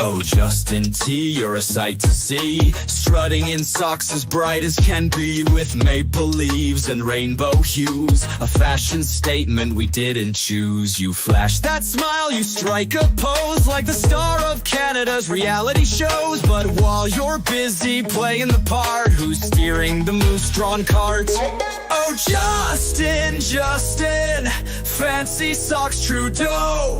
Oh, Justin T, you're a sight to see, strutting in socks as bright as can be, with maple leaves and rainbow hues, a fashion statement we didn't choose. You flash that smile, you strike a pose like the star of Canada's reality shows. But while you're busy playing the part, who's steering the moose-drawn cart? Oh, Justin, fancy socks Trudeau,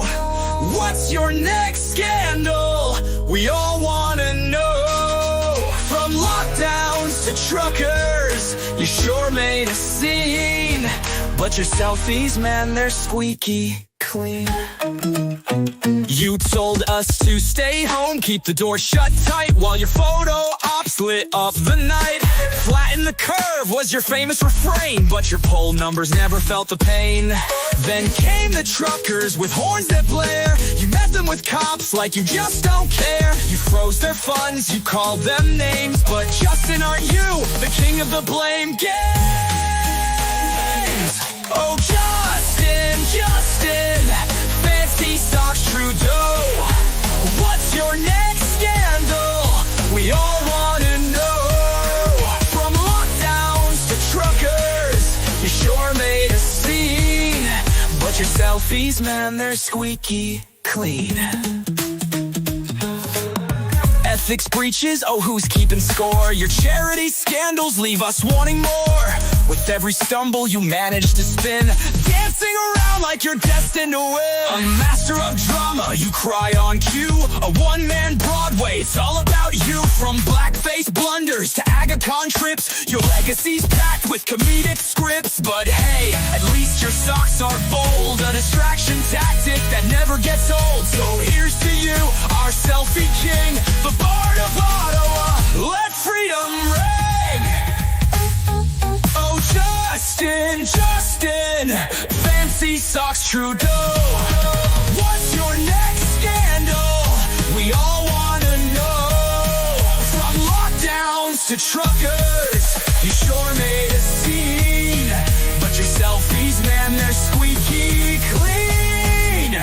what's your next scandal? We all wanna know. From lockdowns to truckers, you sure made a scene, but your selfies, man, they're squeaky clean. You told us to stay home, keep the door shut tight, while your photo ops lit up the night. Flatten the curve was your famous refrain, but your poll numbers never felt the pain. Then came the truckers with horns that blare. You met them with cops like you just don't care. You froze their funds, you called them names, but Justin, aren't you the king of the blame games? Oh, Justin, fancy socks Trudeau, what's your next scandal? We all wanna know. From lockdowns to truckers, you sure made a scene, but your selfies, man, they're squeaky clean. Ethics breaches, oh, who's keeping score? Your charity scandals leave us wanting more. With every stumble you manage to spin, dancing around like you're destined to win. A master of drama, you cry on cue. A one-man Broadway, it's all about you. From blackface blunders to AgaCon trips, your legacy's packed with comedic scripts. But hey, at least your socks are bold, a distraction tactic that never gets old. So here's to you, our selfie king, the Bard of Ottawa, let freedom ring. Oh, Justin, fancy socks Trudeau, what's your next scandal? We all wanna know. From lockdowns to truckers, you sure made a scene, but your selfies, man, they're squeaky clean.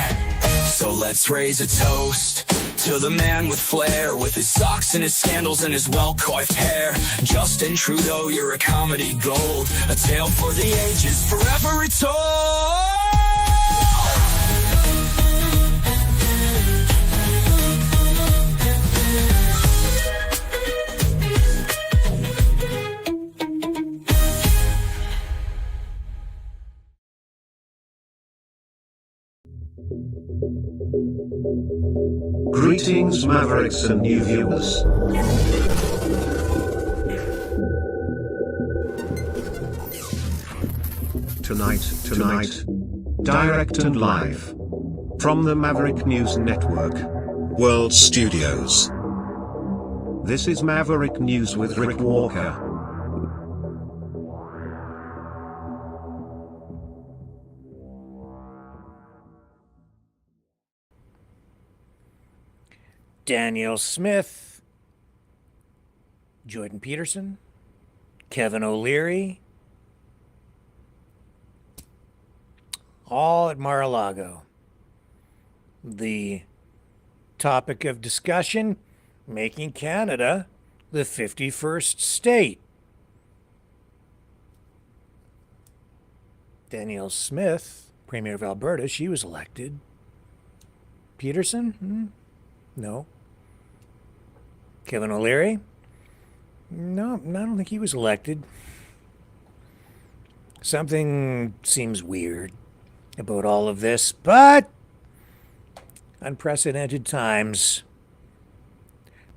So let's raise a toast to the man with flair, with his socks and his scandals and his well-coiffed hair. Justin Trudeau, you're a comedy gold, a tale for the ages, forever retold. Greetings, Mavericks and new viewers. Tonight, direct and live from the Maverick News Network World Studios. This is Maverick News with Rick Walker. Danielle Smith, Jordan Peterson, Kevin O'Leary, all at Mar-A-Lago. The topic of discussion, making Canada the 51st state. Danielle Smith, Premier of Alberta, she was elected. Peterson? No. Kevin O'Leary? No, I don't think he was elected. Something seems weird about all of this, but unprecedented times.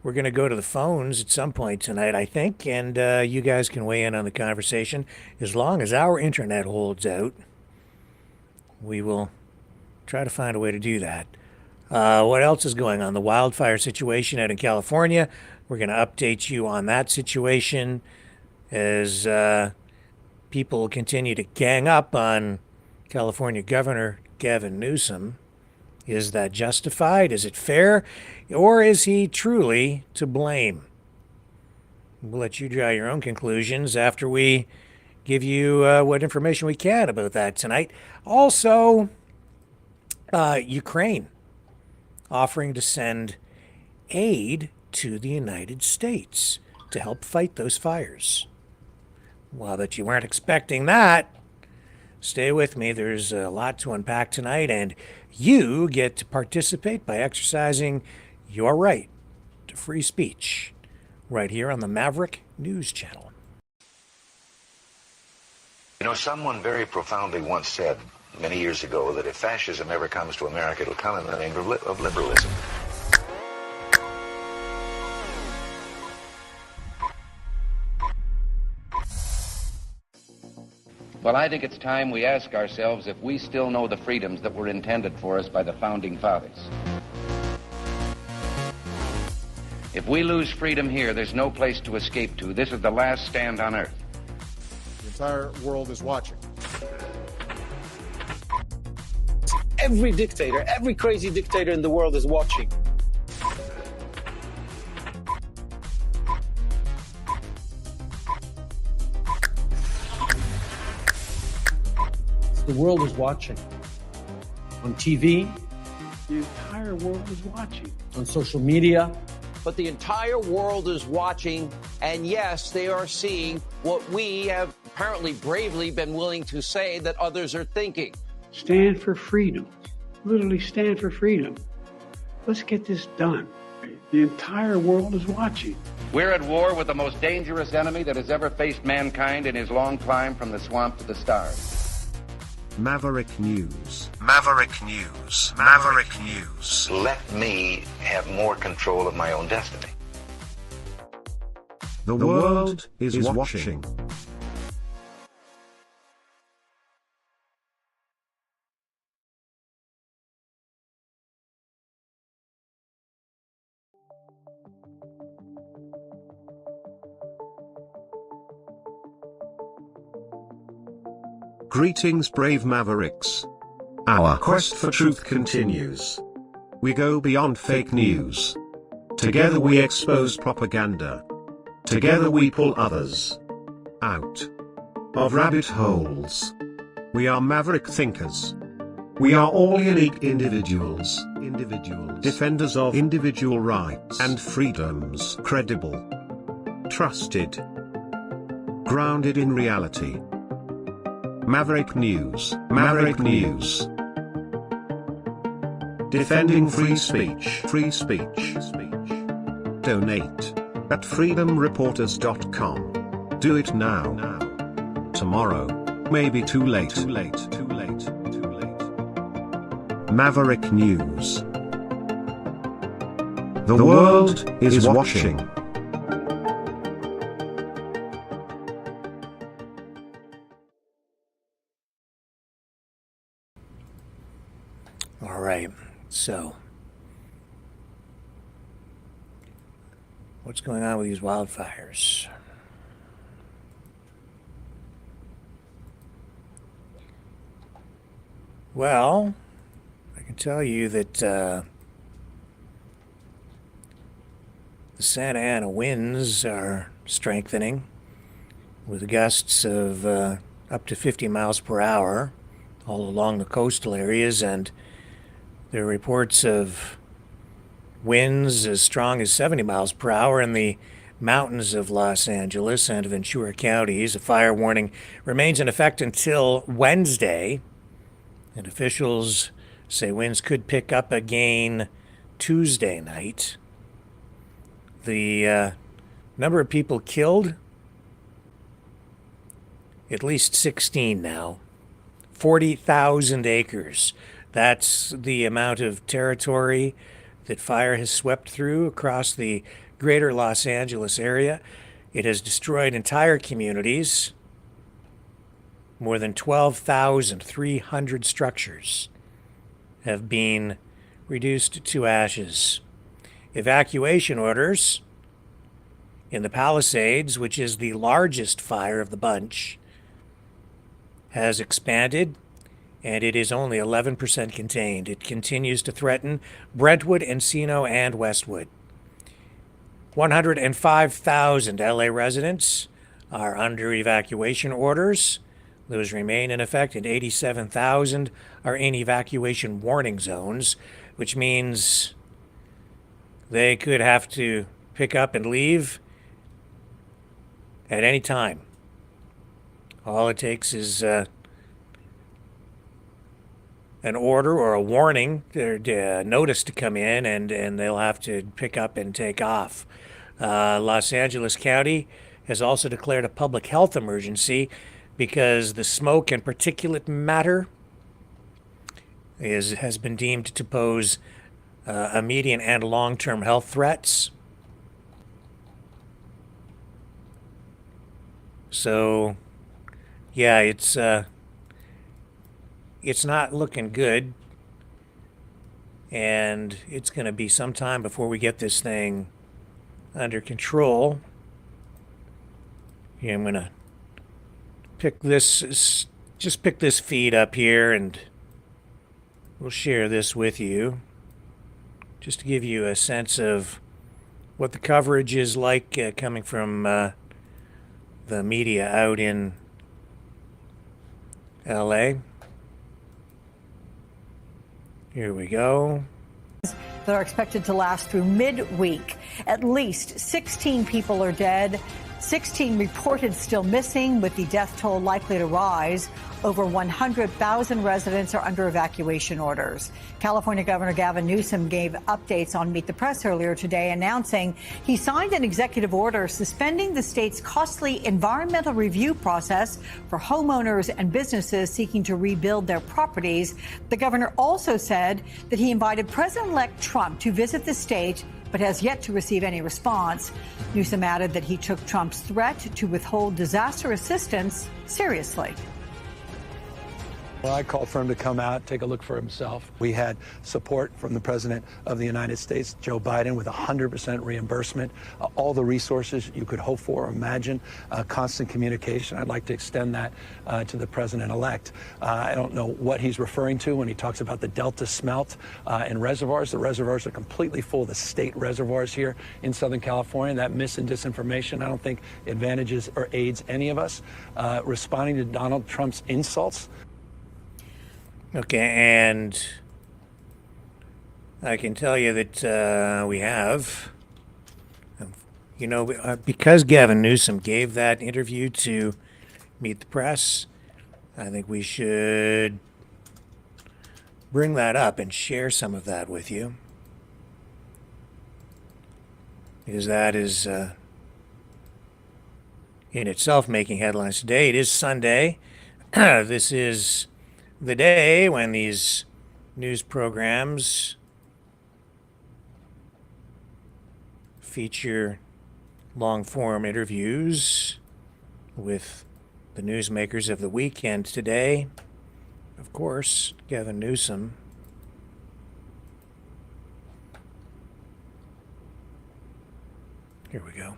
We're going to go to the phones at some point tonight, I think, and you guys can weigh in on the conversation. As long as our internet holds out, we will try to find a way to do that. What else is going on? The wildfire situation out in California. We're going to update you on that situation as people continue to gang up on California Governor Gavin Newsome. Is that justified? Is it fair? Or is he truly to blame? We'll let you draw your own conclusions after we give you what information we can about that tonight. Also, Ukraine offering to send aid to the United States to help fight those fires. Well, that you weren't expecting that. Stay with me. There's a lot to unpack tonight, and you get to participate by exercising your right to free speech right here on the Maverick News Channel. You know, someone very profoundly once said many years ago that if fascism ever comes to America, it'll come in the name of liberalism. Well, I think it's time we ask ourselves if we still know the freedoms that were intended for us by the Founding Fathers. If we lose freedom here, there's no place to escape to. This is the last stand on Earth. The entire world is watching. Every dictator, every crazy dictator in the world is watching. The world is watching. On TV, the entire world is watching. On social media. But the entire world is watching, and yes, they are seeing what we have apparently bravely been willing to say that others are thinking. Stand for freedom. Literally stand for freedom. Let's get this done. The entire world is watching. We're at war with the most dangerous enemy that has ever faced mankind in his long climb from the swamp to the stars. Maverick News. Maverick News. Maverick News. Let me have more control of my own destiny. The world is watching. Greetings, brave Mavericks. Our quest for truth continues. We go beyond fake news. Together we expose propaganda. Together we pull others out of rabbit holes. We are maverick thinkers. We are all unique individuals. Defenders of individual rights and freedoms. Credible. Trusted. Grounded in reality. Maverick News. Maverick News. Defending free speech. Free speech. Donate at freedomreporters.com. Do it now. Tomorrow may be too late. Maverick News. The world is watching. All right, so what's going on with these wildfires? Well, I can tell you that the Santa Ana winds are strengthening with gusts of up to 50 miles per hour all along the coastal areas, and there are reports of winds as strong as 70 miles per hour in the mountains of Los Angeles and Ventura counties. A fire warning remains in effect until Wednesday, and officials say winds could pick up again Tuesday night. The number of people killed, at least 16 now. 40,000 acres. That's the amount of territory that fire has swept through across the greater Los Angeles area. It has destroyed entire communities. More than 12,300 structures have been reduced to ashes. Evacuation orders in the Palisades, which is the largest fire of the bunch, has expanded, and it is only 11% contained. It continues to threaten Brentwood, Encino, and Westwood. 105,000 LA residents are under evacuation orders. Those remain in effect, and 87,000 are in evacuation warning zones, which means they could have to pick up and leave at any time. All it takes is an order or a warning, or notice to come in, and they'll have to pick up and take off. Los Angeles County has also declared a public health emergency because the smoke and particulate matter has been deemed to pose immediate and long-term health threats. So, yeah, it's not looking good, and it's going to be some time before we get this thing under control. Yeah, I'm going to pick this feed up here, and we'll share this with you just to give you a sense of what the coverage is like coming from the media out in LA. Here we go. That are expected to last through midweek. At least 16 people are dead, 16 reported still missing, with the death toll likely to rise. Over 100,000 residents are under evacuation orders. California Governor Gavin Newsom gave updates on Meet the Press earlier today, announcing he signed an executive order suspending the state's costly environmental review process for homeowners and businesses seeking to rebuild their properties. The governor also said that he invited President-elect Trump to visit the state, but has yet to receive any response. Newsom added that he took Trump's threat to withhold disaster assistance seriously. Well, I called for him to come out, take a look for himself. We had support from the President of the United States, Joe Biden, with 100% reimbursement, all the resources you could hope for or imagine, constant communication. I'd like to extend that to the President-elect. I don't know what he's referring to when he talks about the Delta smelt and reservoirs. The reservoirs are completely full, the state reservoirs here in Southern California. That mis and disinformation, I don't think advantages or aids any of us. Responding to Donald Trump's insults. Okay, and I can tell you that we have, because Gavin Newsom gave that interview to Meet the Press, I think we should bring that up and share some of that with you. Because that is in itself making headlines today. It is Sunday. This is the day when these news programs feature long-form interviews with the newsmakers of the weekend. Today, of course, Gavin Newsom. Here we go.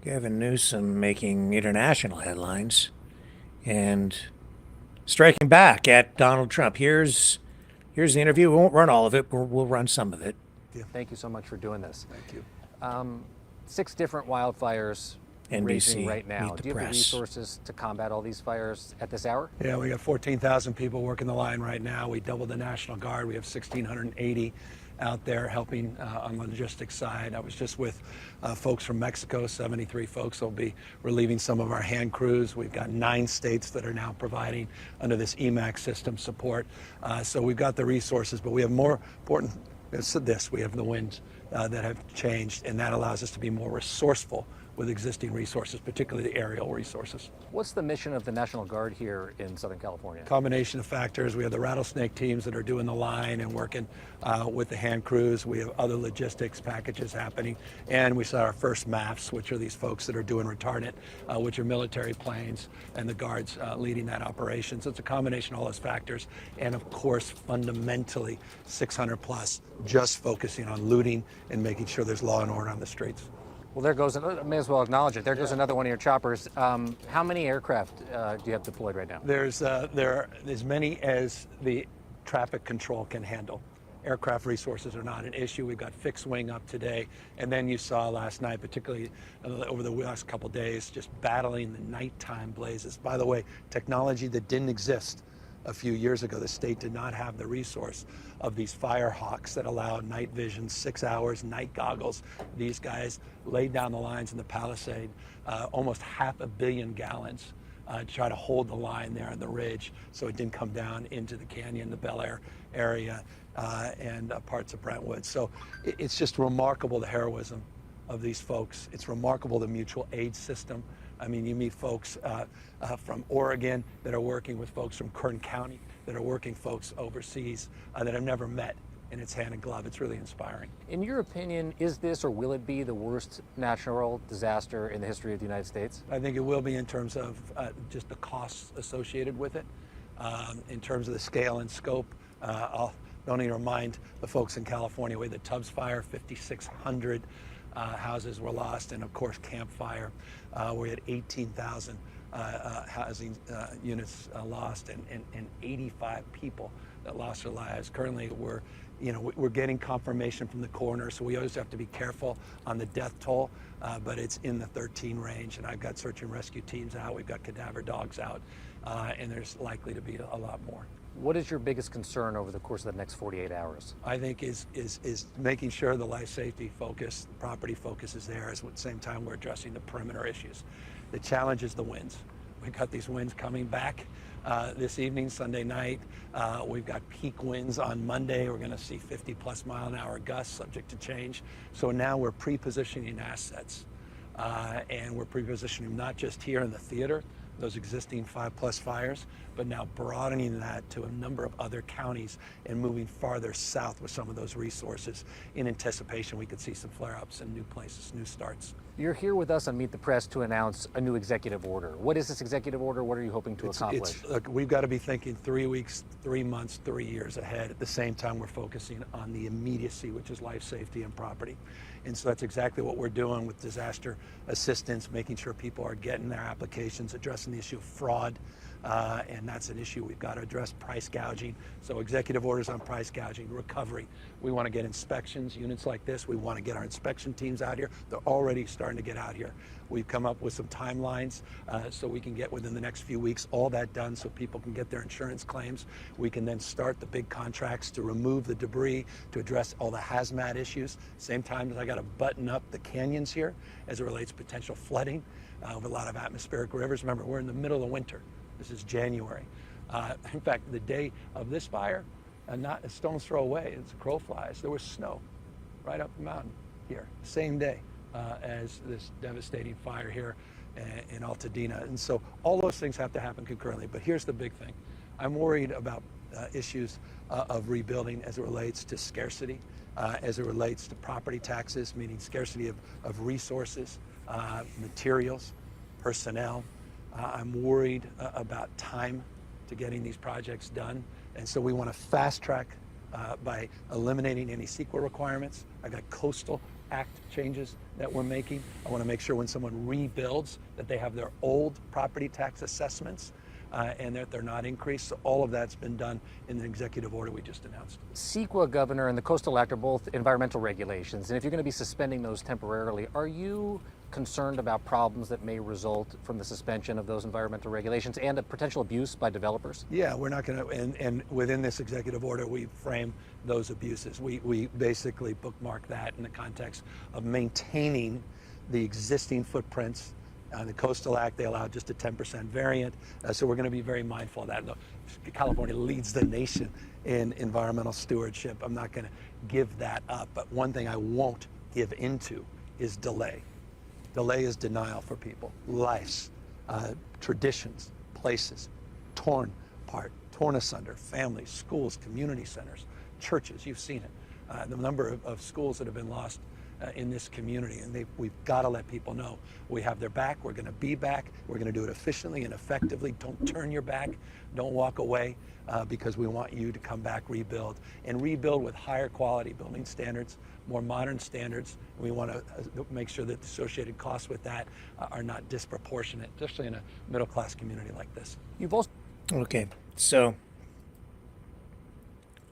Gavin Newsom making international headlines and striking back at Donald Trump. Here's the interview. We won't run all of it, but we'll run some of it. Thank you so much for doing this. Thank you. 6 different wildfires raging right now. Do you have the resources to combat all these fires at this hour? Yeah, we got 14,000 people working the line right now. We doubled the National Guard. We have 1,680 out there helping on the logistics side. I was just with folks from Mexico, 73 folks. They'll be relieving some of our hand crews. We've got 9 states that are now providing under this EMAC system support. So we've got the resources, but we have more important, we have the winds that have changed, and that allows us to be more resourceful with existing resources, particularly the aerial resources. What's the mission of the National Guard here in Southern California? Combination of factors. We have the rattlesnake teams that are doing the line and working with the hand crews. We have other logistics packages happening. And we saw our first MAFs, which are these folks that are doing retardant, which are military planes, and the guards leading that operation. So it's a combination of all those factors. And of course, fundamentally, 600 plus, just focusing on looting and making sure there's law and order on the streets. Well, there goes, I may as well acknowledge it. There goes another one of your choppers. How many aircraft do you have deployed right now? There are as many as the traffic control can handle. Aircraft resources are not an issue. We've got fixed wing up today. And then you saw last night, particularly over the last couple of days, just battling the nighttime blazes. By the way, technology that didn't exist a few years ago. The state did not have the resource of these Firehawks that allow night vision, 6 hours, night goggles. These guys laid down the lines in the Palisade, almost 500 million gallons to try to hold the line there on the ridge so it didn't come down into the canyon, the Bel Air area, and parts of Brentwood. So it's just remarkable, the heroism of these folks. It's remarkable, the mutual aid system. I mean, you meet folks from Oregon that are working with folks from Kern County, that are working folks overseas that I've never met, and it's hand in glove. It's really inspiring. In your opinion, is this or will it be the worst natural disaster in the history of the United States? I think it will be in terms of just the costs associated with it. In terms of the scale and scope, I'll only remind the folks in California, with the Tubbs Fire, 5,600 houses were lost, and of course Camp Fire, we had 18,000 housing units lost, and 85 people that lost their lives. Currently, we're getting confirmation from the coroner, so we always have to be careful on the death toll, but it's in the 13 range, and I've got search and rescue teams out, we've got cadaver dogs out, and there's likely to be a lot more. What is your biggest concern over the course of the next 48 hours? I think is making sure the life safety focus, the property focus is there, at the same time we're addressing the perimeter issues. The challenge is the winds. We've got these winds coming back this evening, Sunday night. We've got peak winds on Monday. We're going to see 50+ mile an hour gusts, subject to change. So now we're pre-positioning assets, and we're pre-positioning not just here in the theater, those existing 5+ fires, but now broadening that to a number of other counties and moving farther south with some of those resources in anticipation we could see some flare-ups in new places, new starts. You're here with us on Meet the Press to announce a new executive order. What is this executive order? What are you hoping to accomplish? Look, we've got to be thinking 3 weeks, 3 months, 3 years ahead. At the same time, we're focusing on the immediacy, which is life safety and property. And so that's exactly what we're doing with disaster assistance, making sure people are getting their applications, addressing the issue of fraud, and that's an issue we've got to address. Price gouging, so executive orders on price gouging, recovery. We want to get inspections, units like this. We want to get our inspection teams out here. They're already starting to get out here. We've come up with some timelines so we can get within the next few weeks all that done so people can get their insurance claims. We can then start the big contracts to remove the debris, to address all the hazmat issues. Same time as I got to button up the canyons here as it relates to potential flooding with a lot of atmospheric rivers. Remember, we're in the middle of winter. This is January. In fact, the day of this fire, not a stone's throw away, as the crow flies, there was snow right up the mountain here, same day as this devastating fire here in Altadena. And so all those things have to happen concurrently. But here's the big thing. I'm worried about issues of rebuilding as it relates to scarcity, as it relates to property taxes, meaning scarcity of resources, materials, personnel. I'm worried about time to getting these projects done. And so we want to fast track by eliminating any CEQA requirements. I've got Coastal Act changes that we're making. I want to make sure when someone rebuilds that they have their old property tax assessments and that they're not increased. So all of that's been done in the executive order we just announced. CEQA, Governor, and the Coastal Act are both environmental regulations. And if you're going to be suspending those temporarily, are you concerned about problems that may result from the suspension of those environmental regulations and a potential abuse by developers? Yeah, we're not going to, and within this executive order, we frame those abuses. We basically bookmark that in the context of maintaining the existing footprints. The Coastal Act, they allow just a 10% variant, so we're going to be very mindful of that. California leads the nation in environmental stewardship. I'm not going to give that up, but one thing I won't give into is delay. Delay is denial for people. Lives, traditions, places, torn apart, torn asunder, families, schools, community centers, churches, you've seen it. The number of schools that have been lost in this community, and we've got to let people know we have their back. We're going to be back. We're going to do it efficiently and effectively. Don't turn your back. Don't walk away because we want you to come back, rebuild, and rebuild with higher quality building standards, more modern standards. We want to make sure that the associated costs with that are not disproportionate, especially in a middle-class community like this. You've also... Okay, so...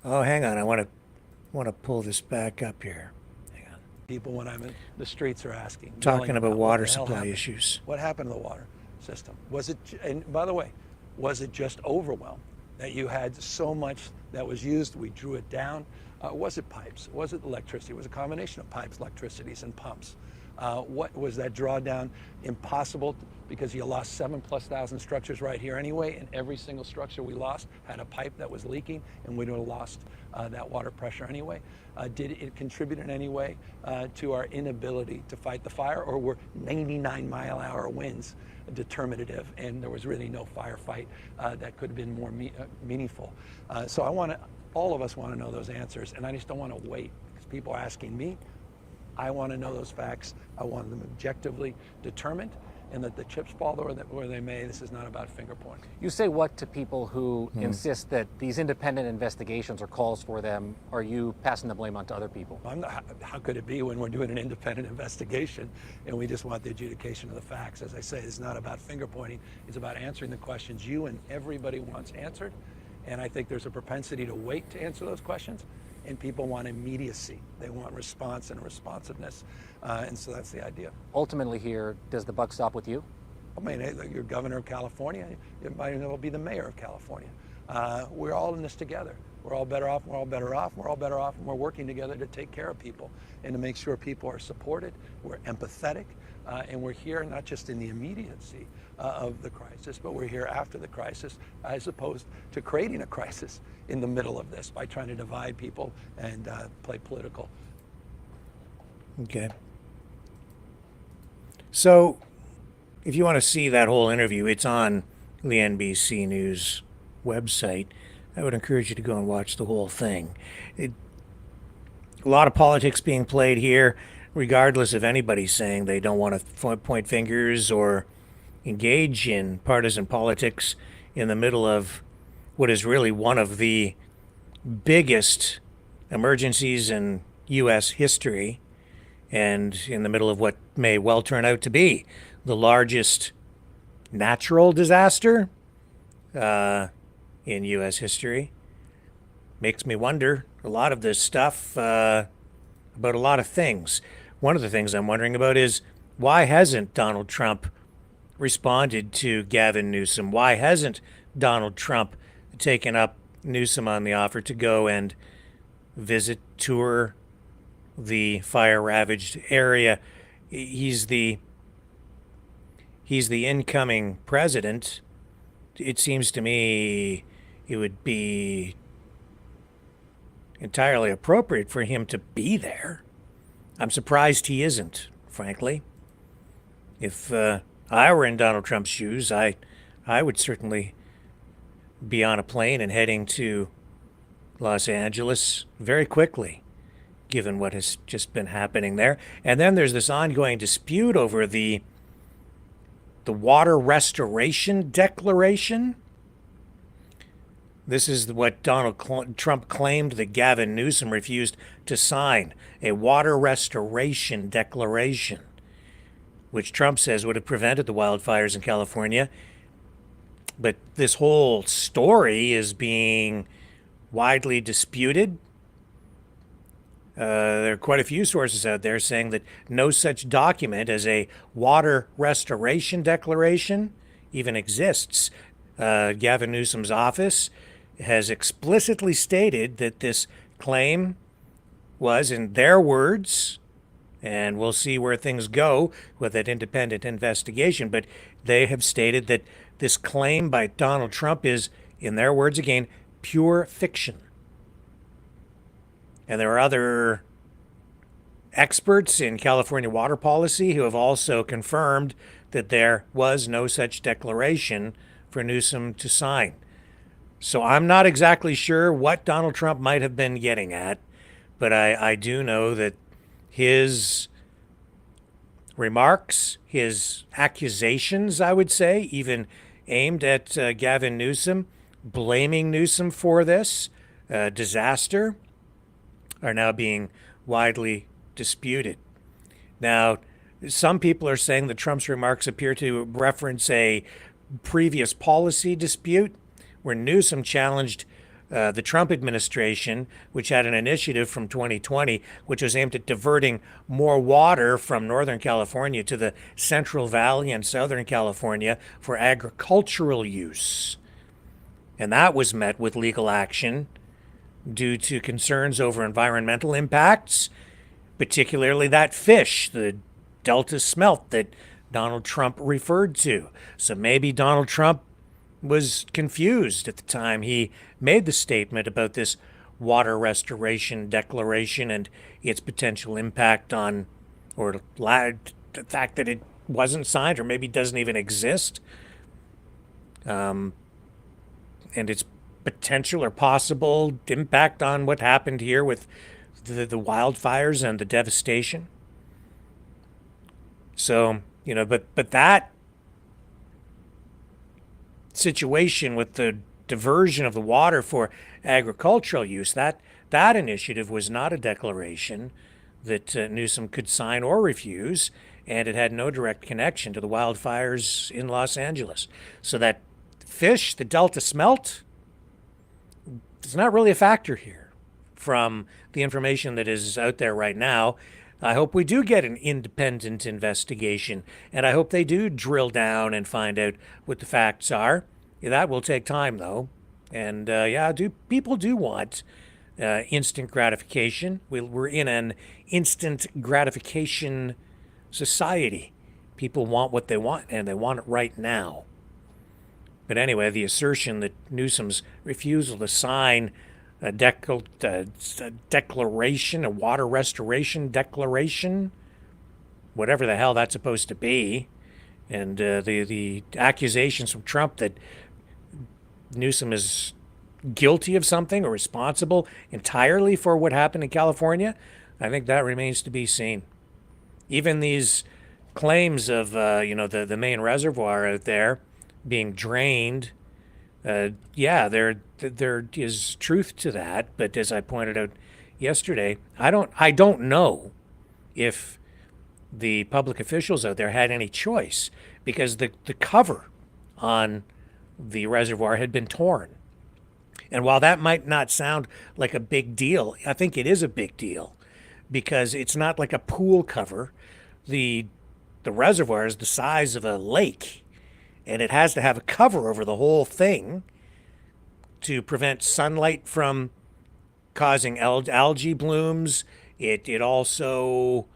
Oh, hang on. I want to want to pull this back up here. People when I'm in the streets are asking. Talking about what water the hell supply happened? issues. What happened to the water system? Was it, and by the way, was it just overwhelm that you had so much that was used, we drew it down? Was it pipes? Was it electricity? It was a combination of pipes, electricities, and pumps. What was that drawdown impossible because you lost 7,000+ structures right here anyway, and every single structure we lost had a pipe that was leaking, and we'd have lost that water pressure anyway. Did it contribute in any way to our inability to fight the fire, or were 99-mile-an-hour winds determinative and there was really no firefight that could have been more meaningful? So all of us want to know those answers, and I just don't want to wait because people are asking me. I want to know those facts. I want them objectively determined, and that the chips fall where they may. This is not about finger pointing. You say what to people who insist that these independent investigations or calls for them? Are you passing the blame on to other people? How could it be when we're doing an independent investigation and we just want the adjudication of the facts? As I say, it's not about finger pointing. It's about answering the questions you and everybody wants answered. And I think there's a propensity to wait to answer those questions. And people want immediacy. They want response and responsiveness. And so that's the idea. Ultimately here, does the buck stop with you? I mean, you're governor of California. You might as well be the mayor of California. We're all in this together. We're all better off. We're all better off. We're all better off. And we're working together to take care of people and to make sure people are supported. We're empathetic. And we're here not just in the immediacy of the crisis, but we're here after the crisis, as opposed to creating a crisis in the middle of this by trying to divide people and play political. Okay. So, if you want to see that whole interview, it's on the NBC News website. I would encourage you to go and watch the whole thing. A lot of politics being played here, regardless of anybody saying they don't want to point fingers or engage in partisan politics in the middle of what is really one of the biggest emergencies in U.S. history, and in the middle of what may well turn out to be the largest natural disaster in U.S. history. Makes me wonder a lot of this stuff about a lot of things. One of the things I'm wondering about is, why hasn't Donald Trump responded to Gavin Newsom? Why hasn't Donald Trump taken up Newsom on the offer to go and tour the fire-ravaged area? He's the incoming president. It seems to me it would be entirely appropriate for him to be there. I'm surprised he isn't, frankly. If I were in Donald Trump's shoes, I would certainly be on a plane and heading to Los Angeles very quickly, given what has just been happening there. And then there's this ongoing dispute over the water restoration declaration. This is what Donald Trump claimed that Gavin Newsom refused to sign, a water restoration declaration, which Trump says would have prevented the wildfires in California. But this whole story is being widely disputed. There are quite a few sources out there saying that no such document as a water restoration declaration even exists. Gavin Newsom's office has explicitly stated that this claim was, in their words, and we'll see where things go with that independent investigation, but they have stated that this claim by Donald Trump is, in their words again, pure fiction. And there are other experts in California water policy who have also confirmed that there was no such declaration for Newsom to sign. So I'm not exactly sure what Donald Trump might have been getting at, but I do know that his remarks, his accusations, I would say, even aimed at Gavin Newsom, blaming Newsom for this disaster, are now being widely disputed. Now, some people are saying that Trump's remarks appear to reference a previous policy dispute where Newsom challenged the Trump administration, which had an initiative from 2020, which was aimed at diverting more water from Northern California to the Central Valley and Southern California for agricultural use. And that was met with legal action due to concerns over environmental impacts, particularly that fish, the Delta smelt that Donald Trump referred to. So maybe Donald Trump was confused at the time he made the statement about this water restoration declaration and its potential impact on, or the fact that it wasn't signed or maybe doesn't even exist, and its potential or possible impact on what happened here with the wildfires and the devastation. So, but that situation with the diversion of the water for agricultural use, that initiative was not a declaration that Newsome could sign or refuse, and it had no direct connection to the wildfires in Los Angeles. So that fish, the Delta smelt, is not really a factor here from the information that is out there right now. I hope we do get an independent investigation, and I hope they do drill down and find out what the facts are. Yeah, that will take time, though. And people do want instant gratification. We're in an instant gratification society. People want what they want, and they want it right now. But anyway, the assertion that Newsome's refusal to sign a declaration, a water restoration declaration, whatever the hell that's supposed to be, and the accusations from Trump that Newsome is guilty of something or responsible entirely for what happened in California, I think that remains to be seen. Even these claims of the main reservoir out there being drained, there is truth to that, but as I pointed out yesterday, I don't know if the public officials out there had any choice, because the cover on the reservoir had been torn. And while that might not sound like a big deal, I think it is a big deal, because it's not like a pool cover. The reservoir is the size of a lake, and it has to have a cover over the whole thing to prevent sunlight from causing algae blooms. It also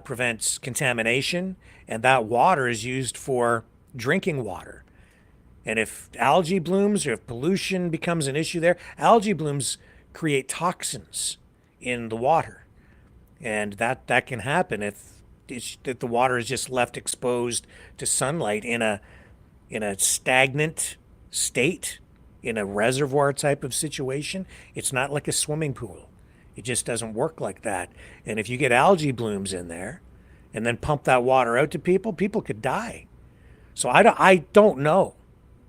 prevents contamination, and that water is used for drinking water. And if algae blooms or if pollution becomes an issue there, algae blooms create toxins in the water. And that can happen if the water is just left exposed to sunlight in a stagnant state, in a reservoir type of situation. It's not like a swimming pool. It just doesn't work like that. And if you get algae blooms in there and then pump that water out to people, people could die. So I don't know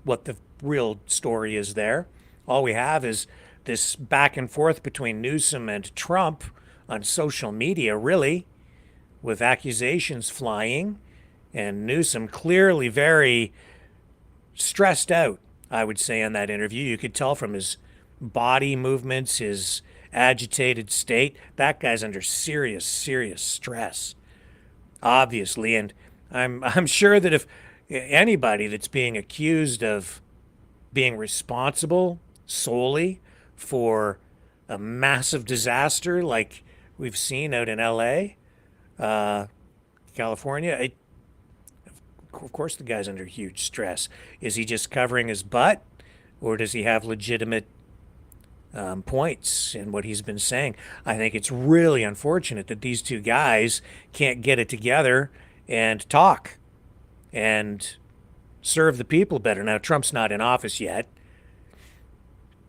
what the real story is there. All we have is this back and forth between Newsome and Trump on social media, really, with accusations flying, and Newsome clearly very stressed out, I would say, in that interview. You could tell from his body movements, his agitated state. That guy's under serious, serious stress, obviously. And I'm sure that if anybody that's being accused of being responsible solely for a massive disaster like we've seen out in LA, California, of course the guy's under huge stress. Is he just covering his butt, or does he have legitimate points in what he's been saying? I think it's really unfortunate that these two guys can't get it together and talk and serve the people better. Now, Trump's not in office yet.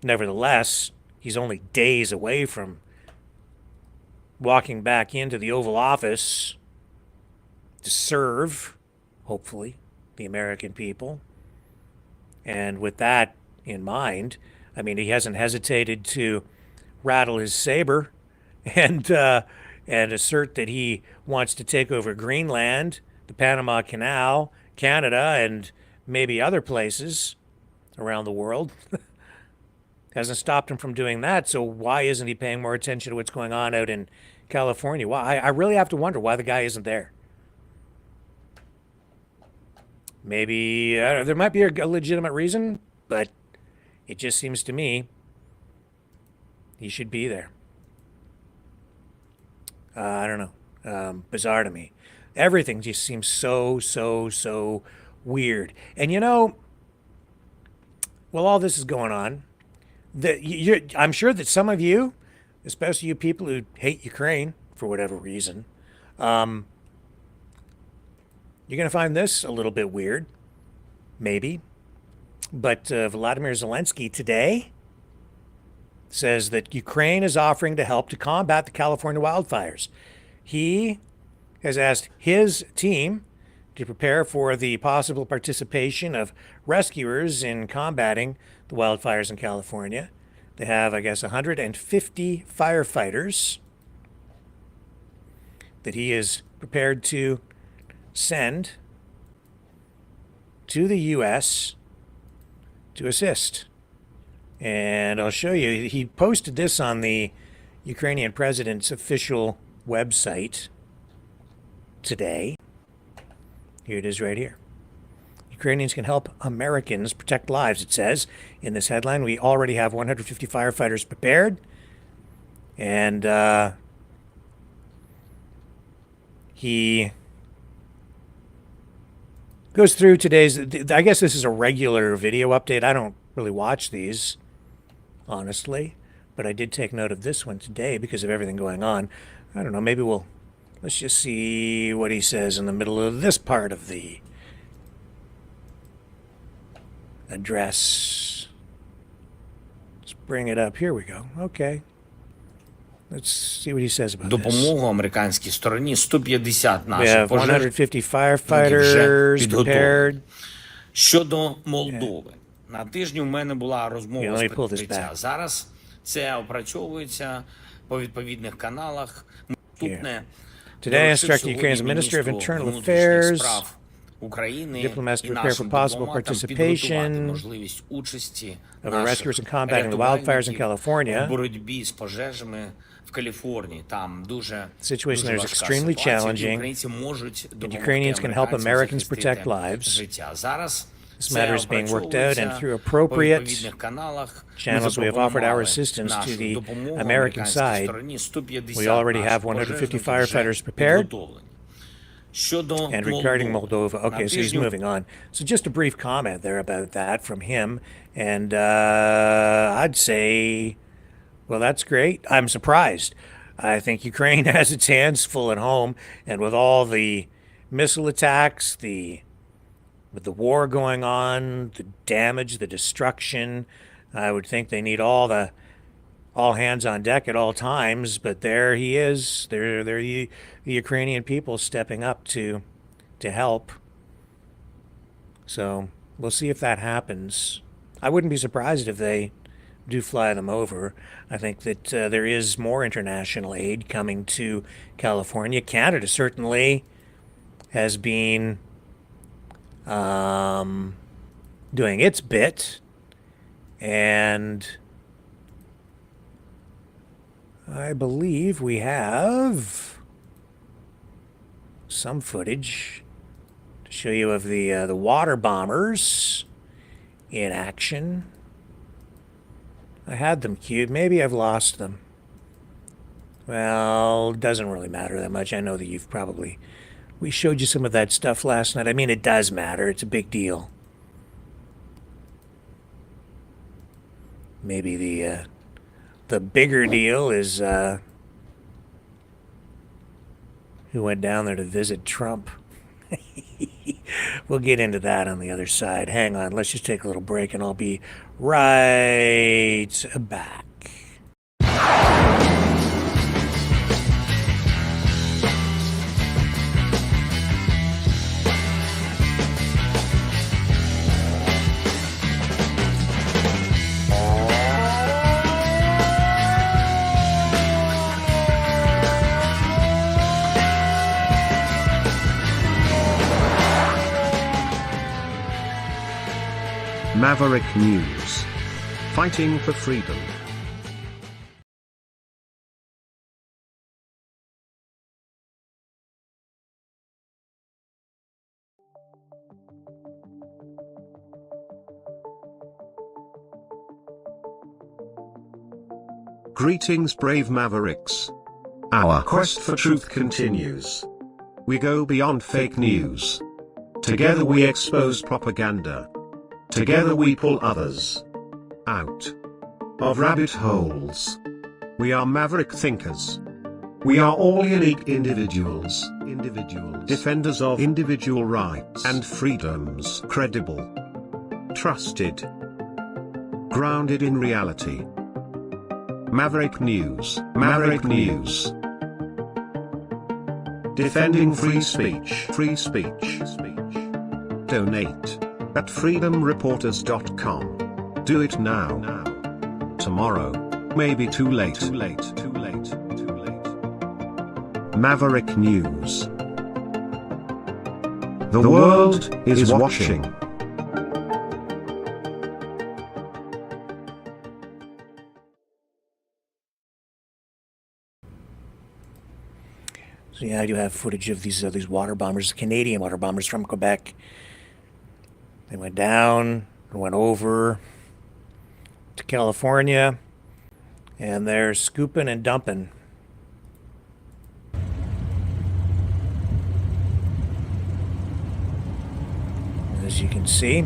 Nevertheless, he's only days away from walking back into the Oval Office to serve, hopefully, the American people. And with that in mind, I mean, he hasn't hesitated to rattle his saber and assert that he wants to take over Greenland, the Panama Canal, Canada, and maybe other places around the world. Hasn't stopped him from doing that. So why isn't he paying more attention to what's going on out in California? Why? I really have to wonder why the guy isn't there. Maybe there might be a legitimate reason, but it just seems to me he should be there. I don't know. Bizarre to me. Everything just seems so weird. And you know, while all this is going on, I'm sure that some of you, especially you people who hate Ukraine for whatever reason, you're going to find this a little bit weird, maybe. But Vladimir Zelensky today says that Ukraine is offering to help to combat the California wildfires. He has asked his team to prepare for the possible participation of rescuers in combating the wildfires in California. They have, I guess, 150 firefighters that he is prepared to send to the U.S. to assist. And I'll show you. He posted this on the Ukrainian president's official website today. Here it is right here. Ukrainians can help Americans protect lives, it says in this headline. We already have 150 firefighters prepared. And he goes through today's, I guess this is a regular video update. I don't really watch these, honestly, but I did take note of this one today because of everything going on. I don't know, maybe let's just see what he says in the middle of this part of the address. Let's bring it up. Here we go. Okay. Let's see what he says about Допомогу американській стороні 150 наших пожежників. We have 150 firefighters prepared. Щодо Молдови. На тижні у мене була розмова з представниця. Зараз це опрацьовується по відповідних каналах. Наступне Today, I instructed Ukraine's Minister of Internal Affairs, diplomats to prepare for possible participation of our rescuers in combating the wildfires in California. The situation there is extremely challenging, and Ukrainians can help Americans protect lives. This matter is being worked out, and through appropriate channels, we have offered our assistance to the American side. We already have 150 firefighters prepared. And regarding Moldova, okay, so he's moving on. So just a brief comment there about that from him. And I'd say, well, that's great. I'm surprised. I think Ukraine has its hands full at home. And with all the missile attacks, with the war going on, the damage, the destruction, I would think they need all hands on deck at all times. But there he is. There the Ukrainian people stepping up to help. So we'll see if that happens. I wouldn't be surprised if they do fly them over. I think that there is more international aid coming to California. Canada certainly has been doing its bit, and I believe we have some footage to show you of the water bombers in action. I had them queued. Maybe I've lost them. Well, it doesn't really matter that much. I know that you've probably... We showed you some of that stuff last night. I mean, it does matter. It's a big deal. Maybe the bigger deal is who went down there to visit Trump. We'll get into that on the other side. Hang on. Let's just take a little break, and I'll be right back. Maverick News. fighting for freedom. Greetings, brave Mavericks. Our quest for truth continues. We go beyond fake news. Together we expose propaganda. Together we pull others out of rabbit holes. We are maverick thinkers. We are all unique individuals, defenders of individual rights and freedoms, credible, trusted, grounded in reality. Maverick News, Maverick News. Defending free speech, free speech. Donate at freedomreporters.com. Do it now. Tomorrow may be too late. Maverick News. The world is watching. So yeah, I do have footage of these water bombers, Canadian water bombers from Quebec. They went down and went over to California, and they're scooping and dumping. As you can see.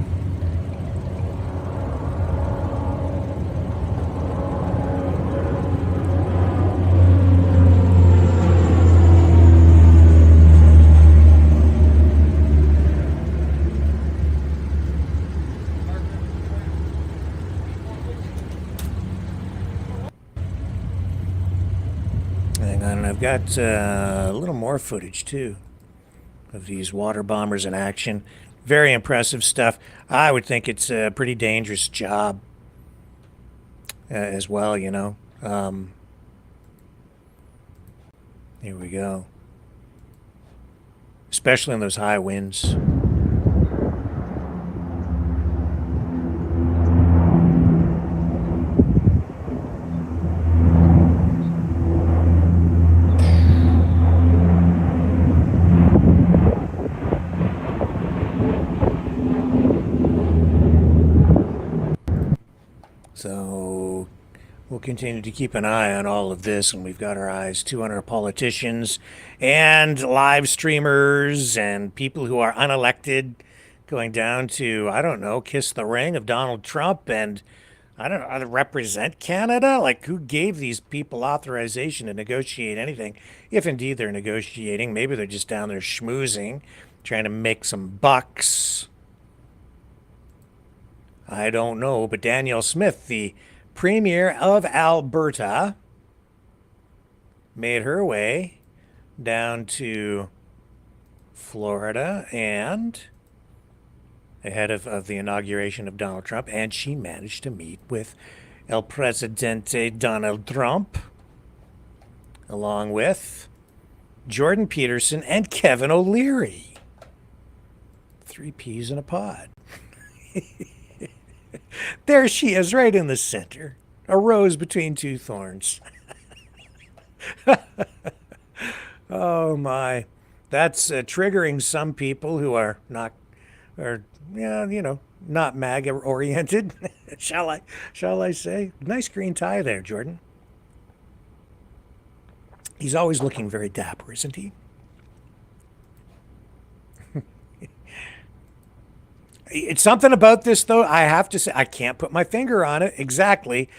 I've got a little more footage too of these water bombers in action. Very impressive stuff. I would think it's a pretty dangerous job as well, you know. Here we go. Especially in those high winds. So we'll continue to keep an eye on all of this, and we've got our eyes too on our politicians and live streamers and people who are unelected going down to, I don't know, kiss the ring of Donald Trump and, I don't know, represent Canada? Like, who gave these people authorization to negotiate anything? If indeed they're negotiating, maybe they're just down there schmoozing, trying to make some bucks. I don't know, but Danielle Smith, the Premier of Alberta, made her way down to Florida and ahead of the inauguration of Donald Trump, and she managed to meet with El Presidente Donald Trump, along with Jordan Peterson and Kevin O'Leary. 3 peas in a pod. There she is, right in the center. A rose between 2 thorns. Oh my. That's triggering some people who are not, not MAGA oriented. Shall I say? Nice green tie there, Jordan. He's always looking very dapper, isn't he? It's something about this, though, I have to say, I can't put my finger on it exactly,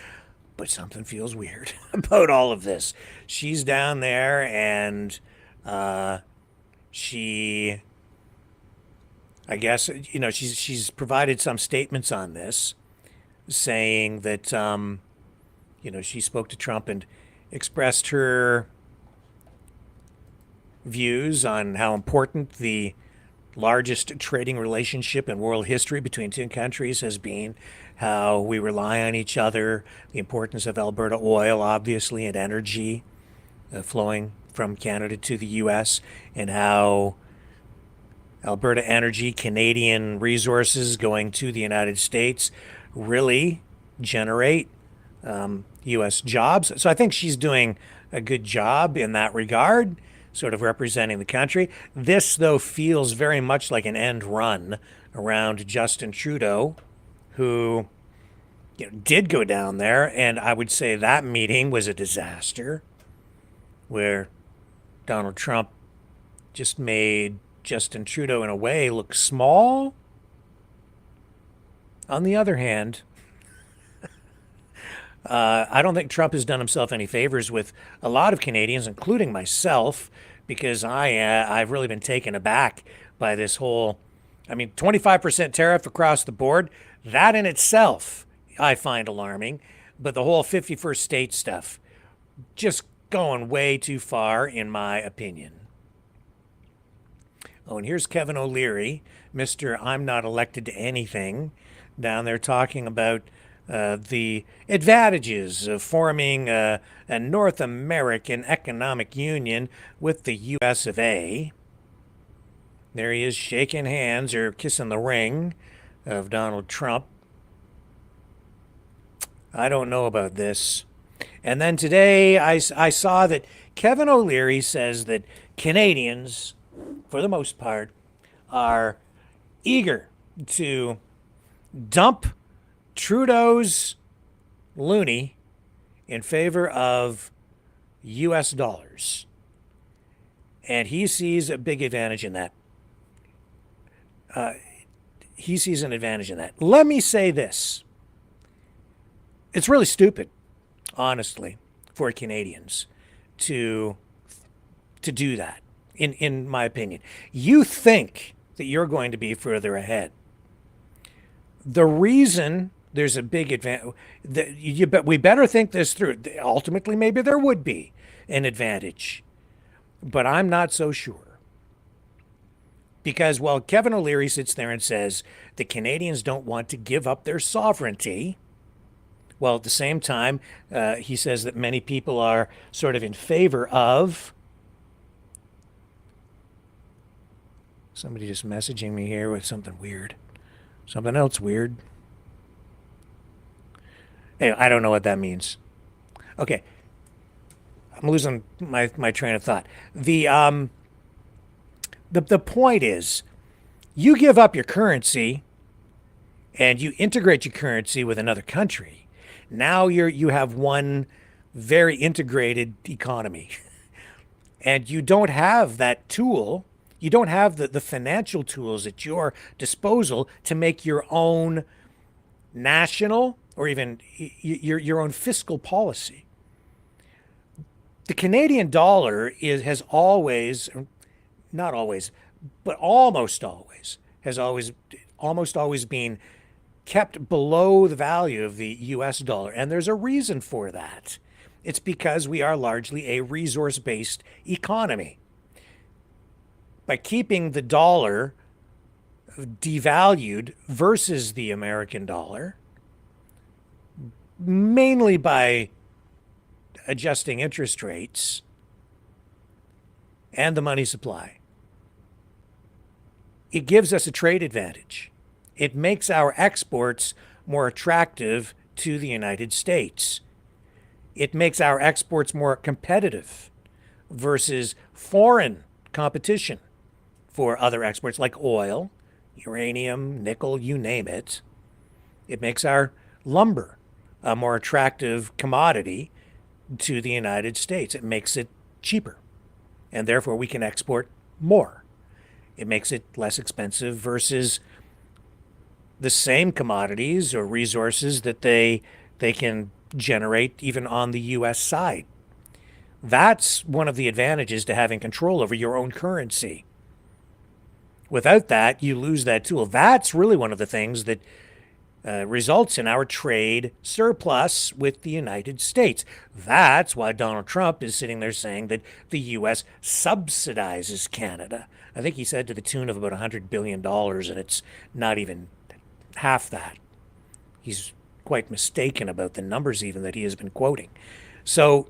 but something feels weird about all of this. She's down there, and she, I guess, she's provided some statements on this, saying that, she spoke to Trump and expressed her views on how important the largest trading relationship in world history between 2 countries has been, how we rely on each other, the importance of Alberta oil, obviously, and energy flowing from Canada to the U.S., and how Alberta energy, Canadian resources going to the United States really generate U.S. jobs. So I think she's doing a good job in that regard, sort of representing the country. This, though, feels very much like an end run around Justin Trudeau, who did go down there, and I would say that meeting was a disaster, where Donald Trump just made Justin Trudeau, in a way, look small. On the other hand, I don't think Trump has done himself any favors with a lot of Canadians, including myself, because I've really been taken aback by this whole, 25% tariff across the board. That in itself I find alarming, but the whole 51st state stuff, just going way too far, in my opinion. Oh, and here's Kevin O'Leary, Mr. I'm not elected to anything, down there talking about the advantages of forming a North American economic union with the U.S. of A. There he is, shaking hands or kissing the ring of Donald Trump. I don't know about this. And then today I saw that Kevin O'Leary says that Canadians, for the most part, are eager to dump Trudeau's loonie in favor of U.S. dollars. And he sees a big advantage in that. He sees an advantage in that. Let me say this. It's really stupid, honestly, for Canadians to do that, in my opinion. You think that you're going to be further ahead. The reason there's a big advantage, we better think this through. Ultimately, maybe there would be an advantage, but I'm not so sure. Because while Kevin O'Leary sits there and says the Canadians don't want to give up their sovereignty, well, at the same time, he says that many people are sort of in favor of... Somebody just messaging me here with something weird. Something else weird. Anyway, I don't know what that means. Okay. I'm losing my train of thought. The point is, you give up your currency and you integrate your currency with another country. Now you have one very integrated economy. And you don't have that tool. You don't have the financial tools at your disposal to make your own national or even your own fiscal policy. The Canadian dollar has always, not always, but almost always been kept below the value of the U.S. dollar. And there's a reason for that. It's because we are largely a resource-based economy. By keeping the dollar devalued versus the American dollar, mainly by adjusting interest rates and the money supply, it gives us a trade advantage. It makes our exports more attractive to the United States. It makes our exports more competitive versus foreign competition for other exports like oil, uranium, nickel, you name it. It makes our lumber a more attractive commodity to the United States. It makes it cheaper, and therefore we can export more. It makes it less expensive versus the same commodities or resources that they can generate even on the U.S. side. That's one of the advantages to having control over your own currency. Without that, you lose that tool. That's really one of the things that results in our trade surplus with the United States. That's why Donald Trump is sitting there saying that the U.S. subsidizes Canada. I think he said to the tune of about $100 billion, and it's not even half that. He's quite mistaken about the numbers even that he has been quoting. So,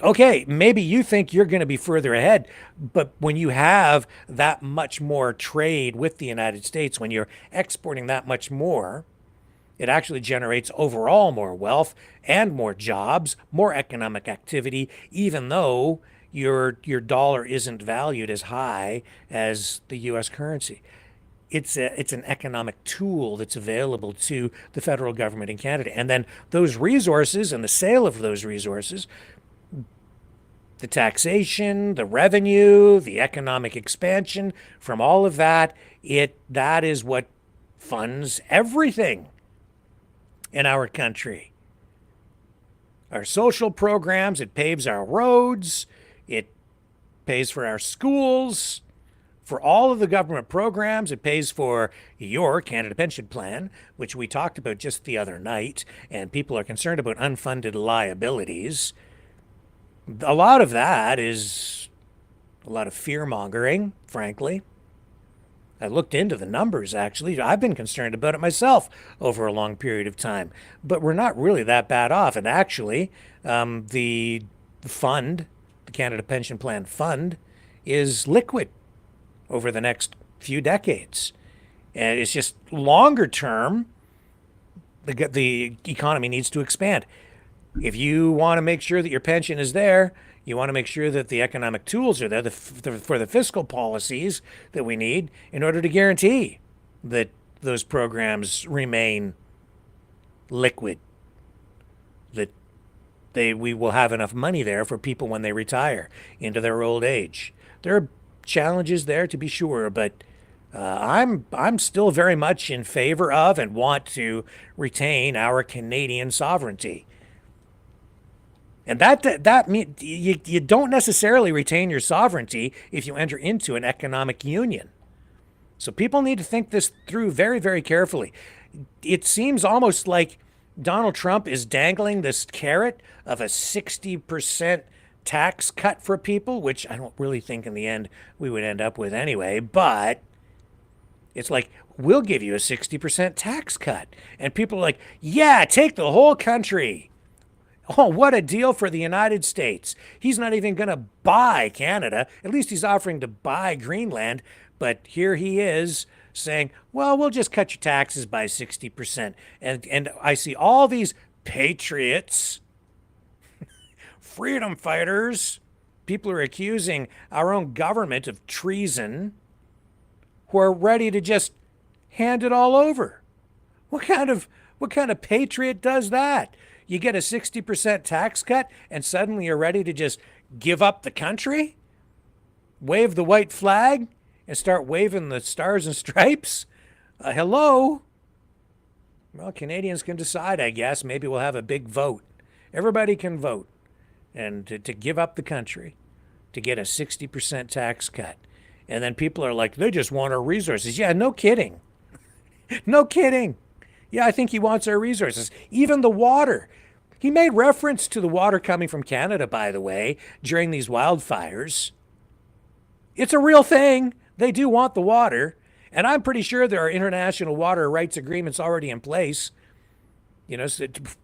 okay, maybe you think you're going to be further ahead, but when you have that much more trade with the United States, when you're exporting that much more, It actually generates overall more wealth and more jobs, more economic activity, even though your dollar isn't valued as high as the U.S. currency. It's an economic tool that's available to the federal government in Canada. And then those resources and the sale of those resources, the taxation, the revenue, the economic expansion from all of that, that is what funds everything in our country. Our social programs, it paves our roads, it pays for our schools, for all of the government programs. It pays for your Canada Pension Plan, which we talked about just the other night, and people are concerned about unfunded liabilities. A lot of that is a lot of fear-mongering, frankly. I looked into the numbers, actually. I've been concerned about it myself over a long period of time. But we're not really that bad off. And actually, the fund, the Canada Pension Plan Fund, is liquid over the next few decades. And it's just longer term, the economy needs to expand. If you want to make sure that your pension is there, you want to make sure that the economic tools are there for the fiscal policies that we need in order to guarantee that those programs remain liquid, that we will have enough money there for people when they retire into their old age. There are challenges there, to be sure, but I'm still very much in favor of and want to retain our Canadian sovereignty. And that means you don't necessarily retain your sovereignty if you enter into an economic union. So people need to think this through very, very carefully. It seems almost like Donald Trump is dangling this carrot of a 60% tax cut for people, which I don't really think in the end we would end up with anyway, but it's like, we'll give you a 60% tax cut. And people are like, yeah, take the whole country. Oh, what a deal for the United States. He's not even going to buy Canada. At least he's offering to buy Greenland. But here he is saying, well, we'll just cut your taxes by 60%. And I see all these patriots, freedom fighters, people are accusing our own government of treason, who are ready to just hand it all over. What kind of patriot does that? You get a 60% tax cut and suddenly you're ready to just give up the country? Wave the white flag and start waving the stars and stripes? Hello? Well, Canadians can decide, I guess. Maybe we'll have a big vote. Everybody can vote and to give up the country, to get a 60% tax cut. And then people are like, they just want our resources. Yeah, no kidding. No kidding. Yeah, I think he wants our resources. Even the water. He made reference to the water coming from Canada, by the way, during these wildfires. It's a real thing. They do want the water. And I'm pretty sure there are international water rights agreements already in place,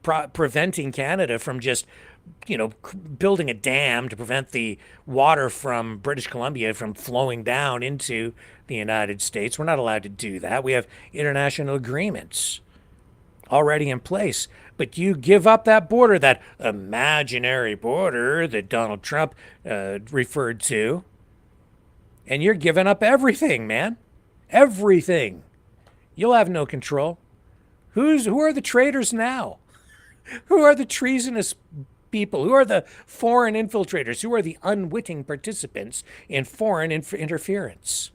preventing Canada from just, building a dam to prevent the water from British Columbia from flowing down into the United States. We're not allowed to do that. We have international agreements already in place. But you give up that border, that imaginary border that Donald Trump referred to, and you're giving up everything, man. Everything. You'll have no control. Who are the traitors now? Who are the treasonous people? Who are the foreign infiltrators? Who are the unwitting participants in foreign interference?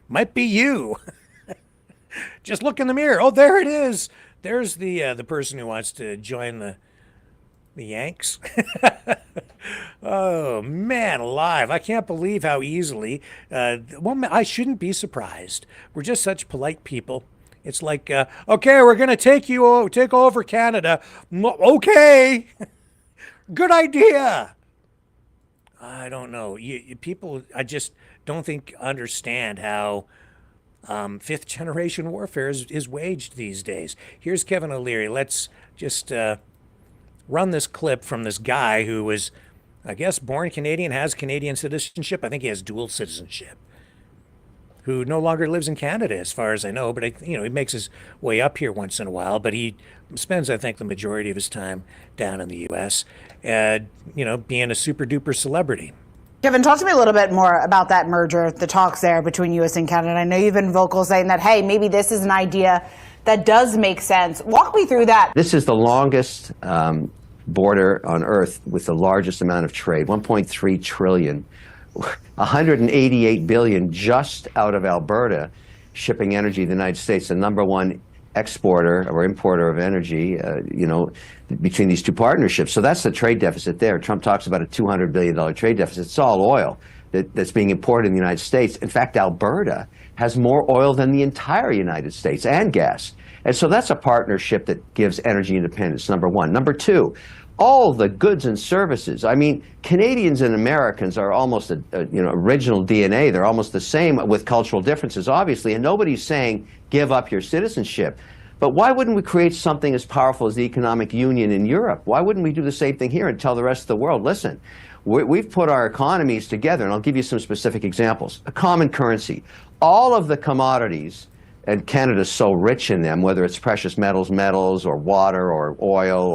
Might be you. Just look in the mirror. Oh, there it is. There's the person who wants to join the Yanks. Oh, man alive. I can't believe how easily. I shouldn't be surprised. We're just such polite people. It's like, okay, we're going to take over Canada. Okay. Good idea. I don't know. People, I just don't think understand how fifth generation warfare is waged these days. Here's Kevin O'Leary. Let's just run this clip from this guy who was, I guess, born Canadian, has Canadian citizenship. I think he has dual citizenship. who no longer lives in Canada, as far as I know, but he makes his way up here once in a while, but he spends, I think, the majority of his time down in the U.S., being a super duper celebrity. Kevin, talk to me a little bit more about that merger, the talks there between U.S. and Canada. I know you've been vocal saying that, hey, maybe this is an idea that does make sense. Walk me through that. This is the longest border on Earth with the largest amount of trade, 1.3 trillion, 188 billion just out of Alberta, shipping energy to the United States, the number one exporter or importer of energy, between these two partnerships. So that's the trade deficit there. Trump talks about a $200 billion trade deficit. It's all oil that's being imported in the United States. In fact, Alberta has more oil than the entire United States, and gas. And so that's a partnership that gives energy independence, number one. Number two, all the goods and services. I mean, Canadians and Americans are almost original DNA. They're almost the same, with cultural differences, obviously, and nobody's saying give up your citizenship. But why wouldn't we create something as powerful as the economic union in Europe? Why wouldn't we do the same thing here and tell the rest of the world, listen, we've put our economies together, and I'll give you some specific examples. A common currency. All of the commodities, and Canada's so rich in them, whether it's precious metals, or water, or oil,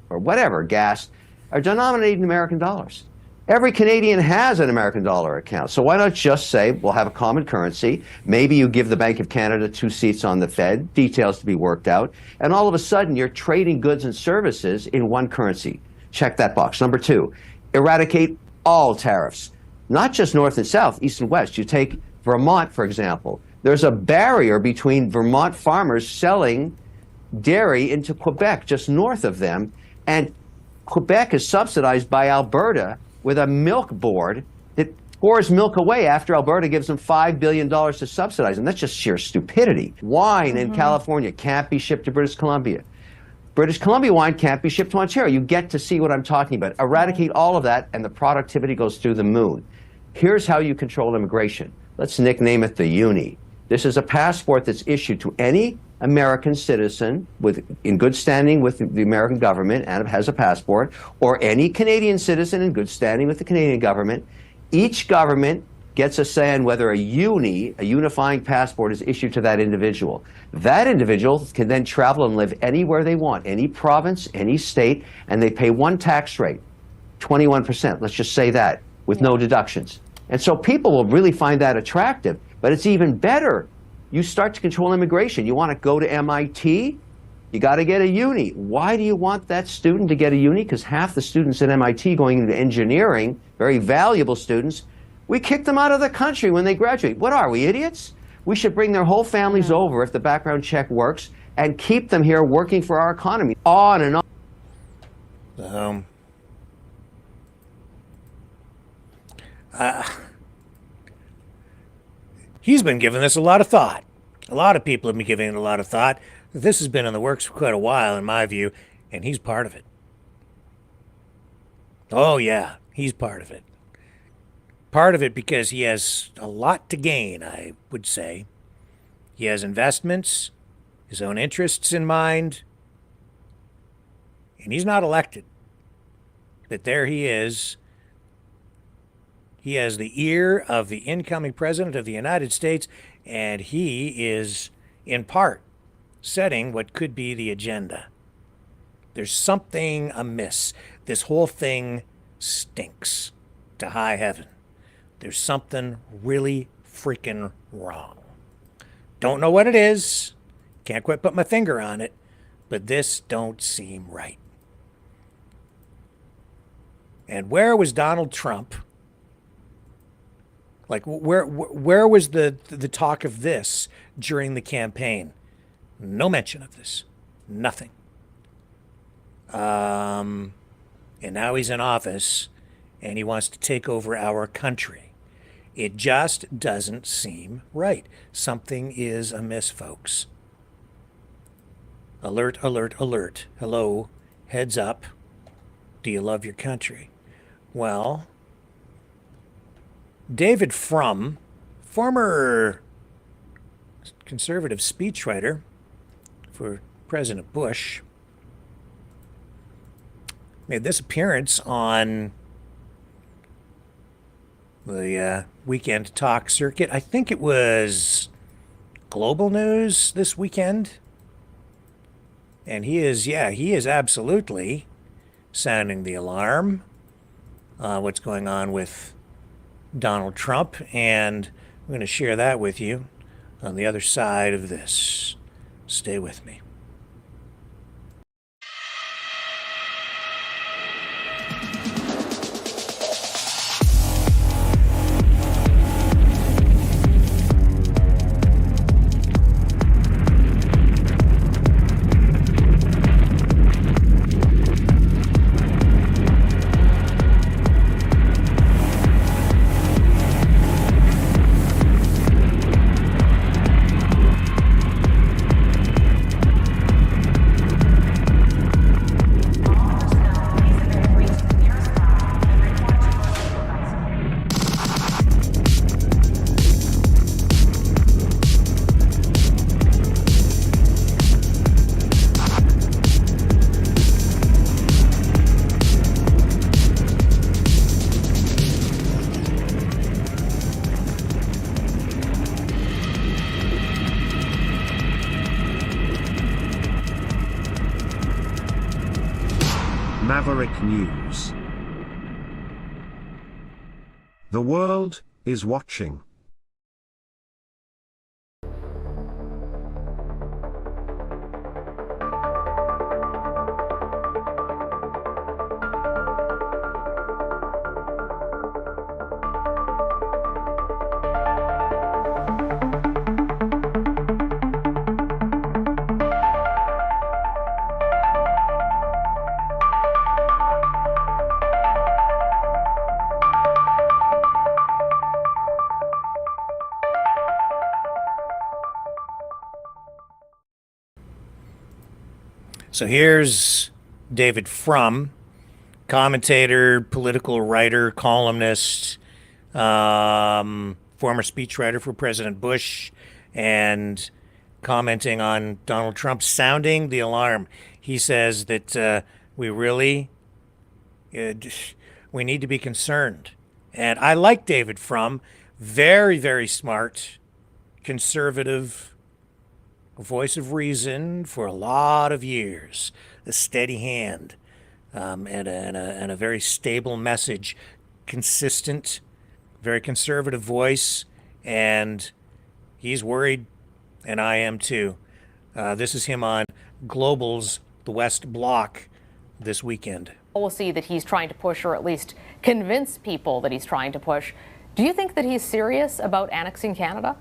or whatever, gas, are denominated in American dollars. Every Canadian has an American dollar account. So why not just say, we'll have a common currency. Maybe you give the Bank of Canada 2 seats on the Fed, details to be worked out, and all of a sudden you're trading goods and services in one currency. Check that box. Number two, eradicate all tariffs, not just north and south, east and west. You take Vermont, for example. There's a barrier between Vermont farmers selling dairy into Quebec, just north of them, and Quebec is subsidized by Alberta with a milk board that pours milk away after Alberta gives them $5 billion to subsidize them. That's just sheer stupidity. Wine in California can't be shipped to British Columbia. British Columbia wine can't be shipped to Ontario. You get to see what I'm talking about. Eradicate all of that, and the productivity goes through the moon. Here's how you control immigration. Let's nickname it the Uni. This is a passport that's issued to any American citizen in good standing with the American government and has a passport, or any Canadian citizen in good standing with the Canadian government. Each government gets a say on whether a unifying passport is issued to that individual. That individual can then travel and live anywhere they want, any province, any state, and they pay one tax rate, 21%, let's just say that, with no deductions. And so people will really find that attractive, but it's even better. You start to control immigration. You want to go to MIT? You got to get a uni. Why do you want that student to get a uni? Because half the students at MIT going into engineering, very valuable students, we kick them out of the country when they graduate. What are we, idiots? We should bring their whole families over if the background check works and keep them here working for our economy. On and on. He's been giving this a lot of thought. A lot of people have been giving it a lot of thought. This has been in the works for quite a while, in my view, and he's part of it. Oh, yeah, he's part of it. Part of it because he has a lot to gain, I would say. He has investments, his own interests in mind, and he's not elected. But there he is. He has the ear of the incoming president of the United States, and he is, in part, setting what could be the agenda. There's something amiss. This whole thing stinks to high heaven. There's something really freaking wrong. Don't know what it is. Can't quite put my finger on it, but this don't seem right. And where was Donald Trump? Like, where was the talk of this during the campaign? No mention of this. Nothing. And now he's in office, and he wants to take over our country. It just doesn't seem right. Something is amiss, folks. Alert, alert, alert. Hello, heads up. Do you love your country? Well, David Frum, former conservative speechwriter for President Bush, made this appearance on the weekend talk circuit. I think it was Global News this weekend. And he is absolutely sounding the alarm. What's going on with Donald Trump, and I'm going to share that with you on the other side of this. Stay with me. Maverick News. The world is watching. So here's David Frum, commentator, political writer, columnist, former speechwriter for President Bush, and commenting on Donald Trump sounding the alarm. He says that we need to be concerned. And I like David Frum, very, very smart, conservative, a voice of reason for a lot of years, a steady hand, and a very stable message, consistent, very conservative voice, and he's worried, and I am too. This is him on Global's The West Block this weekend. Policy that he's trying to push, or at least convince people that he's trying to push. Do you think that he's serious about annexing Canada?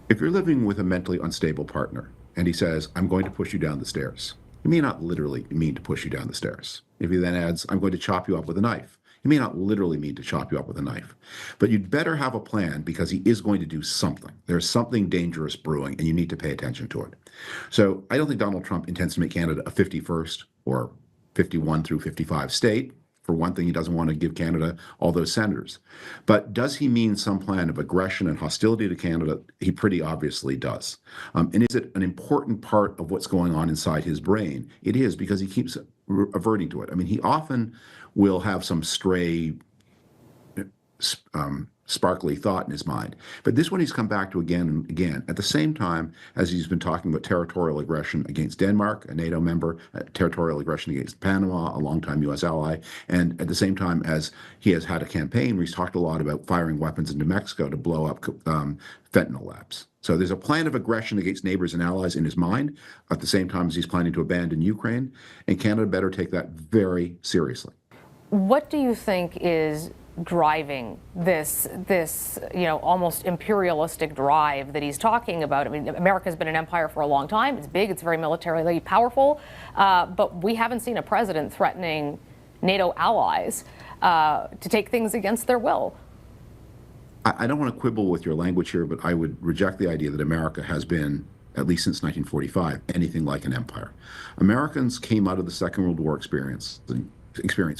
If you're living with a mentally unstable partner and he says, I'm going to push you down the stairs, he may not literally mean to push you down the stairs. If he then adds, I'm going to chop you up with a knife, he may not literally mean to chop you up with a knife. But you'd better have a plan, because he is going to do something. There's something dangerous brewing, and you need to pay attention to it. So I don't think Donald Trump intends to make Canada a 51st or 51 through 55 state. For one thing, he doesn't want to give Canada all those senators. But does he mean some plan of aggression and hostility to Canada? He pretty obviously does. And is it an important part of what's going on inside his brain? It is, because he keeps averting to it. I mean, he often will have some stray, sparkly thought in his mind. But this one he's come back to again and again, at the same time as he's been talking about territorial aggression against Denmark, a NATO member, territorial aggression against Panama, a longtime U.S. ally, and at the same time as he has had a campaign where he's talked a lot about firing weapons into Mexico to blow up fentanyl labs. So there's a plan of aggression against neighbors and allies in his mind, at the same time as he's planning to abandon Ukraine, and Canada better take that very seriously. What do you think is driving this almost imperialistic drive that he's talking about? I mean, America's been an empire for a long time. It's big. It's very militarily powerful. But we haven't seen a president threatening NATO allies to take things against their will. I don't want to quibble with your language here, but I would reject the idea that America has been, at least since 1945, anything like an empire. Americans came out of the Second World War experience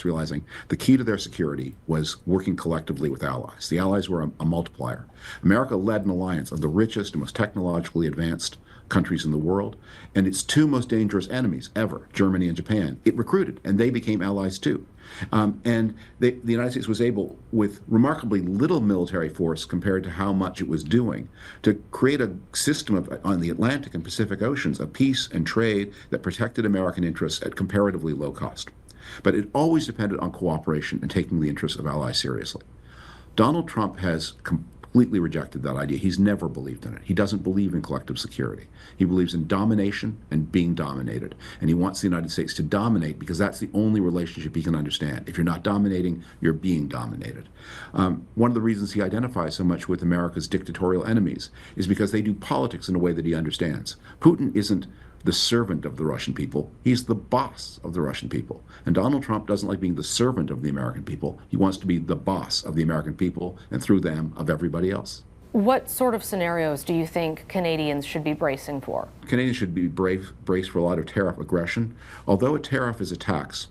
realizing the key to their security was working collectively with allies. The allies were a multiplier. America led an alliance of the richest and most technologically advanced countries in the world, and its two most dangerous enemies ever, Germany and Japan, it recruited, and they became allies too. And the United States was able, with remarkably little military force compared to how much it was doing, to create a system on the Atlantic and Pacific Oceans of peace and trade that protected American interests at comparatively low cost. But it always depended on cooperation and taking the interests of allies seriously. Donald Trump has completely rejected that idea. He's never believed in it. He doesn't believe in collective security. He believes in domination and being dominated. And he wants the United States to dominate because that's the only relationship he can understand. If you're not dominating, you're being dominated. One of the reasons he identifies so much with America's dictatorial enemies is because they do politics in a way that he understands. Putin isn't the servant of the Russian people. He's the boss of the Russian people. And Donald Trump doesn't like being the servant of the American people. He wants to be the boss of the American people and through them of everybody else. What sort of scenarios do you think Canadians should be bracing for? Canadians should be braced for a lot of tariff aggression. Although a tariff is a tax,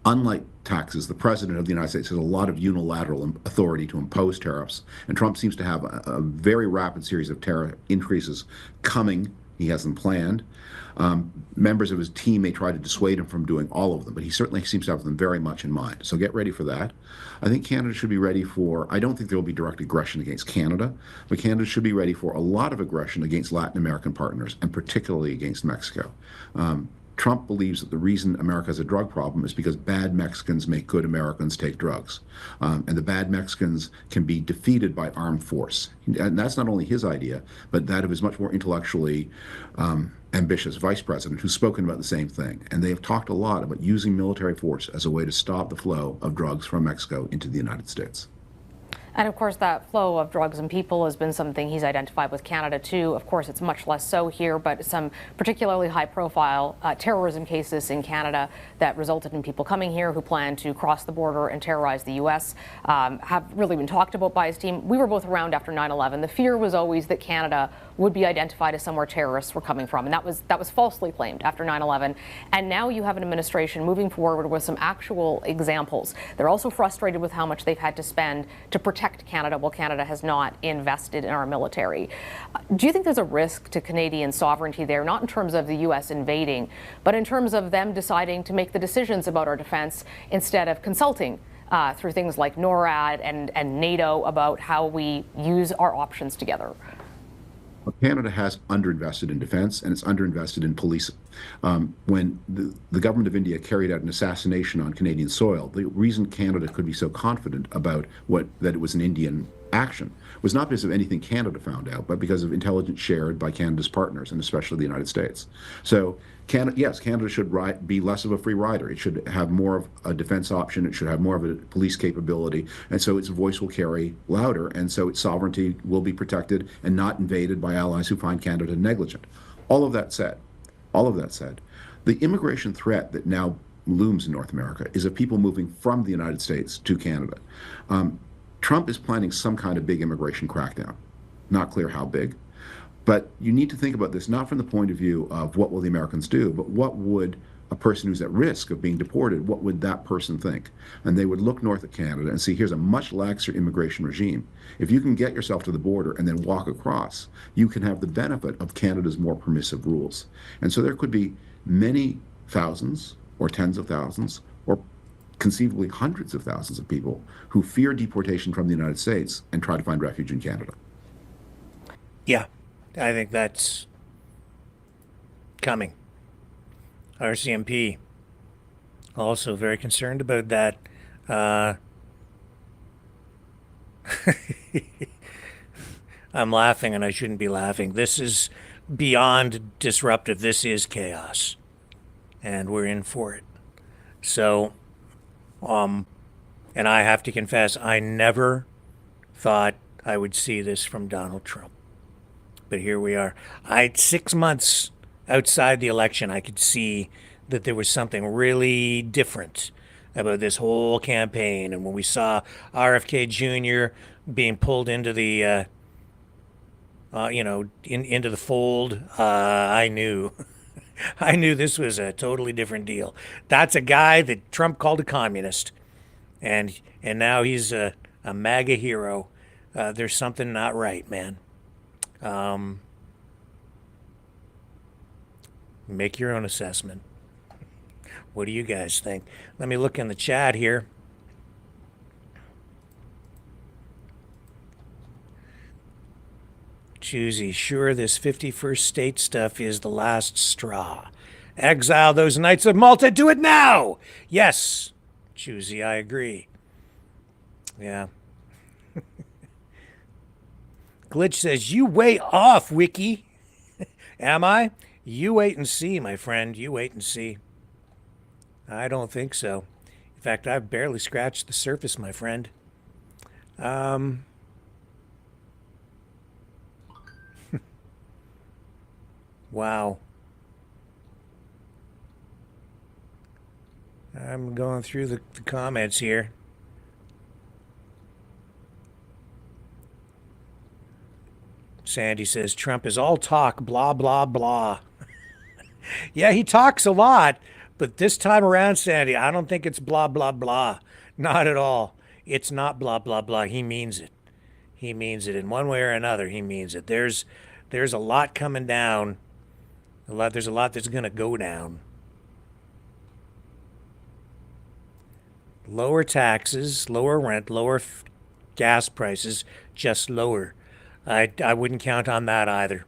unlike taxes, the president of the United States has a lot of unilateral authority to impose tariffs. And Trump seems to have a very rapid series of tariff increases coming. He has them planned. Members of his team may try to dissuade him from doing all of them, but he certainly seems to have them very much in mind. So get ready for that. I think Canada should be ready for, I don't think there will be direct aggression against Canada, but Canada should be ready for a lot of aggression against Latin American partners, and particularly against Mexico. Trump believes that the reason America has a drug problem is because bad Mexicans make good Americans take drugs. And the bad Mexicans can be defeated by armed force. And that's not only his idea, but that of his much more intellectually ambitious vice president who's spoken about the same thing. And they have talked a lot about using military force as a way to stop the flow of drugs from Mexico into the United States. And of course, that flow of drugs and people has been something he's identified with Canada, too. Of course, it's much less so here, but some particularly high-profile terrorism cases in Canada that resulted in people coming here who plan to cross the border and terrorize the U.S. Have really been talked about by his team. We were both around after 9/11. The fear was always that Canada would be identified as somewhere terrorists were coming from, and that was falsely claimed after 9/11. And now you have an administration moving forward with some actual examples. They're also frustrated with how much they've had to spend to protect Canada while Canada has not invested in our military. Do you think there's a risk to Canadian sovereignty there, not in terms of the U.S. invading, but in terms of them deciding to make the decisions about our defense instead of consulting through things like NORAD and NATO about how we use our options together? Canada has underinvested in defense, and it's underinvested in policing. When the government of India carried out an assassination on Canadian soil, the reason Canada could be so confident about that it was an Indian action was not because of anything Canada found out, but because of intelligence shared by Canada's partners, and especially the United States. So Canada should be less of a free rider. It should have more of a defense option. It should have more of a police capability. And so its voice will carry louder. And so its sovereignty will be protected and not invaded by allies who find Canada negligent. All of that said, the immigration threat that now looms in North America is of people moving from the United States to Canada. Trump is planning some kind of big immigration crackdown. Not clear how big. But you need to think about this not from the point of view of what will the Americans do, but what would a person who's at risk of being deported, what would that person think? And they would look north at Canada and see, here's a much laxer immigration regime. If you can get yourself to the border and then walk across, you can have the benefit of Canada's more permissive rules. And so there could be many thousands or tens of thousands or conceivably hundreds of thousands of people who fear deportation from the United States and try to find refuge in Canada. Yeah. I think that's coming. RCMP also very concerned about that. I'm laughing and I shouldn't be laughing. This is beyond disruptive. This is chaos. And we're in for it. So, and I have to confess, I never thought I would see this from Donald Trump. But here we are. 6 months outside the election, I could see that there was something really different about this whole campaign. And when we saw RFK Jr. being pulled into the, into the fold, I knew. I knew this was a totally different deal. That's a guy that Trump called a communist. And now he's a MAGA hero. There's something not right, man. Make your own assessment. What do you guys think? Let me look in the chat here. Choosy, sure, this 51st state stuff is the last straw. Exile those Knights of Malta. Do it now! Yes, Choosy, I agree. Yeah. Glitch says, you way off, Wiki. Am I? You wait and see, my friend. You wait and see. I don't think so. In fact, I've barely scratched the surface, my friend. Wow. I'm going through the comments here. Sandy says, Trump is all talk, blah, blah, blah. Yeah, he talks a lot, but this time around, Sandy, I don't think it's blah, blah, blah. Not at all. It's not blah, blah, blah. He means it. He means it in one way or another. He means it. There's a lot coming down. There's a lot that's going to go down. Lower taxes, lower rent, lower gas prices, just lower. I wouldn't count on that either.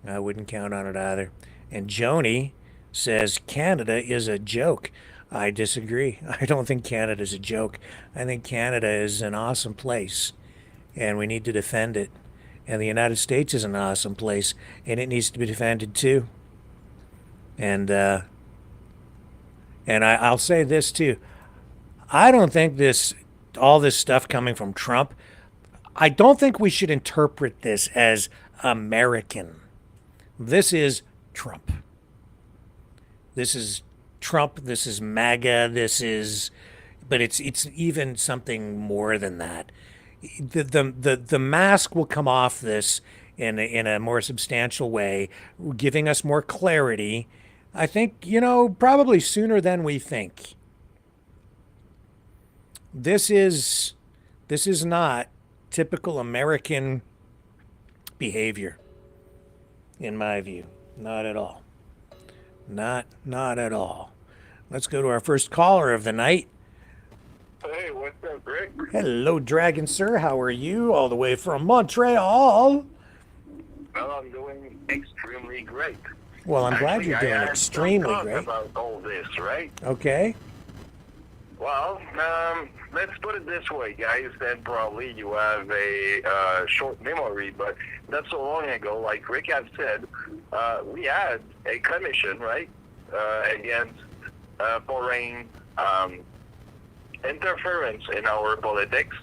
I wouldn't count on it either. And Joni says Canada is a joke. I disagree. I don't think Canada's a joke. I think Canada is an awesome place, and we need to defend it. And the United States is an awesome place, and it needs to be defended too. And I'll say this too. I don't think all this stuff coming from Trump, I don't think we should interpret this as American. This is Trump. This is Trump. This is MAGA. But it's even something more than that. The mask will come off this in a more substantial way, giving us more clarity. I think, probably sooner than we think. This is not typical American behavior, in my view. Not at all. Not at all. Let's go to our first caller of the night. Hey, what's up, Rick? Hello, Dragon Sir. How are you? All the way from Montreal. Well, I'm doing extremely great. Well, I'm glad you're doing extremely great. About all this, right? Okay. Well, let's put it this way, guys. That probably you have a short memory, but not so long ago, like Rick had said, we had a commission, right, against foreign interference in our politics,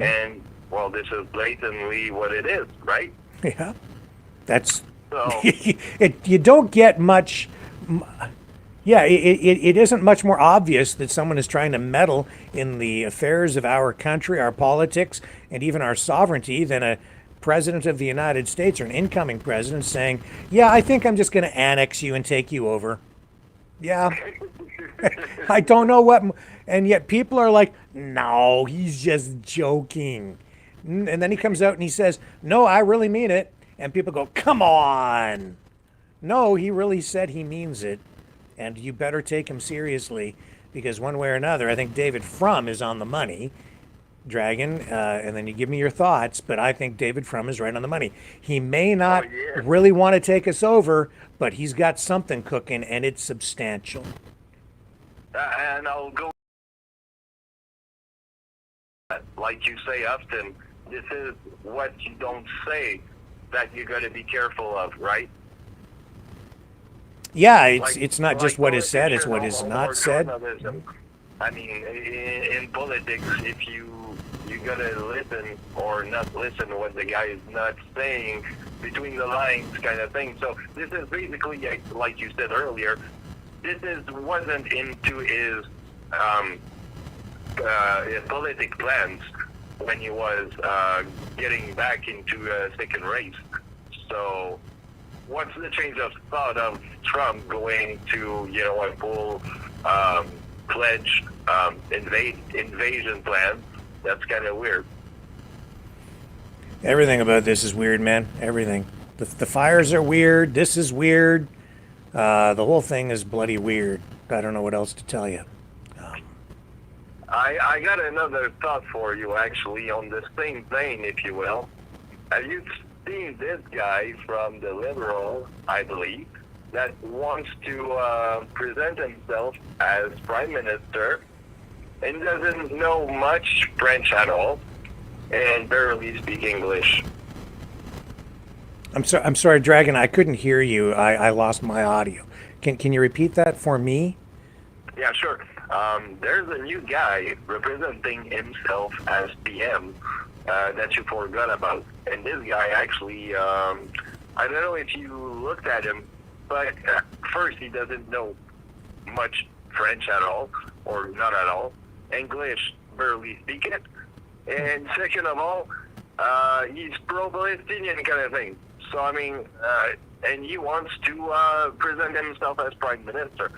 and well, this is blatantly what it is, right? Yeah, that's. So, you don't get much. Yeah, it isn't much more obvious that someone is trying to meddle in the affairs of our country, our politics, and even our sovereignty than a president of the United States or an incoming president saying, yeah, I think I'm just going to annex you and take you over. Yeah. I don't know what. And yet people are like, no, he's just joking. And then he comes out and he says, no, I really mean it. And people go, come on. No, he really said he means it. And you better take him seriously, because one way or another, I think David Frum is on the money, Dragon, and then you give me your thoughts, but I think David Frum is right on the money. He may not really want to take us over, but he's got something cooking, and it's substantial. and I'll go, like you say often, this is what you don't say that you got to be careful of, right? Yeah, it's not just what is said, it's what is not said. I mean, in politics, if you gotta listen or not listen to what the guy is not saying, between the lines kind of thing. So this is basically, like you said earlier, wasn't into his politic plans when he was getting back into a second race. So what's the change of thought of Trump going to, a full pledge invasion plan? That's kind of weird. Everything about this is weird, man. Everything. The fires are weird. This is weird. The whole thing is bloody weird. I don't know what else to tell you. I got another thought for you, actually, on the same vein, if you will. Have you seen this guy from the Liberal, I believe, that wants to present himself as Prime Minister and doesn't know much French at all and barely speak English? I'm sorry, Dragon. I couldn't hear you. I lost my audio. Can you repeat that for me? Yeah, sure. There's a new guy representing himself as PM that you forgot about. And this guy actually, I don't know if you looked at him, but first, he doesn't know much French at all, or not at all. English, barely speak it. And second of all, he's pro-Palestinian kind of thing. So, I mean, and he wants to present himself as Prime Minister.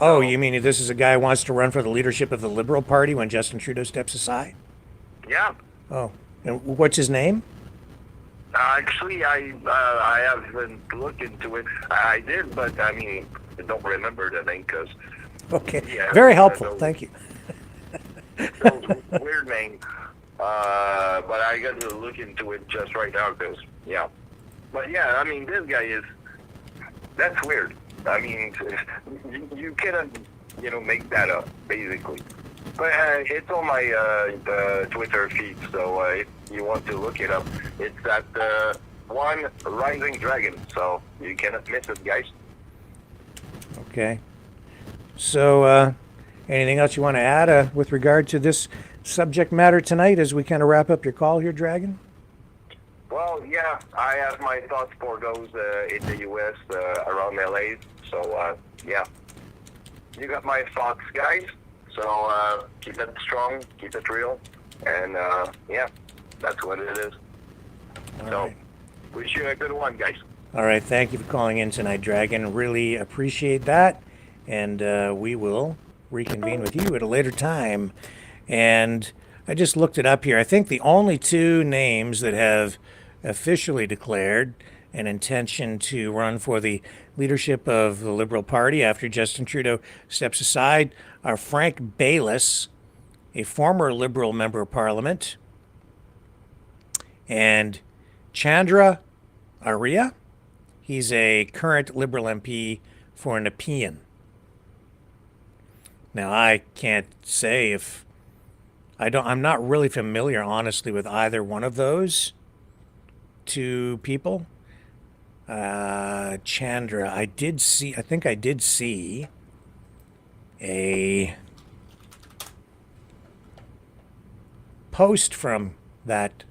Oh, you mean this is a guy who wants to run for the leadership of the Liberal Party when Justin Trudeau steps aside? Yeah. Oh, and what's his name? Actually, I haven't looked into it. I did, but I mean, I don't remember the name because. Okay. Yeah, Very helpful. Thank you. Weird name, but I got to look into it just right now because yeah. But yeah, I mean, this guy that's weird. I mean, you cannot, make that up, basically. But it's on my Twitter feed, so if you want to look it up, it's at One Rising Dragon, so you cannot miss it, guys. Okay. So, anything else you want to add with regard to this subject matter tonight as we kind of wrap up your call here, Dragon? Well, yeah, I have my thoughts for those in the U.S. Around LA. So, yeah, you got my thoughts, guys. So keep it strong, keep it real, and yeah, that's what it is. So, wish you a good one, guys. All right, thank you for calling in tonight, Dragon. Really appreciate that, and we will reconvene with you at a later time. And I just looked it up here. I think the only two names that have officially declared an intention to run for the leadership of the Liberal Party after Justin Trudeau steps aside are Frank Baylis, a former Liberal member of Parliament, and Chandra Arya. He's a current Liberal MP for Nepean. Now, I can't say if I'm not really familiar, honestly, with either one of those two people. Chandra, I think I did see a post from that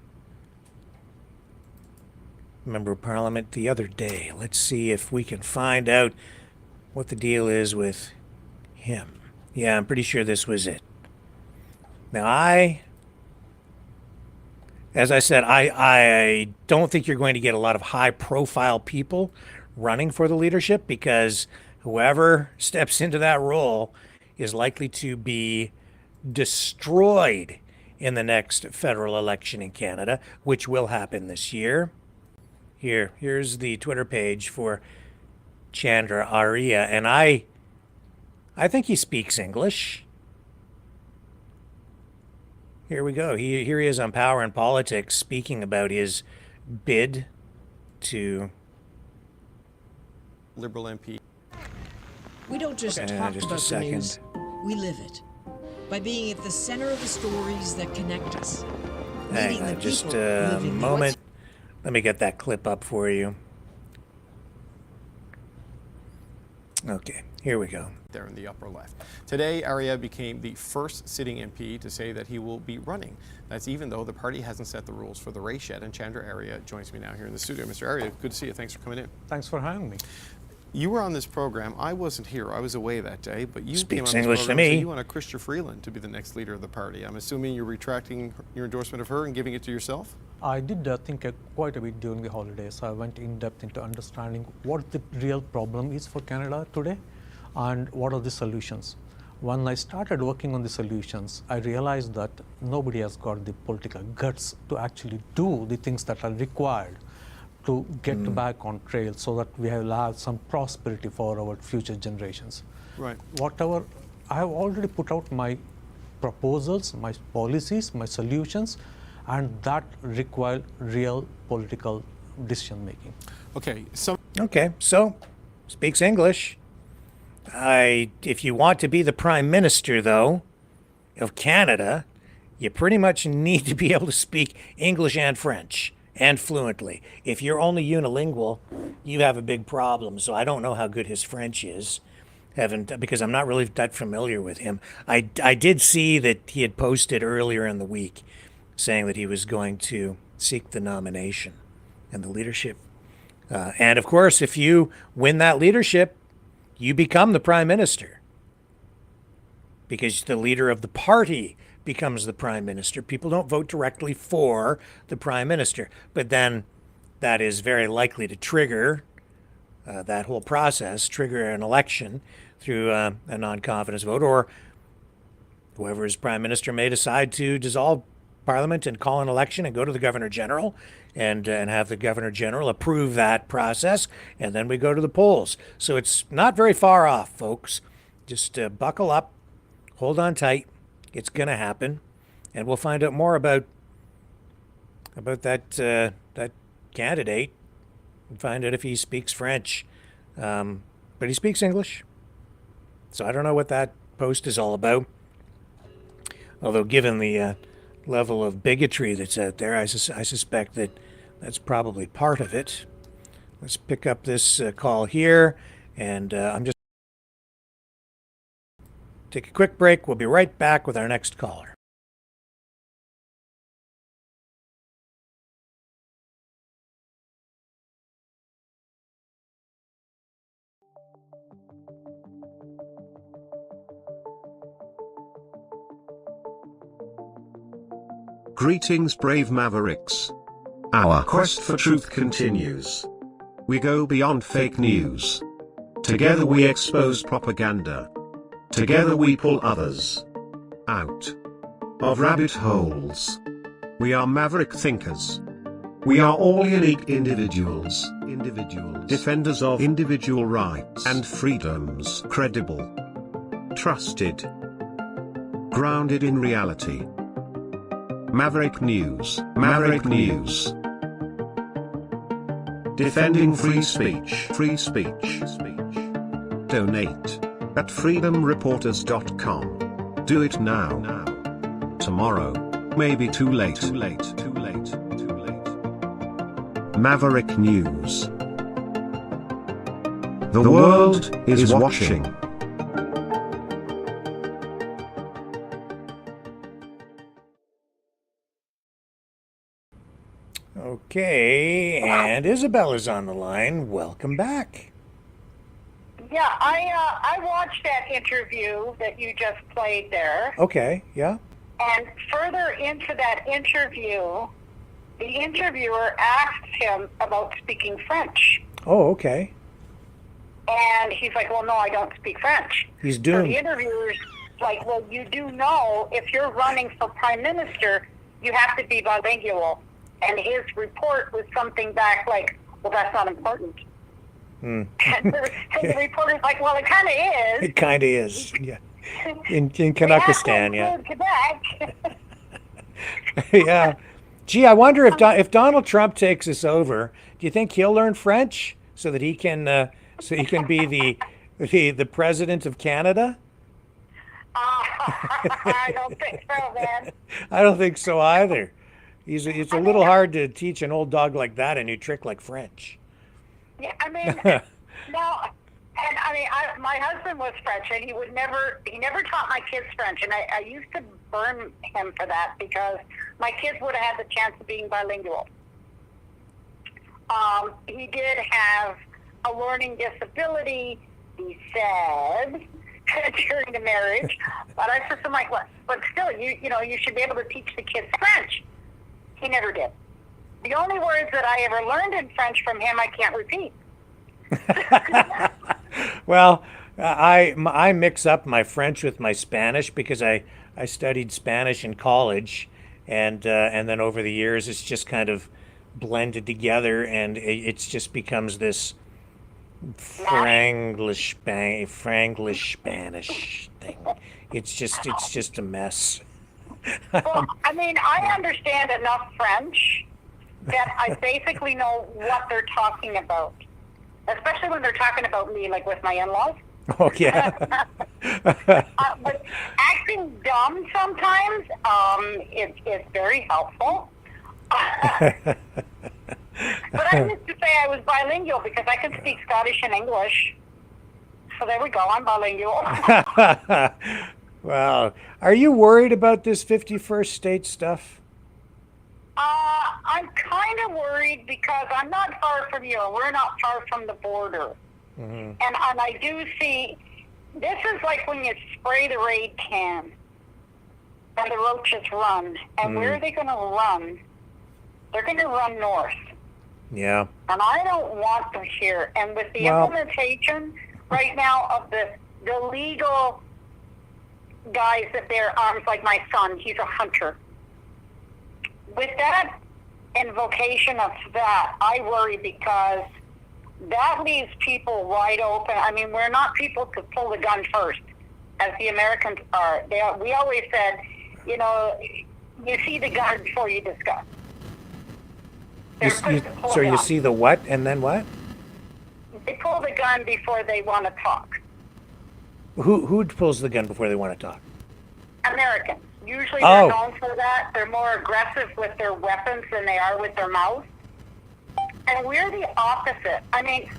member of Parliament the other day. Let's see if we can find out what the deal is with him. Yeah, I'm pretty sure this was it. Now, as I said, I don't think you're going to get a lot of high-profile people running for the leadership because whoever steps into that role is likely to be destroyed in the next federal election in Canada, which will happen this year. Here's the Twitter page for Chandra Arya, and I think he speaks English. Here we go. Here he is on Power and Politics speaking about his bid to Liberal MP. We don't just talk about the news, we live it. By being at the center of the stories that connect us. Hang on just a moment. Let me get that clip up for you. Okay, here we go. There in the upper left. Today, Arya became the first sitting MP to say that he will be running. That's even though the party hasn't set the rules for the race yet. And Chandra Arya joins me now here in the studio. Mr. Arya, good to see you. Thanks for coming in. Thanks for having me. You were on this program. I wasn't here. I was away that day. But you came on this English program to me. and said you want Chrystia Freeland to be the next leader of the party. I'm assuming you're retracting your endorsement of her and giving it to yourself? I did think quite a bit during the holidays. I went in depth into understanding what the real problem is for Canada today and what are the solutions. When I started working on the solutions, I realized that nobody has got the political guts to actually do the things that are required to get back on trail so that we will have some prosperity for our future generations. Right. Whatever, I have already put out my proposals, my policies, my solutions, and that require real political decision making. Okay, so speaks English. If you want to be the Prime Minister, though, of Canada, you pretty much need to be able to speak English and French, and fluently. If you're only unilingual, you have a big problem. So I don't know how good his French is, because I'm not really that familiar with him. I did see that he had posted earlier in the week saying that he was going to seek the nomination and the leadership. And of course, if you win that leadership, you become the Prime Minister, because the leader of the party becomes the Prime Minister. People don't vote directly for the Prime Minister, but then that is very likely to trigger that whole process, trigger an election through a non-confidence vote, or whoever is Prime Minister may decide to dissolve Parliament and call an election and go to the Governor General and have the Governor General approve that process, and then we go to the polls. So it's not very far off, folks. Just buckle up, hold on tight. It's going to happen, and we'll find out more about that candidate and find out if he speaks French. But he speaks English, so I don't know what that post is all about. Although, given the level of bigotry that's out there, I suspect that that's probably part of it. Let's pick up this call here, and I'm just take a quick break. We'll be right back with our next caller. Greetings, brave Mavericks. Our quest for truth continues. We go beyond fake news. Together we expose propaganda. Together we pull others out of rabbit holes. We are maverick thinkers. We are all unique individuals, defenders of individual rights and freedoms, credible, trusted, grounded in reality. Maverick News, Maverick News. Defending free speech, Donate at freedomreporters.com. Do it now. Tomorrow may be too late. Maverick News. The world is watching. Okay, and Isabella's on the line. Welcome back. Yeah, I watched that interview that you just played there. Okay, yeah. And further into that interview, the interviewer asked him about speaking French. Oh, okay. And he's like, well, no, I don't speak French. He's doomed. So the interviewer's like, well, you do know if you're running for prime minister, you have to be bilingual. And his report was something back like, well, that's not important. And the reporter's like, well, it kind of is. It kind of is, yeah. In Kanakistan, yeah. Quebec. Yeah. Gee, I wonder if Donald Trump takes us over, do you think he'll learn French so that he can be the president of Canada? I don't think so, man. I don't think so either. It's a little hard to teach an old dog like that a new trick like French. Yeah, I mean, no, and I mean, my husband was French, and he never taught my kids French, and I used to burn him for that because my kids would have had the chance of being bilingual. He did have a learning disability, he said, during the marriage, but I said to him, like, what? But still, you should be able to teach the kids French. He never did. The only words that I ever learned in French from him, I can't repeat. Well, I mix up my French with my Spanish because I studied Spanish in college, and then over the years it's just kind of blended together, and it just becomes this Franglish Spanish thing. It's just a mess. Well, I mean, I understand enough French that I basically know what they're talking about, especially when they're talking about me, like with my in-laws. Oh, yeah. But acting dumb sometimes, it's very helpful. But I used to say I was bilingual because I could speak Scottish and English. So there we go, I'm bilingual. Wow. Are you worried about this 51st state stuff? I'm kind of worried because I'm not far from you. We're not far from the border. Mm-hmm. And I do see, this is like when you spray the Raid can and the roaches run. And where are they going to run? They're going to run north. Yeah. And I don't want them here. And with the implementation right now of the legal guys that bear arms, like my son, he's a hunter. With that invocation of that, I worry because that leaves people wide open. I mean, we're not people to pull the gun first, as the Americans are. We always said, you know, you see the gun before you discuss. So you see the what and then what? They pull the gun before they want to talk. Who pulls the gun before they want to talk? Americans. Usually they're known for that. They're more aggressive with their weapons than they are with their mouths. And we're the opposite. I mean,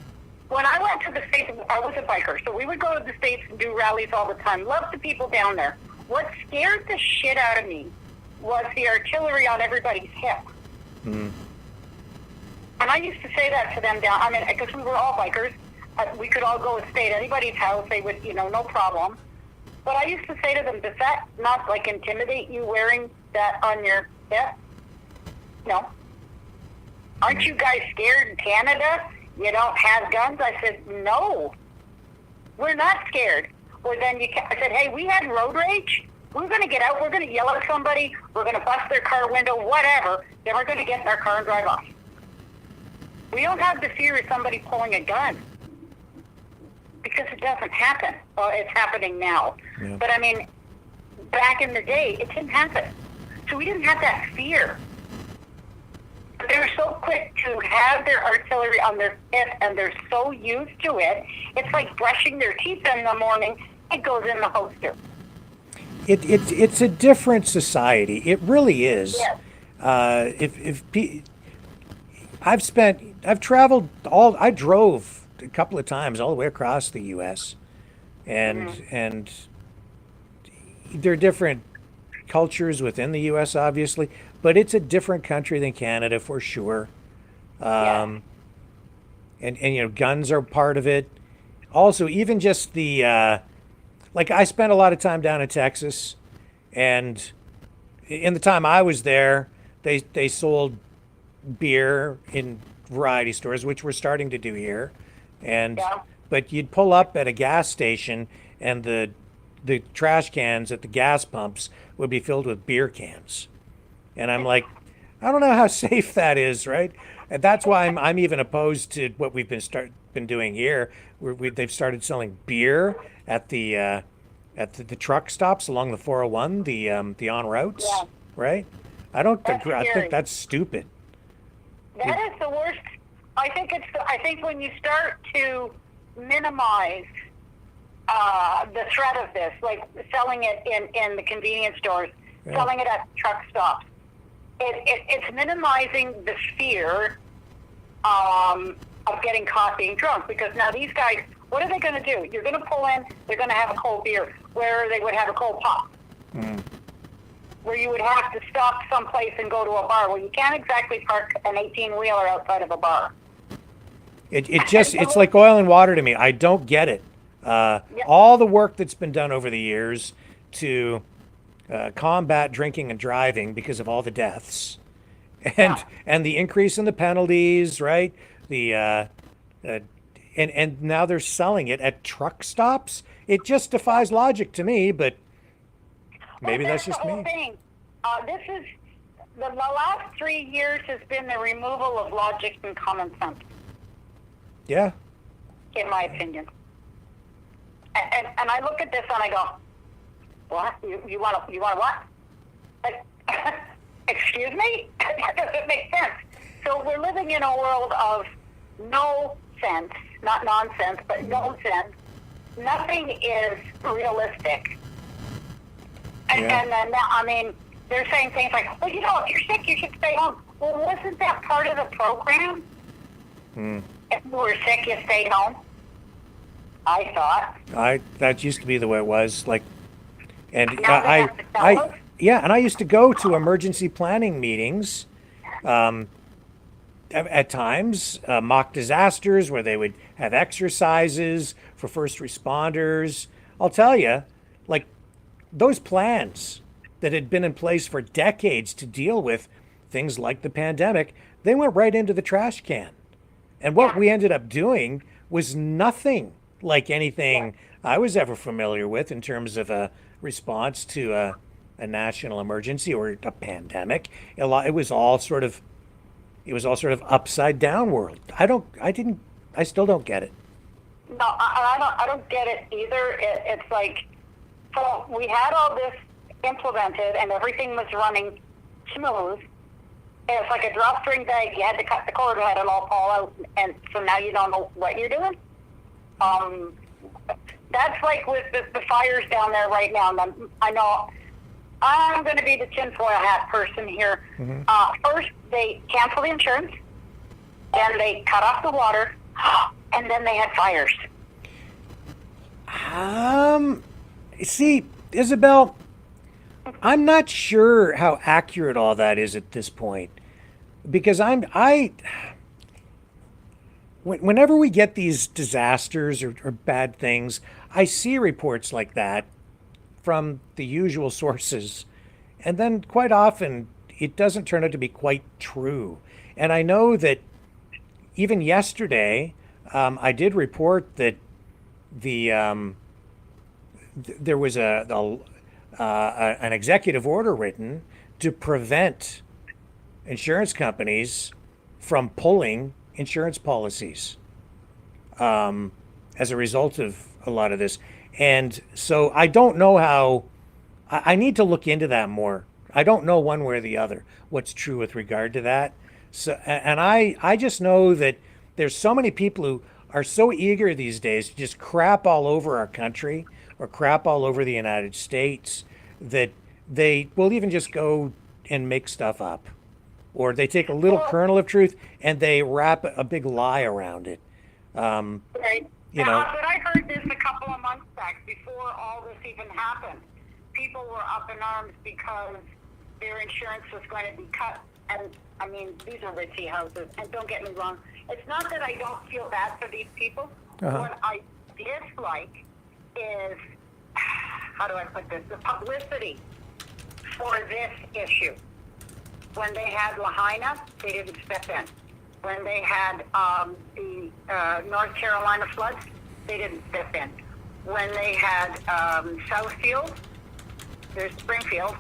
when I went to the States, I was a biker, so we would go to the States and do rallies all the time. Loved the people down there. What scared the shit out of me was the artillery on everybody's hip. Mm. And I used to say that to them down, I mean, because we were all bikers. We could all go and stay at anybody's house. They would, you know, no problem. But I used to say to them, does that not, like, intimidate you wearing that on your hip? No. Aren't you guys scared in Canada? You don't have guns? I said, no. We're not scared. Or then I said, hey, we had road rage. We're going to get out. We're going to yell at somebody. We're going to bust their car window, whatever. Then we're going to get in our car and drive off. We don't have the fear of somebody pulling a gun. Because it doesn't happen. Well, it's happening now. Yeah. But I mean, back in the day, it didn't happen. So we didn't have that fear. But they were so quick to have their artillery on their hip, and they're so used to it. It's like brushing their teeth in the morning. It goes in the holster. It's a different society. It really is. Yes. I've traveled I drove a couple of times all the way across the U.S. and there are different cultures within the U.S. obviously, but it's a different country than Canada for sure. And you know, guns are part of it. Also, even just the like I spent a lot of time down in Texas, and in the time I was there, they sold beer in variety stores, which we're starting to do here. And but you'd pull up at a gas station and the trash cans at the gas pumps would be filled with beer cans. And I'm like, I don't know how safe that is, right? And that's why I'm even opposed to what we've been doing here. They've started selling beer at the truck stops along the 401, the en routes, right? I think that's stupid. That is the worst. I think when you start to minimize the threat of this, like selling it in the convenience stores, selling it at truck stops, it's minimizing the fear of getting caught being drunk. Because now these guys, what are they going to do? You're going to pull in, they're going to have a cold beer, where they would have a cold pop. Where you would have to stop someplace and go to a bar. Well, you can't exactly park an 18-wheeler outside of a bar. It's like oil and water to me. I don't get it. All the work that's been done over the years to combat drinking and driving because of all the deaths, and the increase in the penalties, right? And now they're selling it at truck stops. It just defies logic to me, but maybe that's just me. Thing. This is the last 3 years has been the removal of logic and common sense. Yeah. In my opinion. And I look at this and I go, what? You want what? Like, excuse me? That doesn't make sense. So we're living in a world of no sense, not nonsense, but no sense. Nothing is realistic. And then, I mean, they're saying things like, well, if you're sick, you should stay home. Well, wasn't that part of the program? If you were sick, you stayed home. I thought. That used to be the way it was. Like, and and I used to go to emergency planning meetings, at times, mock disasters where they would have exercises for first responders. I'll tell you, like, those plans that had been in place for decades to deal with things like the pandemic, they went right into the trash can. And what we ended up doing was nothing like anything I was ever familiar with in terms of a response to a national emergency or a pandemic. It was all sort of upside down world. I still don't get it. No, I don't get it either. It's like, so we had all this implemented and everything was running smooth. And it's like a drawstring bag. You had to cut the cord, let it all fall out, and so now you don't know what you're doing. That's like with the fires down there right now. And I know I'm going to be the tinfoil hat person here. First, they canceled the insurance, then they cut off the water, and then they had fires. See, Isabel, I'm not sure how accurate all that is at this point, because whenever we get these disasters or bad things, I see reports like that from the usual sources, and then quite often it doesn't turn out to be quite true. And I know that even yesterday, I did report that there was an executive order written to prevent insurance companies from pulling insurance policies as a result of a lot of this. And so I don't know how, I need to look into that more. I don't know one way or the other what's true with regard to that. So, and I just know that there's so many people who are so eager these days to just crap all over our country or crap all over the United States that they will even just go and make stuff up. Or they take a little kernel of truth and they wrap a big lie around it. Right. You know. But I heard this a couple of months back before all this even happened. People were up in arms because their insurance was going to be cut. And, I mean, these are ritzy houses. And don't get me wrong. It's not that I don't feel bad for these people. What I dislike is, how do I put this, the publicity for this issue. When they had Lahaina, they didn't step in. When they had the North Carolina floods, they didn't step in. When they had Southfield, there's Springfield,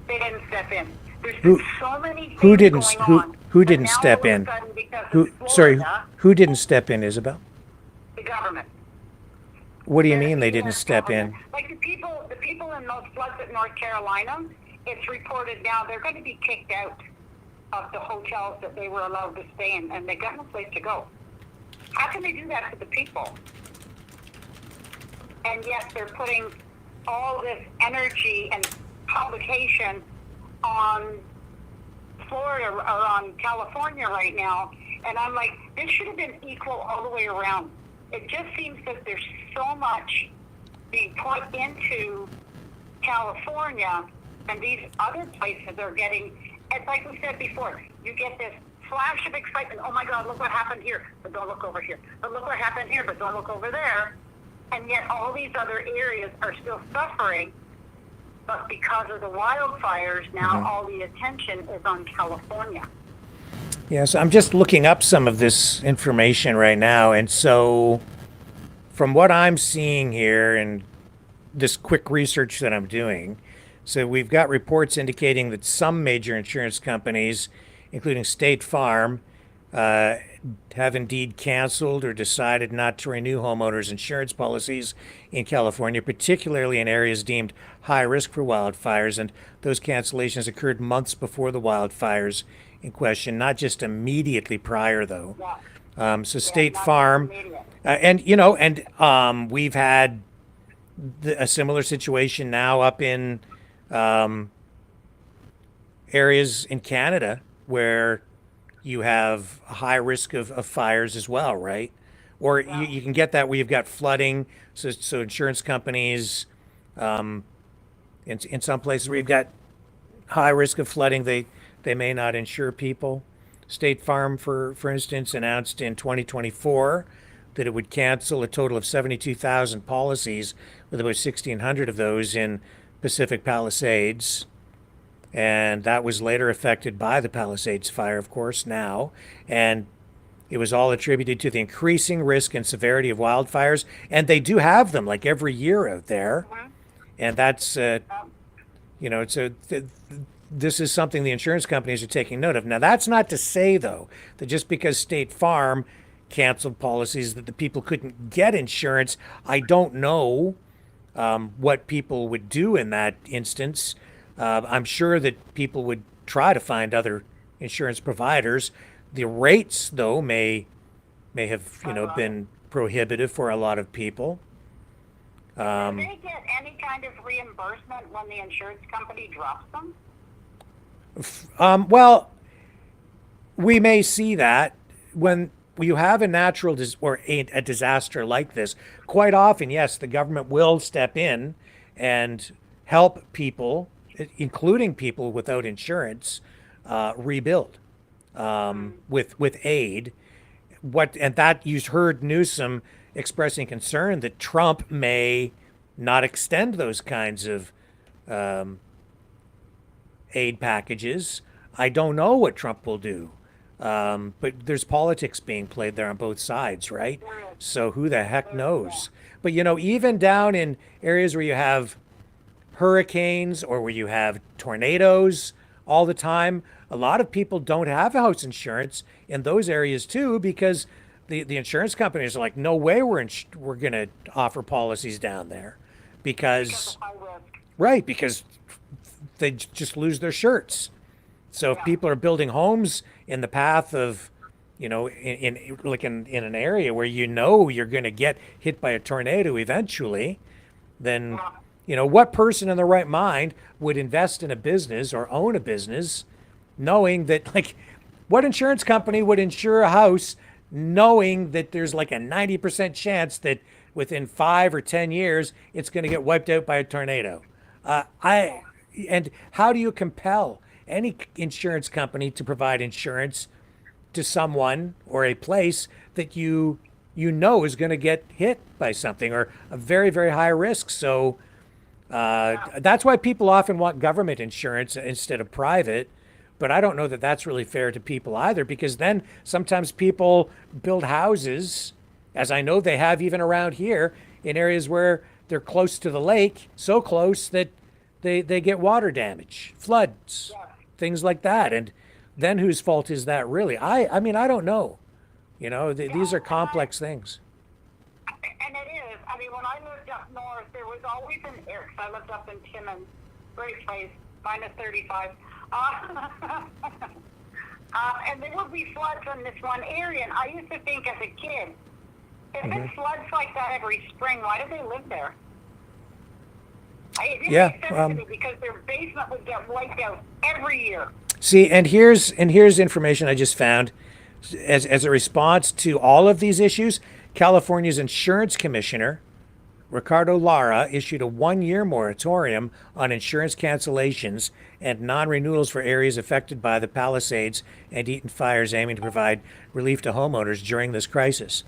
they didn't step in. There's been so many things who didn't going on. who didn't Now, step all of a in? sudden, because of Florida, Who didn't step in, Isabel? the government. What do you mean they didn't step in? Like the people in those floods at North Carolina, it's reported now they're going to be kicked out of the hotels that they were allowed to stay in, and they got no place to go. How can they do that to the people? And yet they're putting all this energy and publication on Florida or on California right now, and I'm like, this should have been equal all the way around. It just seems that there's so much being put into California, and these other places are getting, it's like we said before, you get this flash of excitement. Oh my God, look what happened here, but don't look over here. But look what happened here, but don't look over there. And yet all these other areas are still suffering. But because of the wildfires, now all the attention is on California. Yes, I'm just looking up some of this information right now. And so from what I'm seeing here and this quick research that I'm doing, So we've got reports indicating that some major insurance companies, including State Farm, have indeed canceled or decided not to renew homeowners insurance policies in California, particularly in areas deemed high risk for wildfires. And those cancellations occurred months before the wildfires in question, not just immediately prior, though. So State Farm, we've had a similar situation now up in areas in Canada where you have a high risk of fires as well, right? Or you can get that where you've got flooding. So insurance companies, in some places where you've got high risk of flooding, they may not insure people. State Farm, for instance, announced in 2024 that it would cancel a total of 72,000 policies, with about 1,600 of those in Pacific Palisades. And that was later affected by the Palisades fire, of course, now. And it was all attributed to the increasing risk and severity of wildfires. And they do have them like every year out there. And that's, this is something the insurance companies are taking note of. Now, that's not to say, though, that just because State Farm canceled policies that the people couldn't get insurance. I don't know what people would do in that instance. I'm sure that people would try to find other insurance providers. The rates, though, may have been prohibitive for a lot of people. Do they get any kind of reimbursement when the insurance company drops them? Well, we may see that when you have a natural or a disaster like this. Quite often, yes, the government will step in and help people, including people without insurance, rebuild with aid. And that you heard Newsome expressing concern that Trump may not extend those kinds of aid packages. I don't know what Trump will do, but there's politics being played there on both sides, right? So who the heck knows? But even down in areas where you have hurricanes or where you have tornadoes all the time, a lot of people don't have house insurance in those areas too, because the insurance companies are like, no way we're going to offer policies down there because they just lose their shirts. So if people are building homes in the path of, in an area where you're going to get hit by a tornado eventually, then what person in their right mind would invest in a business or own a business knowing that, what insurance company would insure a house knowing that there's like a 90% chance that within 5 or 10 years it's going to get wiped out by a tornado? And how do you compel any insurance company to provide insurance to someone or a place that you is going to get hit by something or a very, very high risk? So that's why people often want government insurance instead of private. But I don't know that that's really fair to people either, because then sometimes people build houses, as I know they have even around here, in areas where they're close to the lake, so close that they get water damage, floods, things like that. And then whose fault is that really? I mean, I don't know. These are complex things. And it is. I mean, when I lived up north, there was always an air. I lived up in Timmins, great place, -35. And there would be floods in this one area. And I used to think as a kid, if it floods like that every spring, why do they live there? It didn't make sense to me, because their basement would get wiped out every year. See, and here's information I just found. As a response to all of these issues, California's insurance commissioner, Ricardo Lara, issued a 1-year moratorium on insurance cancellations and non-renewals for areas affected by the Palisades and Eaton fires, aiming to provide relief to homeowners during this crisis.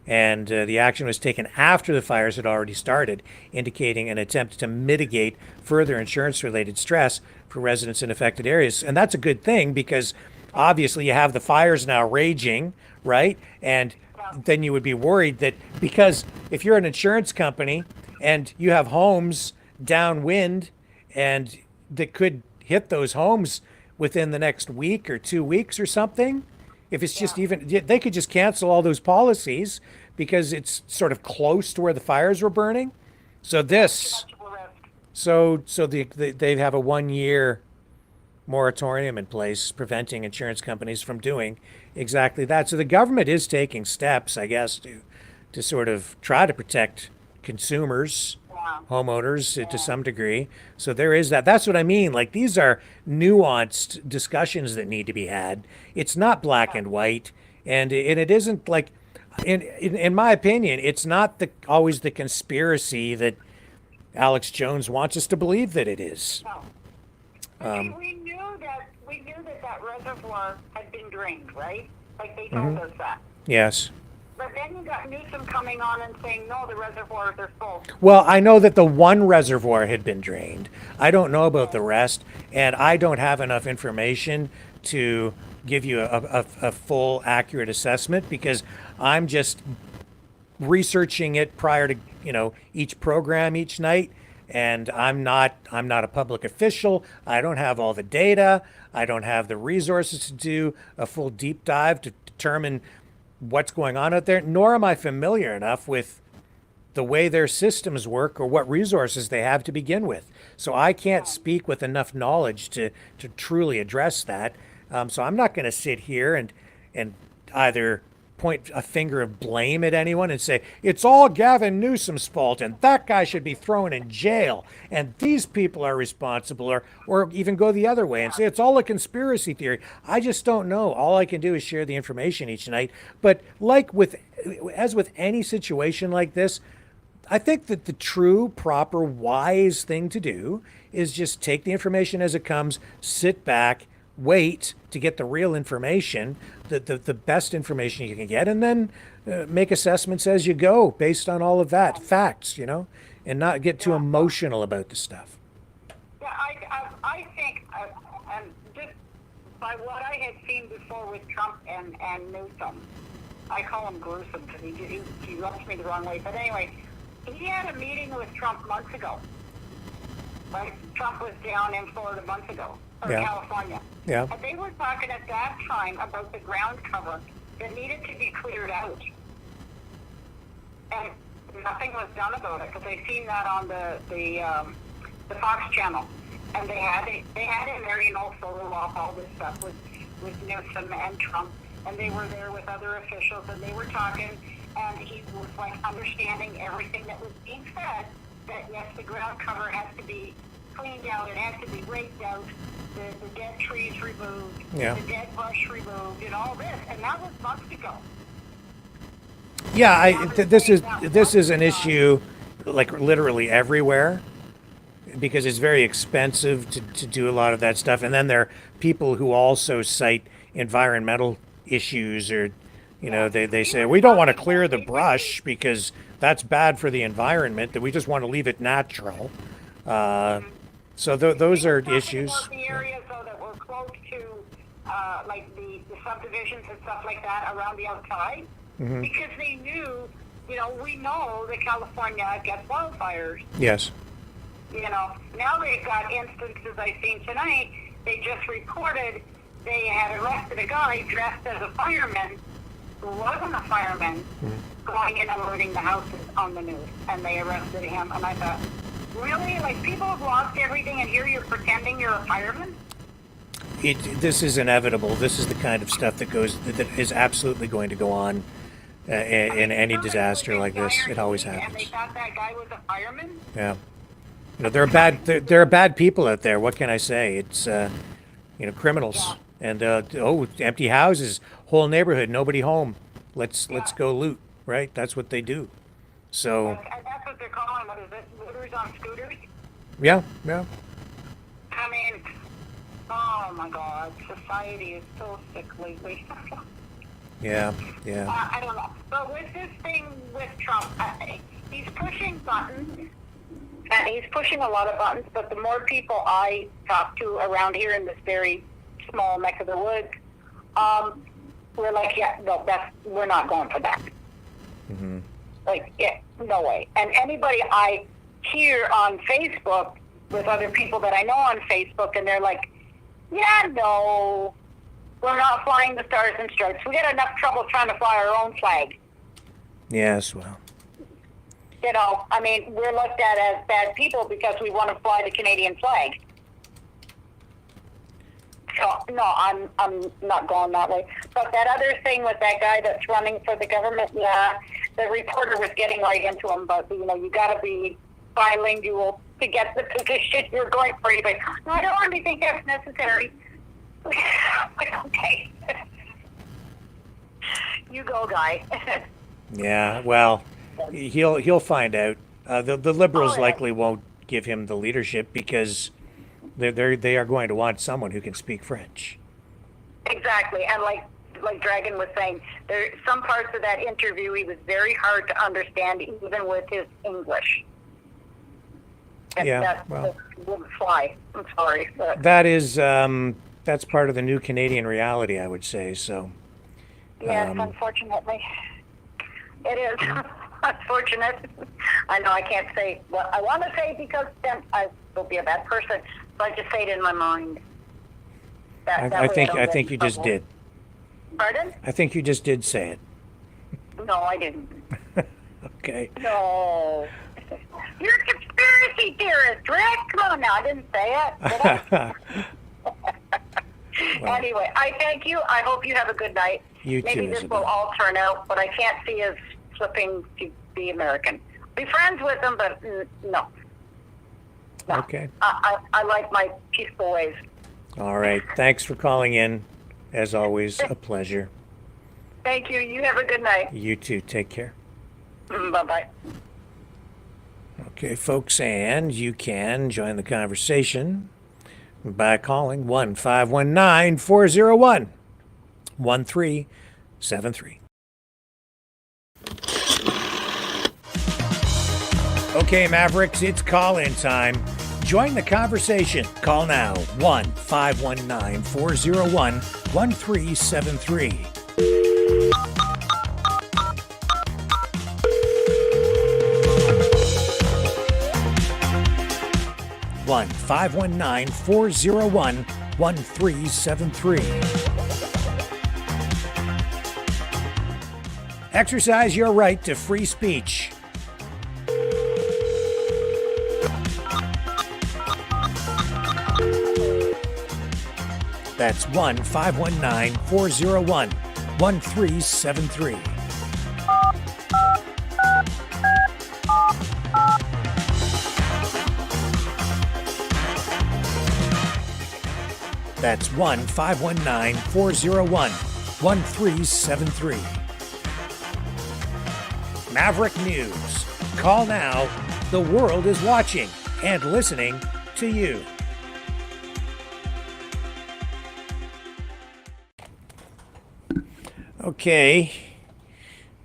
And the action was taken after the fires had already started, indicating an attempt to mitigate further insurance-related stress for residents in affected areas. And that's a good thing, because obviously you have the fires now raging, right? And then you would be worried that, because if you're an insurance company and you have homes downwind and that could hit those homes within the next week or 2 weeks or something. If it's just even, they could just cancel all those policies because it's sort of close to where the fires were burning. So this, they have a 1 year moratorium in place preventing insurance companies from doing exactly that. So the government is taking steps, I guess, to sort of try to protect consumers, homeowners to some degree. So there is that. That's what I mean. Like, these are nuanced discussions that need to be had. It's not black and white, and it isn't like, in my opinion, it's not always the conspiracy that Alex Jones wants us to believe that it is. No. We knew that reservoir had been drained, right? Like, they told us that. Yes. But then you got Newsome coming on and saying, no, the reservoirs are full. Well, I know that the one reservoir had been drained. I don't know about the rest, and I don't have enough information to give you a full, accurate assessment because I'm just researching it prior to, each program each night. And I'm not a public official. I don't have all the data. I don't have the resources to do a full deep dive to determine what's going on out there, nor am I familiar enough with the way their systems work or what resources they have to begin with. So I can't speak with enough knowledge to truly address that. So I'm not going to sit here and either point a finger of blame at anyone and say, it's all Gavin Newsom's fault and that guy should be thrown in jail and these people are responsible, or even go the other way and say it's all a conspiracy theory. I just don't know. All I can do is share the information each night. But as with any situation like this, I think that the true, proper, wise thing to do is just take the information as it comes, sit back, wait to get the real information, the best information you can get, and then make assessments as you go based on all of that, facts, and not get too emotional about the stuff. Yeah, I think, and just by what I had seen before with Trump and Newsome, I call him gruesome because he rubs me the wrong way. But anyway, he had a meeting with Trump months ago. Right? Trump was down in Florida months ago, or California. Yeah. And they were talking at that time about the ground cover that needed to be cleared out. And nothing was done about it because they seen that on the Fox channel. And they had in there, photo off all this stuff with Newsome and Trump. And they were there with other officials and they were talking, and he was like understanding everything that was being said, that yes, the ground cover has to be cleaned out, it has to be raked out, the dead trees removed, the dead brush removed, and all this, and that was months ago. Yeah, this is an issue, like literally everywhere, because it's very expensive to do a lot of that stuff, and then there are people who also cite environmental issues, or they say we don't want to clear the brush because that's bad for the environment, that we just want to leave it natural. So those are issues. The areas though that were close to like the subdivisions and stuff like that around the outside, because they knew, we know that California gets wildfires. Yes. Now they've got instances I've seen tonight. They just reported they had arrested a guy dressed as a fireman who wasn't a fireman, going in and looting the houses on the news, and they arrested him. And I thought, really? Like, people have lost everything, and here you're pretending you're a fireman? This is inevitable. This is the kind of stuff that is absolutely going to go on in any disaster like this. It always happens. And they thought that guy was a fireman? Yeah. There are bad people out there. What can I say? It's criminals. And empty houses, whole neighborhood, nobody home. Let's go loot, right? That's what they do. So. And that's what they're calling. What is it? Looters on scooters? Yeah. I mean, oh my God, society is so sick lately. Yeah. I don't know. But with this thing with Trump, he's pushing buttons. And he's pushing a lot of buttons, but the more people I talk to around here in this very small neck of the woods, we're like, we're not going for that. Like, no way. And anybody I hear on Facebook with other people that I know on Facebook, and they're like, yeah, no, we're not flying the Stars and Stripes. We got enough trouble trying to fly our own flag. Yes, well. You know, I mean, we're looked at as bad people because we want to fly the Canadian flag. So, no, I'm not going that way. But that other thing with that guy that's running for the government, yeah, the reporter was getting right into him, but, you know, you got to be bilingual to get the position you're going for. He's like, no, I don't really think that's necessary. Okay. You go, guy. Yeah, well, he'll find out. The Liberals likely won't give him the leadership because they are going to want someone who can speak French. Exactly, and like Dragon was saying, there some parts of that interview he was very hard to understand, even with his English. And that wouldn't fly. I'm sorry. But. That is that's part of the new Canadian reality, I would say. So. Yes, unfortunately, it is. Unfortunate. I know I can't say what I want to say because then I will be a bad person. So I just say it in my mind. I think you just did. Pardon? I think you just did say it. No, I didn't. Okay. No. You're a conspiracy theorist, Rick. Come on now, I didn't say it. Did I? Well, anyway, I thank you. I hope you have a good night. You too, Maybe this Isabel. will all turn out, but I can't see us flipping to be American. Be friends with them, but no. Okay. I like my peaceful ways. All right. Thanks for calling in. As always, a pleasure. Thank you. You have a good night. You too. Take care. Bye-bye. Okay, folks, and you can join the conversation by calling 1-519-401-1373. Okay, Mavericks, it's call-in time. Join the conversation. Call now, 1-519-401-1373. One 519-401-1373. Exercise your right to free speech. That's 1-519-401-1373. That's 1-519-401-1373. Maverick News. Call now. The world is watching and listening to you. Okay,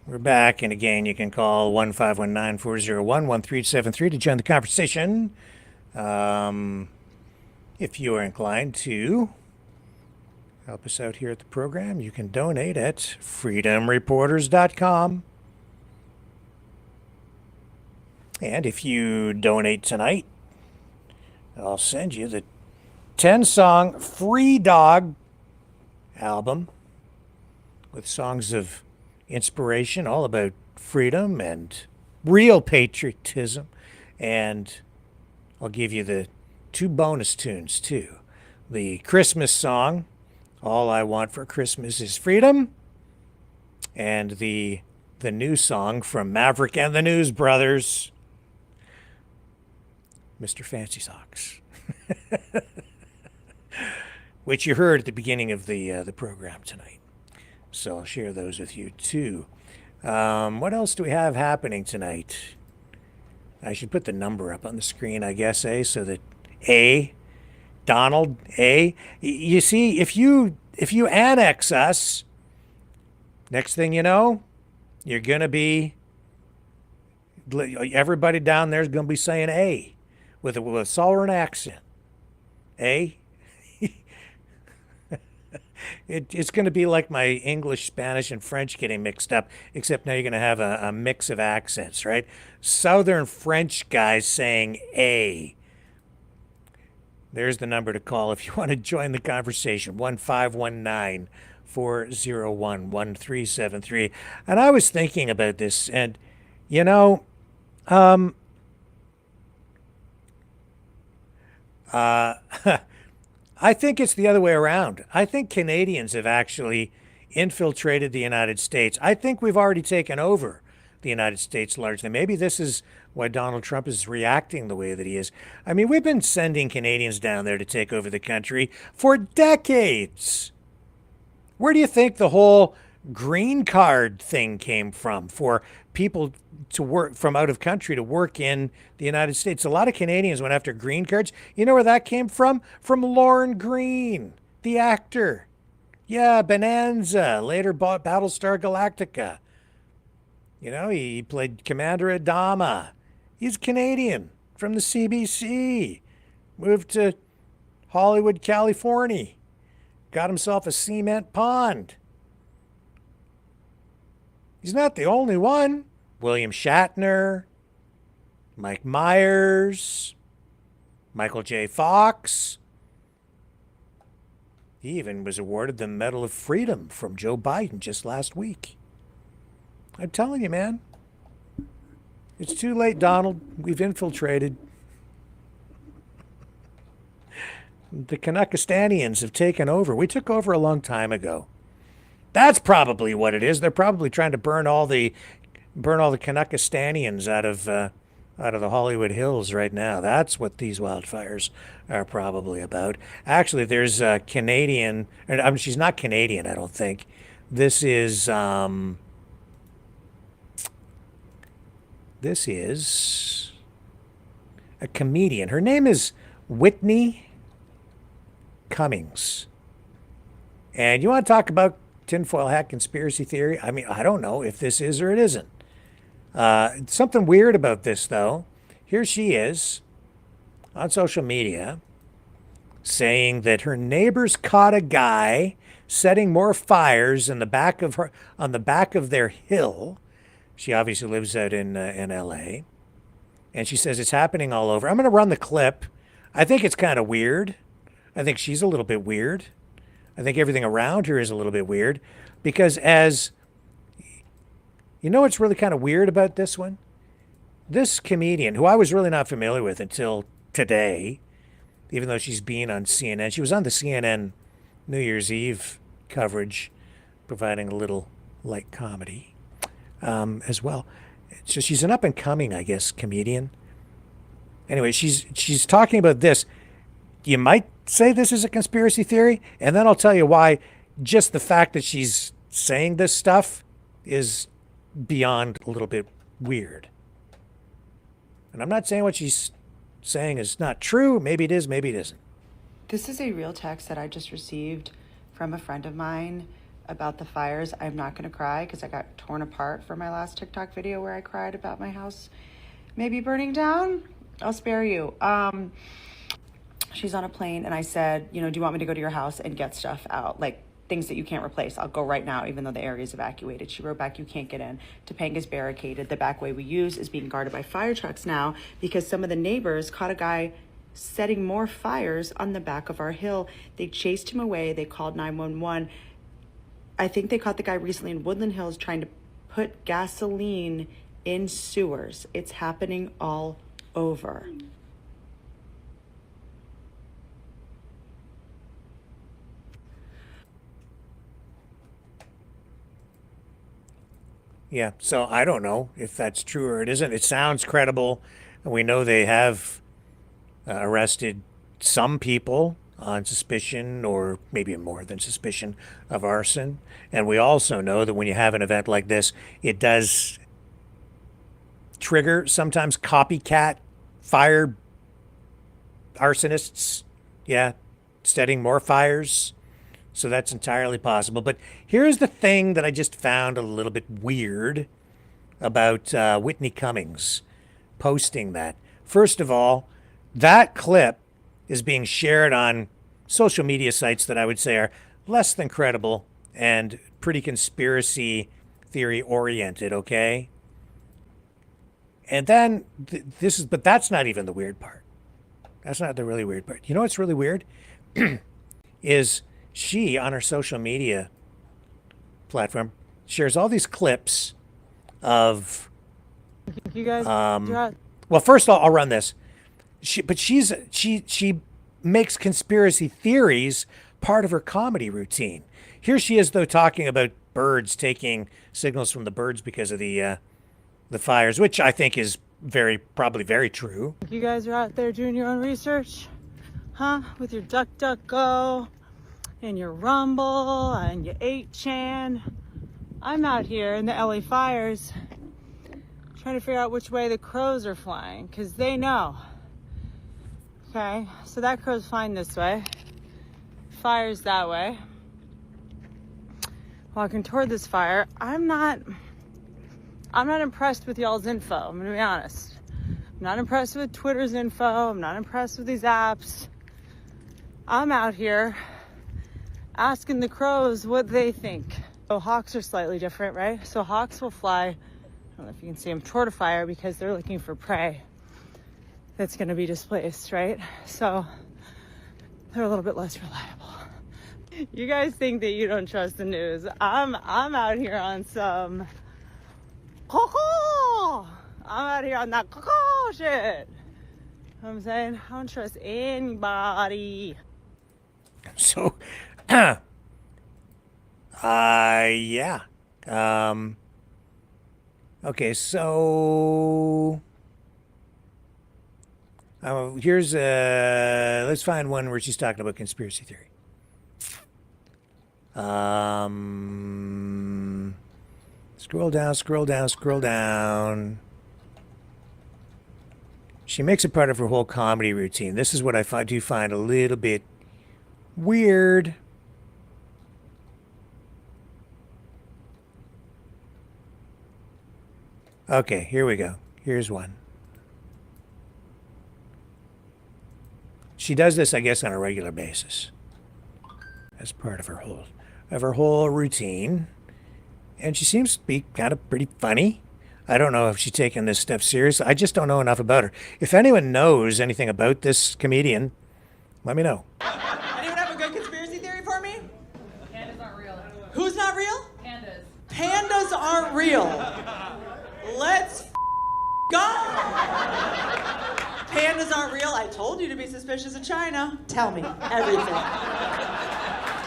we're back, and again, you can call 1-519-401-1373 to join the conversation. If you are inclined to help us out here at the program, you can donate at freedomreporters.com. And if you donate tonight, I'll send you the 10-song Free Dog album with songs of inspiration, all about freedom and real patriotism. And I'll give you the 2 bonus tunes, too. The Christmas song, All I Want for Christmas is Freedom, and the new song from Maverick and the News Brothers, Mr. Fancy Socks, which you heard at the beginning of the program tonight. So I'll share those with you, too. What else do we have happening tonight? I should put the number up on the screen, I guess, so that Donald, you see, if you annex us, next thing you know, you're going to be, everybody down there is going to be saying A with a southern accent. It's going to be like my English, Spanish, and French getting mixed up, except now you're going to have a mix of accents, right? Southern French guys saying A. There's the number to call if you want to join the conversation. 1-519-401-1373. And I was thinking about this, and, you know, I think it's the other way around. I think Canadians have actually infiltrated the United States. I think we've already taken over the United States largely. Maybe this is why Donald Trump is reacting the way that he is. I mean, we've been sending Canadians down there to take over the country for decades. Where do you think the whole green card thing came from for people to work from out of country to work in the United States? A lot of Canadians went after green cards. You know where that came from? From Lorne Greene, the actor. Yeah, Bonanza, later bought Battlestar Galactica. You know, he played Commander Adama. He's Canadian from the CBC. Moved to Hollywood, California. Got himself a cement pond. He's not the only one. William Shatner, Mike Myers, Michael J. Fox. He even was awarded the Medal of Freedom from Joe Biden just last week. I'm telling you, man. It's too late, Donald. We've infiltrated. The Canuckistanians have taken over. We took over a long time ago. That's probably what it is. They're probably trying to burn all the Canuckistanians out of the Hollywood Hills right now. That's what these wildfires are probably about. Actually, there's a Canadian. I mean, she's not Canadian, I don't think. This is a comedian. Her name is Whitney Cummings. And you want to talk about tinfoil hat conspiracy theory? I mean, I don't know if this is or it isn't. Something weird about this, though. Here she is on social media saying that her neighbors caught a guy setting more fires on the back of their hill. She obviously lives out in LA. And she says it's happening all over. I'm going to run the clip. I think it's kind of weird. I think she's a little bit weird. I think everything around her is a little bit weird. Because you know what's really kind of weird about this one? This comedian, who I was really not familiar with until today, even though she's been on CNN. She was on the CNN New Year's Eve coverage, providing a little light comedy as well. So she's an up-and-coming, I guess, comedian. Anyway, she's talking about this. You might say this is a conspiracy theory, and then I'll tell you why just the fact that she's saying this stuff is beyond a little bit weird. And I'm not saying what she's saying is not true. Maybe it is, maybe it isn't. This is a real text that I just received from a friend of mine about the fires. I'm not going to cry because I got torn apart for my last TikTok video where I cried about my house maybe burning down. I'll spare you. She's on a plane and I said, do you want me to go to your house and get stuff out? Like things that you can't replace. I'll go right now, even though the area is evacuated. She wrote back, you can't get in. Topanga's barricaded. The back way we use is being guarded by fire trucks now because some of the neighbors caught a guy setting more fires on the back of our hill. They chased him away. They called 911. I think they caught the guy recently in Woodland Hills trying to put gasoline in sewers. It's happening all over. Yeah, so I don't know if that's true or it isn't. It sounds credible. We know they have arrested some people on suspicion, or maybe more than suspicion, of arson. And we also know that when you have an event like this, it does trigger sometimes copycat fire arsonists. Yeah, setting more fires. So that's entirely possible. But here's the thing that I just found a little bit weird about Whitney Cummings posting that. First of all, that clip is being shared on social media sites that I would say are less than credible and pretty conspiracy theory oriented, okay? And then but that's not even the weird part. That's not the really weird part. You know what's really weird? Is she, on her social media platform, shares all these clips of... You guys... well, first I'll run this. She makes conspiracy theories part of her comedy routine. Here she is, though, talking about birds taking signals from the birds because of the fires, which I think is probably very true. You guys are out there doing your own research, huh? With your DuckDuckGo and your Rumble and your 8chan. I'm out here in the LA fires trying to figure out which way the crows are flying, because they know. Okay, so that crow's flying this way. Fire's that way. Walking toward this fire. I'm not impressed with y'all's info, I'm gonna be honest. I'm not impressed with Twitter's info. I'm not impressed with these apps. I'm out here asking the crows what they think. So hawks are slightly different, right? So hawks will fly, I don't know if you can see them, toward a fire because they're looking for prey that's gonna be displaced, right? So they're a little bit less reliable. You guys think that you don't trust the news. I'm out here on some I'm out here on that shit. You know what I'm saying? I don't trust anybody. So, yeah. Okay, so here's let's find one where she's talking about conspiracy theory. Scroll down. She makes it part of her whole comedy routine. This is what I do find a little bit weird. Okay, here we go. Here's one. She does this, I guess, on a regular basis. As part of her whole routine. And she seems to be kind of pretty funny. I don't know if she's taking this stuff seriously. I just don't know enough about her. If anyone knows anything about this comedian, let me know. Anyone have a good conspiracy theory for me? Pandas aren't real. Who's not real? Pandas. Pandas aren't real. Let's go. Pandas aren't real. I told you to be suspicious of China. Tell me everything.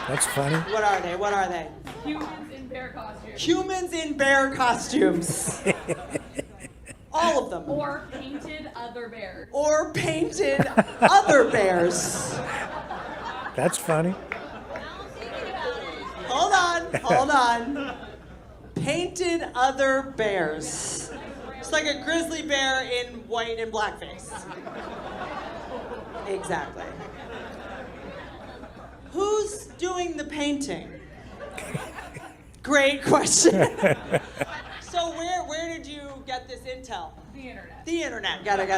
That's funny. What are they? What are they? Humans in bear costumes. Humans in bear costumes. All of them. Or painted other bears. Or painted other bears. That's funny. Hold on. Painted other bears. It's like a grizzly bear in white and blackface. Exactly. Who's doing the painting? Great question. So where did you get this intel? The internet. The internet. Got it.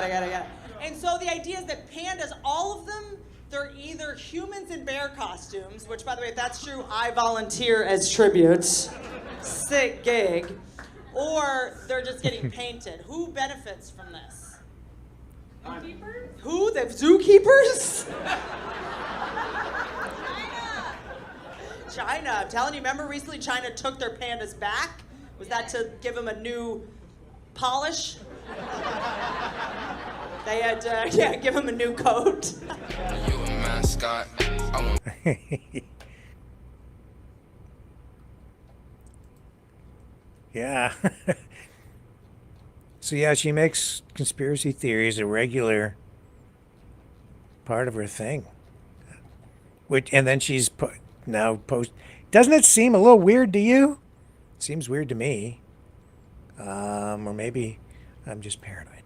And so the idea is that pandas, all of them, they're either humans in bear costumes, which, by the way, if that's true, I volunteer as tribute. Sick gig. Or they're just getting painted. Who benefits from this? Zookeepers? Who? The zookeepers? China. I'm telling you, remember recently China took their pandas back? Was that to give them a new polish? They had to, give them a new coat. You a mascot. Yeah. So yeah, she makes conspiracy theories a regular part of her thing. And then she's doesn't it seem a little weird to you? It seems weird to me. Or maybe I'm just paranoid.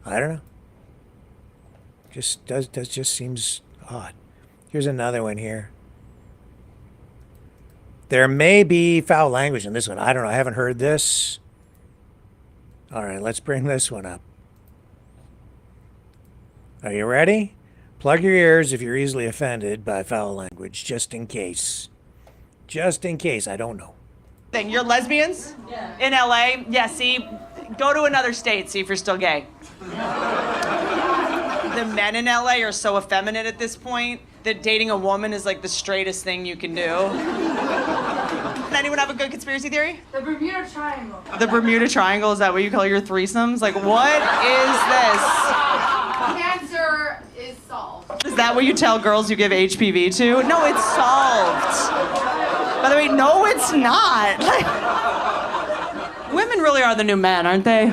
I don't know. Just seems odd. Here's another one here. There may be foul language in this one. I don't know. I haven't heard this. All right, let's bring this one up. Are you ready? Plug your ears if you're easily offended by foul language, just in case. Just in case. I don't know. You're lesbians? Yeah. In LA? Yeah, see, go to another state, see if you're still gay. The men in LA are so effeminate at this point that dating a woman is like the straightest thing you can do. Anyone have a good conspiracy theory? The Bermuda Triangle. The Bermuda Triangle, is that what you call your threesomes? Like, what is Cancer is solved. this? Is that what you tell girls you give HPV to? No, it's solved. By the way, no, it's not. Women really are the new men, aren't they?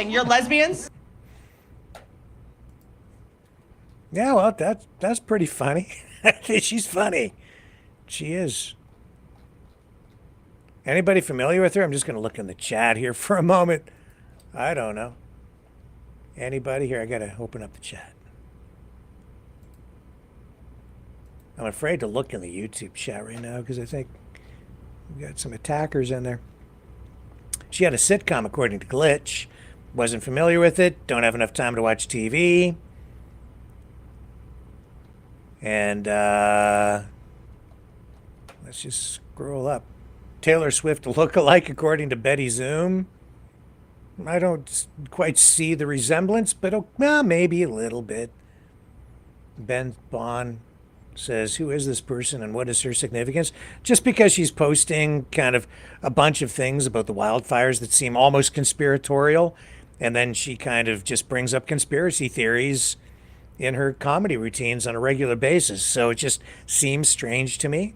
You're lesbians? Yeah, well, that's pretty funny. She's funny. She is. Anybody familiar with her? I'm just going to look in the chat here for a moment. I don't know. Anybody here? I got to open up the chat. I'm afraid to look in the YouTube chat right now because I think we got some attackers in there. She had a sitcom, according to Glitch. Wasn't familiar with it. Don't have enough time to watch TV. And let's just scroll up. Taylor Swift look-alike, according to Betty Zoom. I don't quite see the resemblance, but maybe a little bit. Ben Bond says, who is this person and what is her significance? Just because she's posting kind of a bunch of things about the wildfires that seem almost conspiratorial, and then she kind of just brings up conspiracy theories in her comedy routines on a regular basis. So it just seems strange to me.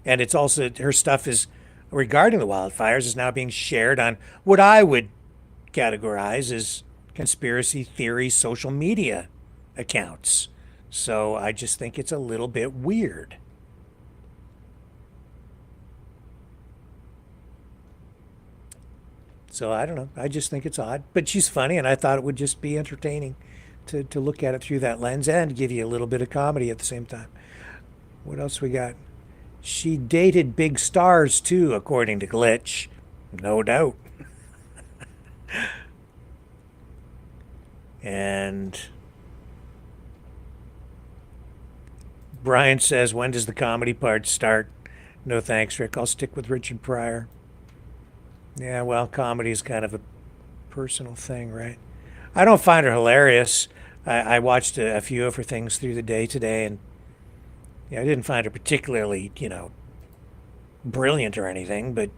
And it's also, her stuff is regarding the wildfires is now being shared on what I would categorize as conspiracy theory social media accounts. So I just think it's a little bit weird. So I don't know. I just think it's odd. But she's funny, and I thought it would just be entertaining to look at it through that lens and give you a little bit of comedy at the same time. What else we got? She dated big stars, too, according to Glitch. No doubt. And Brian says, when does the comedy part start? No thanks, Rick. I'll stick with Richard Pryor. Yeah, well, comedy is kind of a personal thing, right? I don't find her hilarious. I watched a few of her things through the day today, and I didn't find her particularly, brilliant or anything, but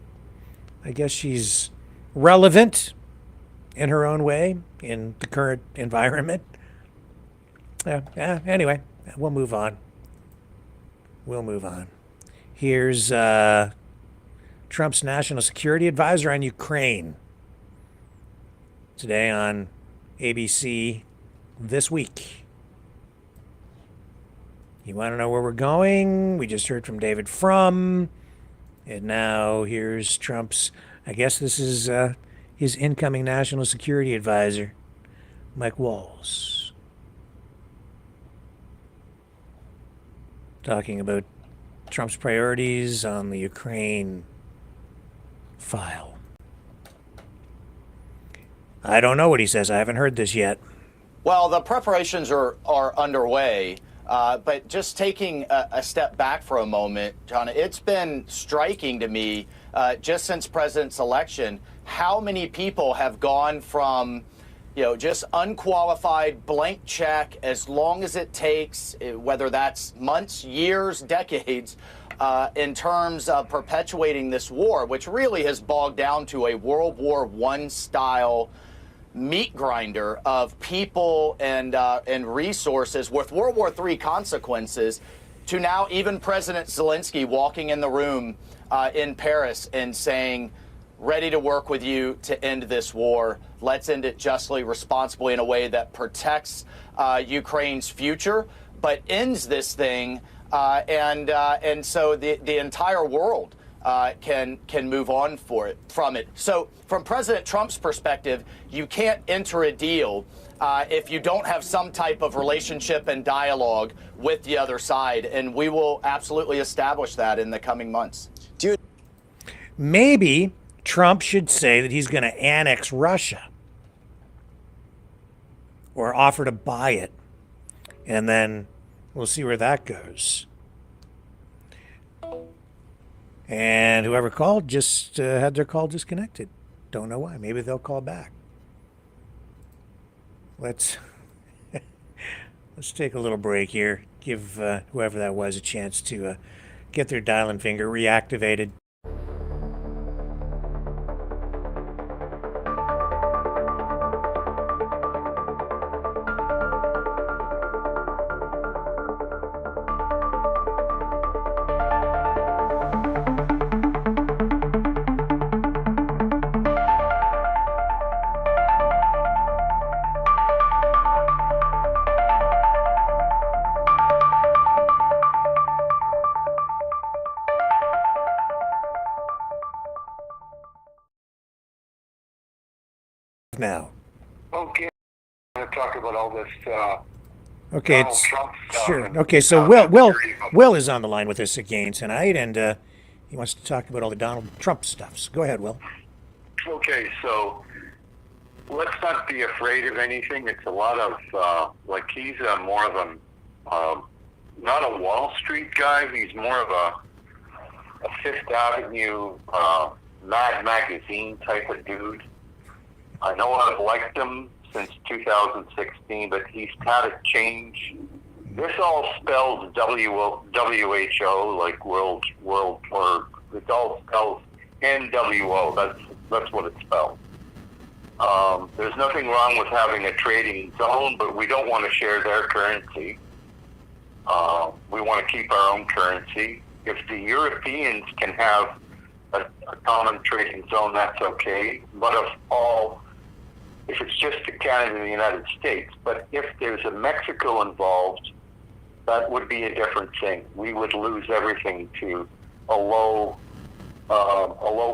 I guess she's relevant in her own way in the current environment. Anyway, we'll move on. Here's Trump's national security advisor on Ukraine today on ABC This Week. You want to know where we're going? We just heard from David Frum. And now here's Trump's, I guess this is his incoming national security advisor, Mike Walls, talking about Trump's priorities on the Ukraine file. I don't know what he says. I haven't heard this yet. Well, the preparations are underway, but just taking a step back for a moment, John, it's been striking to me just since President's election how many people have gone from, just unqualified blank check as long as it takes, whether that's months, years, decades, in terms of perpetuating this war, which really has bogged down to a World War I style meat grinder of people and resources with World War III consequences, to now even President Zelensky walking in the room in Paris and saying, ready to work with you to end this war. Let's end it justly, responsibly, in a way that protects Ukraine's future, but ends this thing, and so the entire world can move on from it. So from President Trump's perspective, you can't enter a deal if you don't have some type of relationship and dialogue with the other side, and we will absolutely establish that in the coming months. Maybe Trump should say that he's going to annex Russia or offer to buy it, and then we'll see where that goes. And whoever called just had their call disconnected. Don't know why. Maybe they'll call back. let's take a little break here. Give whoever that was a chance to get their dial and finger reactivated. Now. Okay, I'm going to talk about all this. Okay, Donald Trump stuff. sure. Okay, so Will is on the line with us again tonight, and he wants to talk about all the Donald Trump stuff. So go ahead, Will. Okay, so let's not be afraid of anything. It's a lot of he's more of a not a Wall Street guy. He's more of a Fifth Avenue Mad Magazine type of dude. I know I've liked him since 2016, but he's had a change. This all spells WHO, like World, or it all spells NWO. That's what it spells. There's nothing wrong with having a trading zone, but we don't want to share their currency. We want to keep our own currency. If the Europeans can have a common trading zone, that's okay. But if it's just Canada and the United States, but if there's a Mexico involved, that would be a different thing. We would lose everything to a low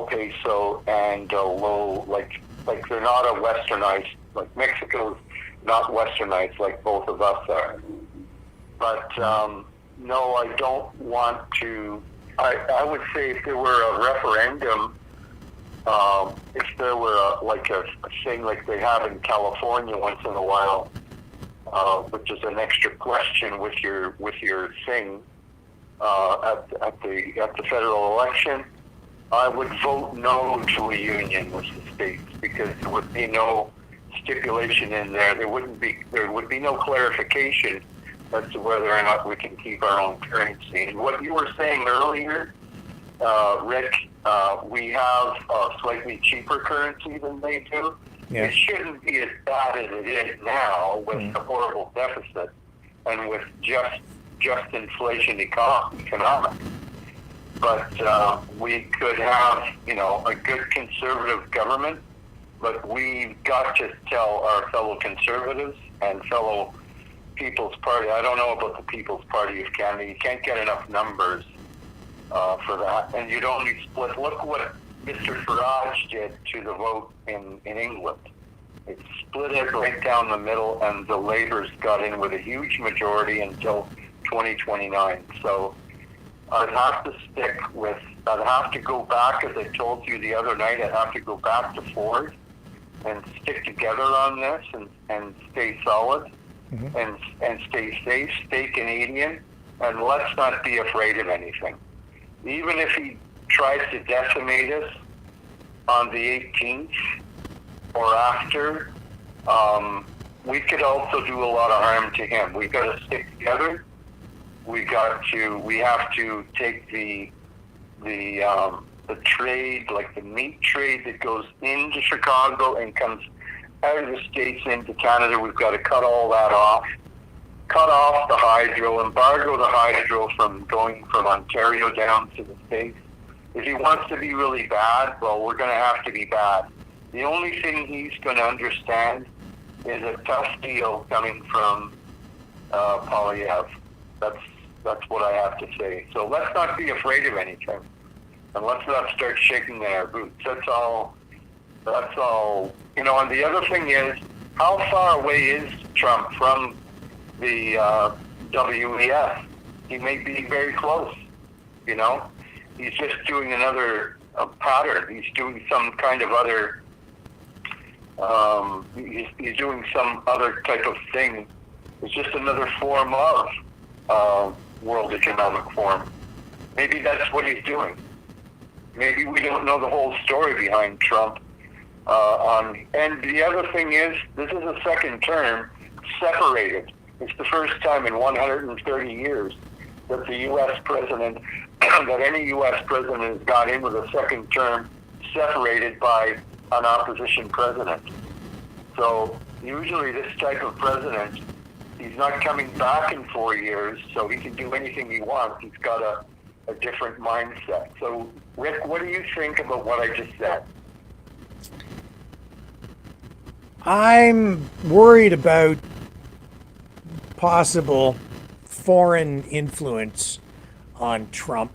peso and a low, like they're not a westernized, like Mexico's not westernized like both of us are. But no, I don't want to. I would say if there were a referendum, if there were a thing like they have in California once in a while, which is an extra question with your thing at the federal election, I would vote no to a union with the states because there would be no stipulation in there. There would be no clarification as to whether or not we can keep our own currency. And what you were saying earlier, Rick, we have a slightly cheaper currency than they do. Yeah. It shouldn't be as bad as it is now with the horrible deficit and with just inflation economics. But we could have, a good conservative government, but we've got to tell our fellow conservatives and fellow People's Party. I don't know about the People's Party of Canada. You can't get enough numbers for that. And you'd only split. Look what Mr. Farage did to the vote in England. It split it right down the middle, and the Labour's got in with a huge majority until 2029. So I'd have to go back, as I told you the other night, I'd have to go back to Ford and stick together on this and stay solid. And stay safe, stay Canadian, and let's not be afraid of anything. Even if he tries to decimate us on the 18th or after, we could also do a lot of harm to him. We've got to stick together. We have to take the trade, like the meat trade that goes into Chicago and comes out of the States into Canada. We've got to cut all that off. Cut off the hydro, embargo the hydro from going from Ontario down to the States. If he wants to be really bad, well, we're going to have to be bad. The only thing he's going to understand is a tough deal coming from Polyev. That's what I have to say. So let's not be afraid of anything, and let's not start shaking our boots. That's all. And the other thing is, how far away is Trump from the WEF? He may be very close. He's just doing another pattern. He's doing some kind of other. He's doing some other type of thing. It's just another form of World Economic Forum. Maybe that's what he's doing. Maybe we don't know the whole story behind Trump And the other thing is, this is a second term separated. It's the first time in 130 years that the U.S. president, that any U.S. president has got in with a second term separated by an opposition president. So usually this type of president, he's not coming back in 4 years, so he can do anything he wants. He's got a different mindset. So, Rick, what do you think about what I just said? I'm worried about possible foreign influence on Trump.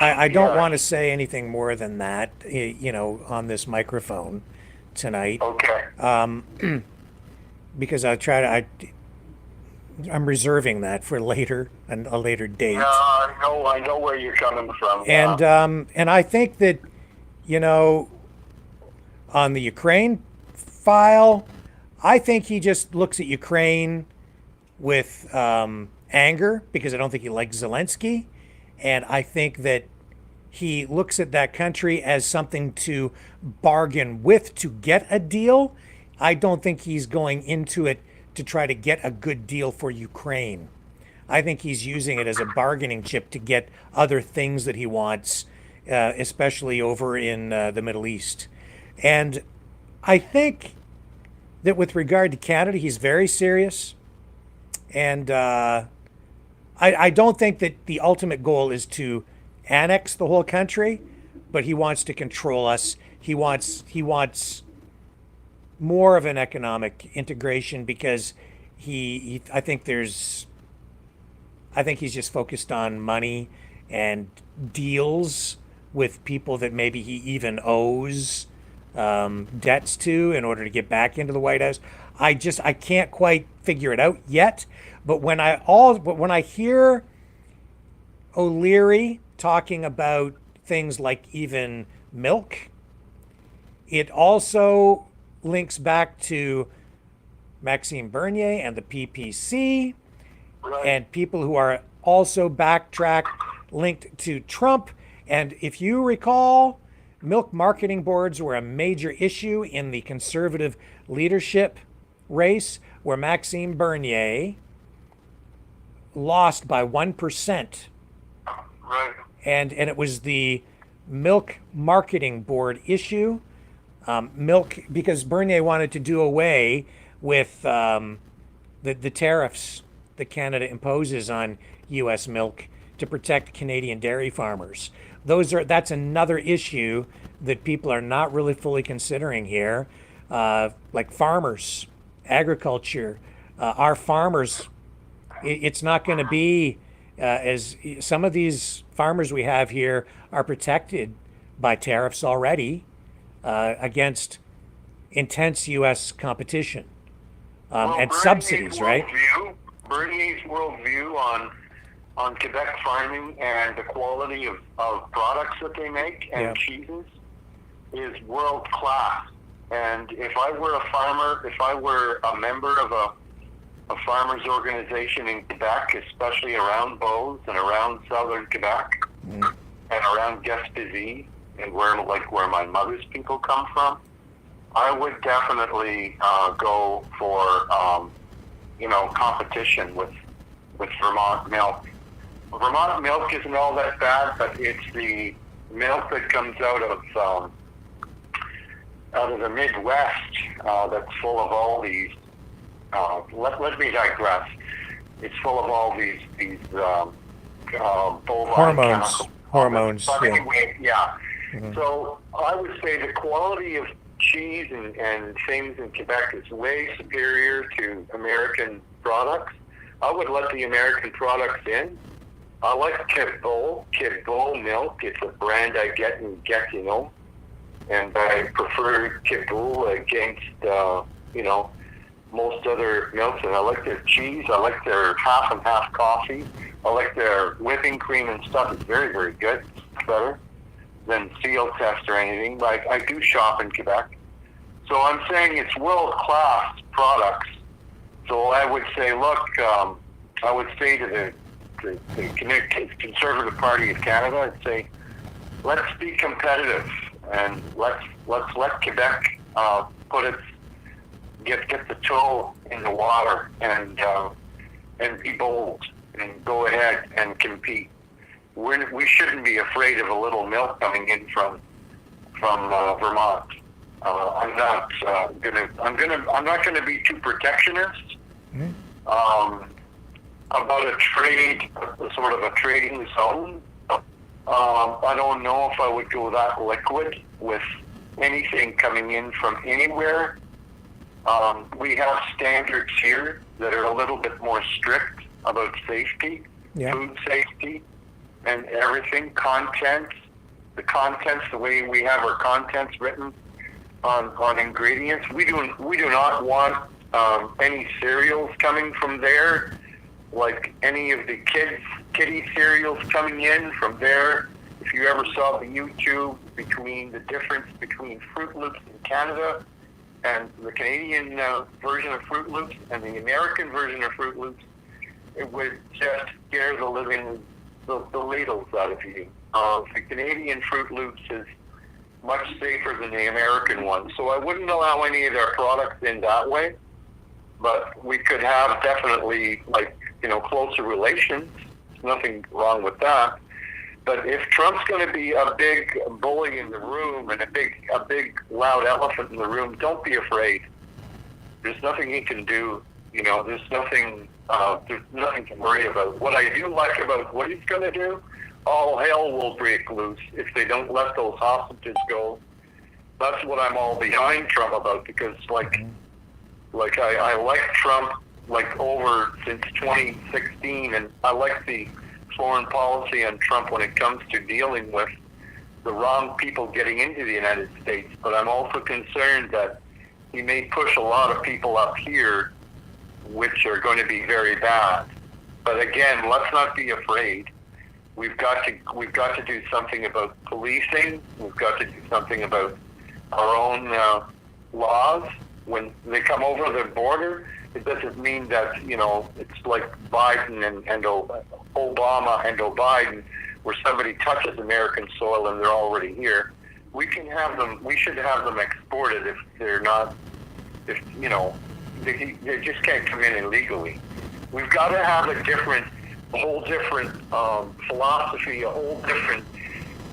I don't want to say anything more than that, on this microphone tonight. Okay. Because I'm reserving that for later, and a later date. Yeah, I know where you're coming from. And I think that, on the Ukraine file, I think he just looks at Ukraine with anger, because I don't think he likes Zelensky. And I think that he looks at that country as something to bargain with to get a deal. I don't think he's going into it to try to get a good deal for Ukraine. I think he's using it as a bargaining chip to get other things that he wants, especially over in the Middle East. And I think that with regard to Canada, he's very serious. And I don't think that the ultimate goal is to annex the whole country, but he wants to control us. He wants more of an economic integration, because I think he's just focused on money and deals with people that maybe he even owes debts to in order to get back into the White House. I can't quite figure it out yet. But when I hear O'Leary talking about things like even milk, it also links back to Maxime Bernier and the PPC, and people who are also linked to Trump. And if you recall, milk marketing boards were a major issue in the conservative leadership race, where Maxime Bernier lost by 1%. Right. And it was the milk marketing board issue. Because Bernier wanted to do away with the tariffs that Canada imposes on U.S. milk to protect Canadian dairy farmers. That's another issue that people are not really fully considering here, like farmers, agriculture, our farmers. It's not going to be as some of these farmers we have here are protected by tariffs already against intense U.S. competition and subsidies, right? Bernier's worldview on Quebec farming and the quality of products that they make and cheeses is world class. And if I were a farmer, if I were a member of a farmers organization in Quebec, especially around Beauce and around southern Quebec and around Gaspésie and where my mother's people come from, I would definitely go for competition with Vermont milk. Vermont milk isn't all that bad, but it's the milk that comes out of the Midwest that's full of all these. Let me digress. It's full of all these bovine hormones. But anyway, So I would say the quality of cheese and things in Quebec is way superior to American products. I would let the American products in. I like Kibble milk. It's a brand I get in Gatineau, and I prefer Kibble against most other milks. And I like their cheese. I like their half and half coffee. I like their whipping cream and stuff. It's very, very good. It's better than Field Test or anything. But I do shop in Quebec, so I'm saying it's world class products. So I would say, look, I would say to the Conservative Party of Canada, I'd say, let's be competitive. and let's let Quebec get the toe in the water and be bold and go ahead and compete. We shouldn't be afraid of a little milk coming in from Vermont. I'm not gonna be too protectionist about a trade, sort of a trading zone. I don't know if I would go that liquid with anything coming in from anywhere. We have standards here that are a little bit more strict about safety, food safety, and everything. The way we have our contents written on ingredients. We do not want any cereals coming from there, like any of the kiddie cereals coming in from there. If you ever saw the YouTube between the difference between Fruit Loops in Canada and the Canadian version of Fruit Loops and the American version of Fruit Loops, it would just scare the ladles out of you. The Canadian Fruit Loops is much safer than the American one, so I wouldn't allow any of their products in that way. But we could have definitely, closer relations. There's nothing wrong with that. But if Trump's going to be a big bully in the room and a big loud elephant in the room, don't be afraid. There's nothing he can do. There's nothing to worry about. What I do like about what he's going to do, all hell will break loose if they don't let those hostages go. That's what I'm all behind Trump about, because I like Trump over since 2016, and I like the foreign policy on Trump when it comes to dealing with the wrong people getting into the United States. But I'm also concerned that he may push a lot of people up here, which are going to be very bad. But again, let's not be afraid. We've got to do something about policing. We've got to do something about our own laws. When they come over the border, it doesn't mean that, it's like Biden and Obama and O'Biden, where somebody touches American soil and they're already here. We should have them exported if they're not, they just can't come in illegally. We've got to have a whole different philosophy, a whole different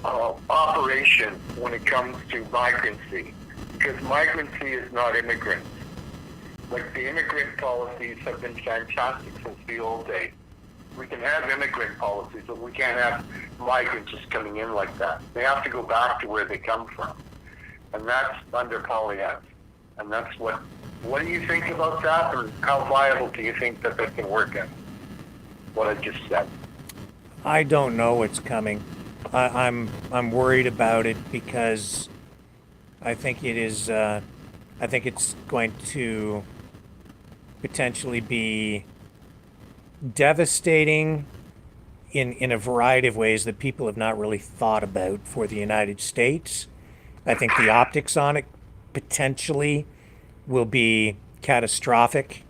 operation when it comes to migrancy. Because migrancy is not immigrants. Like, the immigrant policies have been fantastic since the old days. We can have immigrant policies, but we can't have migrants just coming in like that. They have to go back to where they come from. And that's under Poilievre. And that's what do you think about that? Or how viable do you think that can work out? What I just said. I don't know what's coming. I'm worried about it because I think it is. I think it's going to potentially be devastating in a variety of ways that people have not really thought about for the United States. I think the optics on it potentially will be catastrophic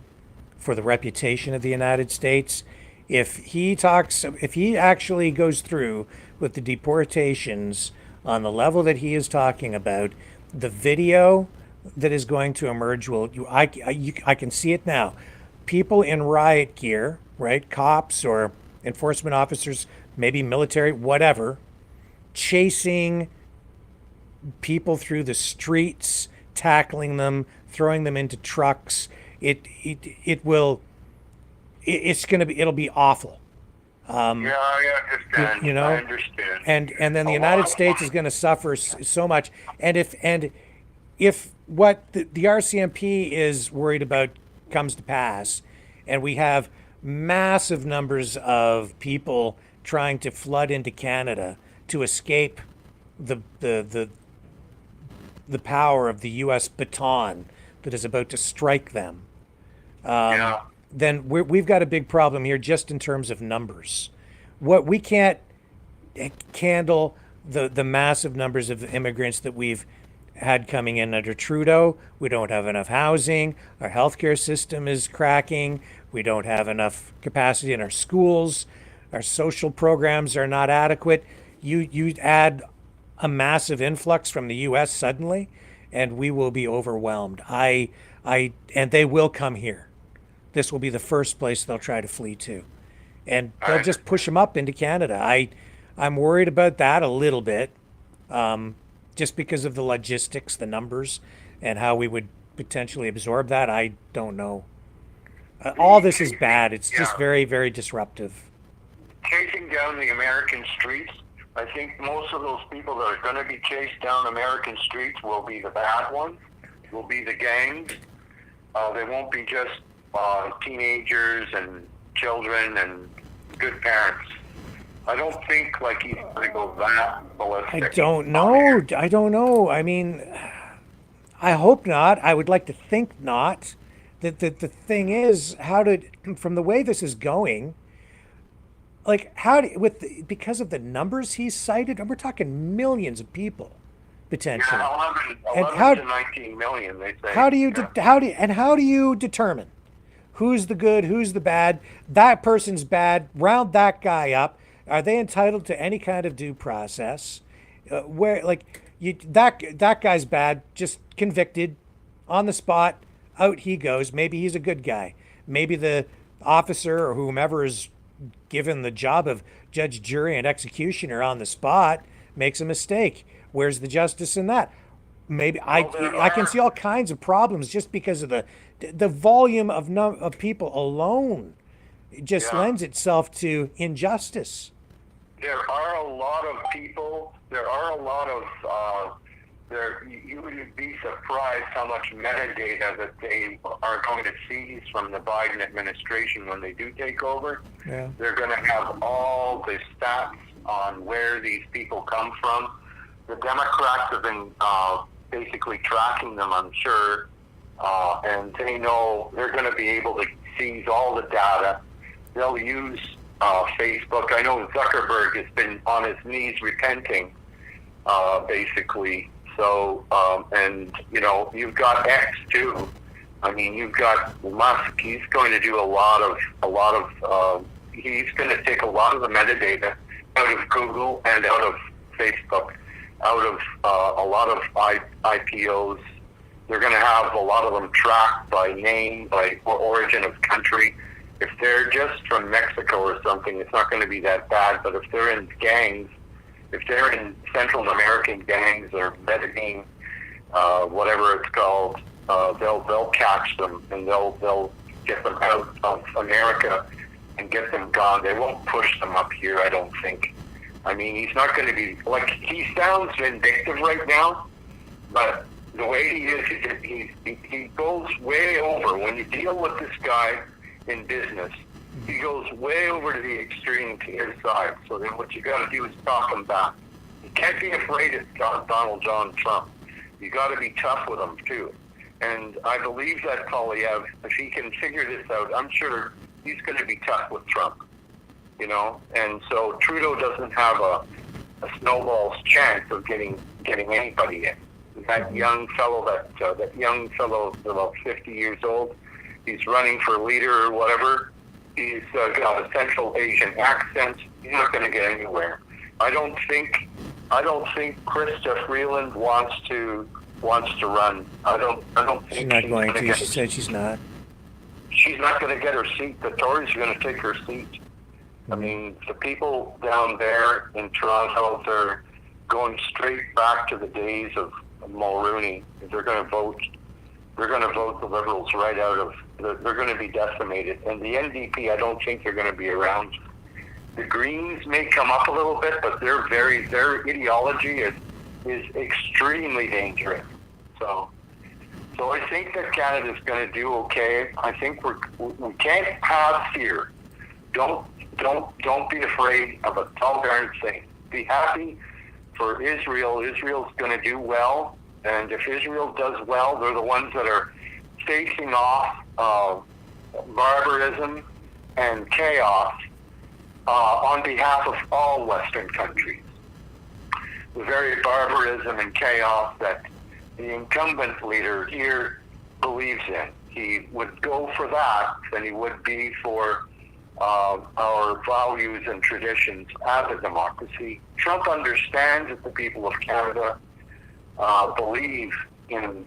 for the reputation of the United States. If he actually goes through with the deportations on the level that he is talking about, the video that is going to emerge I can see it now. People in riot gear, right? Cops or enforcement officers, maybe military, whatever, chasing people through the streets, tackling them, throwing them into trucks. It'll be awful. I understand. I understand. And then the United States is going to suffer so much. And if what the RCMP is worried about comes to pass, and we have massive numbers of people trying to flood into Canada to escape the power of the U.S. baton that is about to strike them, then we've got a big problem here just in terms of numbers. What we can't handle the massive numbers of immigrants that we've had coming in under Trudeau. We don't have enough housing. Our healthcare system is cracking. We don't have enough capacity in our schools. Our social programs are not adequate. You add a massive influx from the U.S. suddenly, and we will be overwhelmed. And they will come here. This will be the first place they'll try to flee to, and they'll just push them up into Canada. I'm worried about that a little bit, just because of the logistics, the numbers, and how we would potentially absorb that. I don't know. All this is bad. It's just very, very disruptive. Chasing down the American streets, I think most of those people that are going to be chased down American streets will be the bad ones, will be the gangs. They won't be just teenagers and children and good parents. I don't think like he's going to go that ballistic. I don't know. I mean, I hope not. I would like to think not. The thing is, from the way this is going, like because of the numbers he's cited, and we're talking millions of people potentially. Yeah, 11 to 19 million, they say. How do you determine who's the good, who's the bad? That person's bad. Round that guy up. Are they entitled to any kind of due process? That guy's bad, just convicted on the spot. Out he goes. Maybe he's a good guy. Maybe the officer or whomever is given the job of judge, jury, and executioner on the spot makes a mistake. Where's the justice in that? Maybe I can see all kinds of problems just because of the volume of people alone. It just lends itself to injustice. There are a lot of people. There are a lot of. You would be surprised how much metadata that they are going to seize from the Biden administration when they do take over. Yeah. They're going to have all the stats on where these people come from. The Democrats have been basically tracking them, I'm sure, and they know they're going to be able to seize all the data. They'll use Facebook. I know Zuckerberg has been on his knees repenting, basically. So, and you've got X too. I mean, you've got Musk. He's going to do a lot of. He's going to take a lot of the metadata out of Google and out of Facebook, out of a lot of IPOs. They're going to have a lot of them tracked by name, by origin of country. If they're just from Mexico or something, it's not going to be that bad. But if they're in gangs, if they're in Central American gangs or Medellin, whatever it's called, they'll catch them and they'll get them out of America and get them gone. They won't push them up here, I don't think. I mean, he's not going to be like, he sounds vindictive right now, but the way he is, he goes way over. When you deal with this guy in business, he goes way over to the extreme to his side. So then what you got to do is talk him back. You can't be afraid of Donald John Trump. You got to be tough with him too. And I believe that Polyev, if he can figure this out, I'm sure he's going to be tough with Trump. And so Trudeau doesn't have a snowball's chance of getting anybody in. That young fellow, about 50 years old, he's running for leader or whatever. He's got a Central Asian accent. He's not going to get anywhere. I don't think Chrystia Freeland wants to run. I don't think she's not going to. She said she's not. She's not going to get her seat. The Tories are going to take her seat. I mean, the people down there in Toronto, they're going straight back to the days of Mulroney. They're going to vote. They're going to vote the Liberals right out of. They're going to be decimated. And the NDP, I don't think they're going to be around. The Greens may come up a little bit, but their ideology is extremely dangerous. So I think that Canada's going to do okay. I think we can't have fear. Don't be afraid of a tall darn thing. Be happy for Israel. Israel's going to do well. And if Israel does well, they're the ones that are facing off barbarism and chaos on behalf of all Western countries. The very barbarism and chaos that the incumbent leader here believes in. He would go for that than he would be for our values and traditions as a democracy. Trump understands that the people of Canada believe in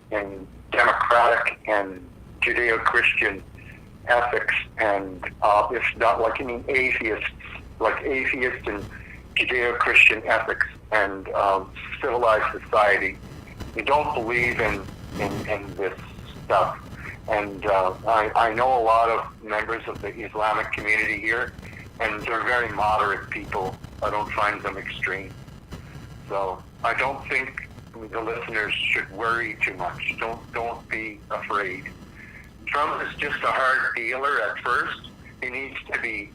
democratic and Judeo-Christian ethics, and if not atheists, like atheist and Judeo-Christian ethics and civilized society. We don't believe in this stuff. And I know a lot of members of the Islamic community here, and they're very moderate people. I don't find them extreme. So I don't think the listeners should worry too much. Don't be afraid. Trump is just a hard dealer at first. He needs to be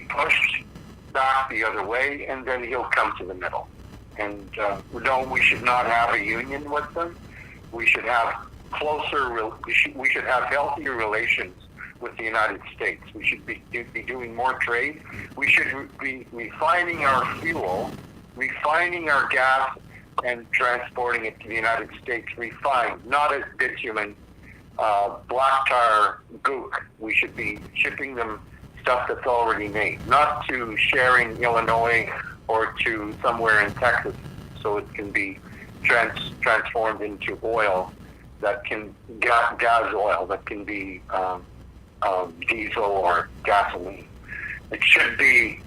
pushed back the other way, and then he'll come to the middle. And we should not have a union with them. We should have we should have healthier relations with the United States. We should be doing more trade. We should be refining our fuel, refining our gas, and transporting it to the United States refined, not as bitumen, black tar gook. We should be shipping them stuff that's already made, not to Sharing, Illinois, or to somewhere in Texas, so it can be transformed into oil that can gas oil that can be diesel or gasoline. It should be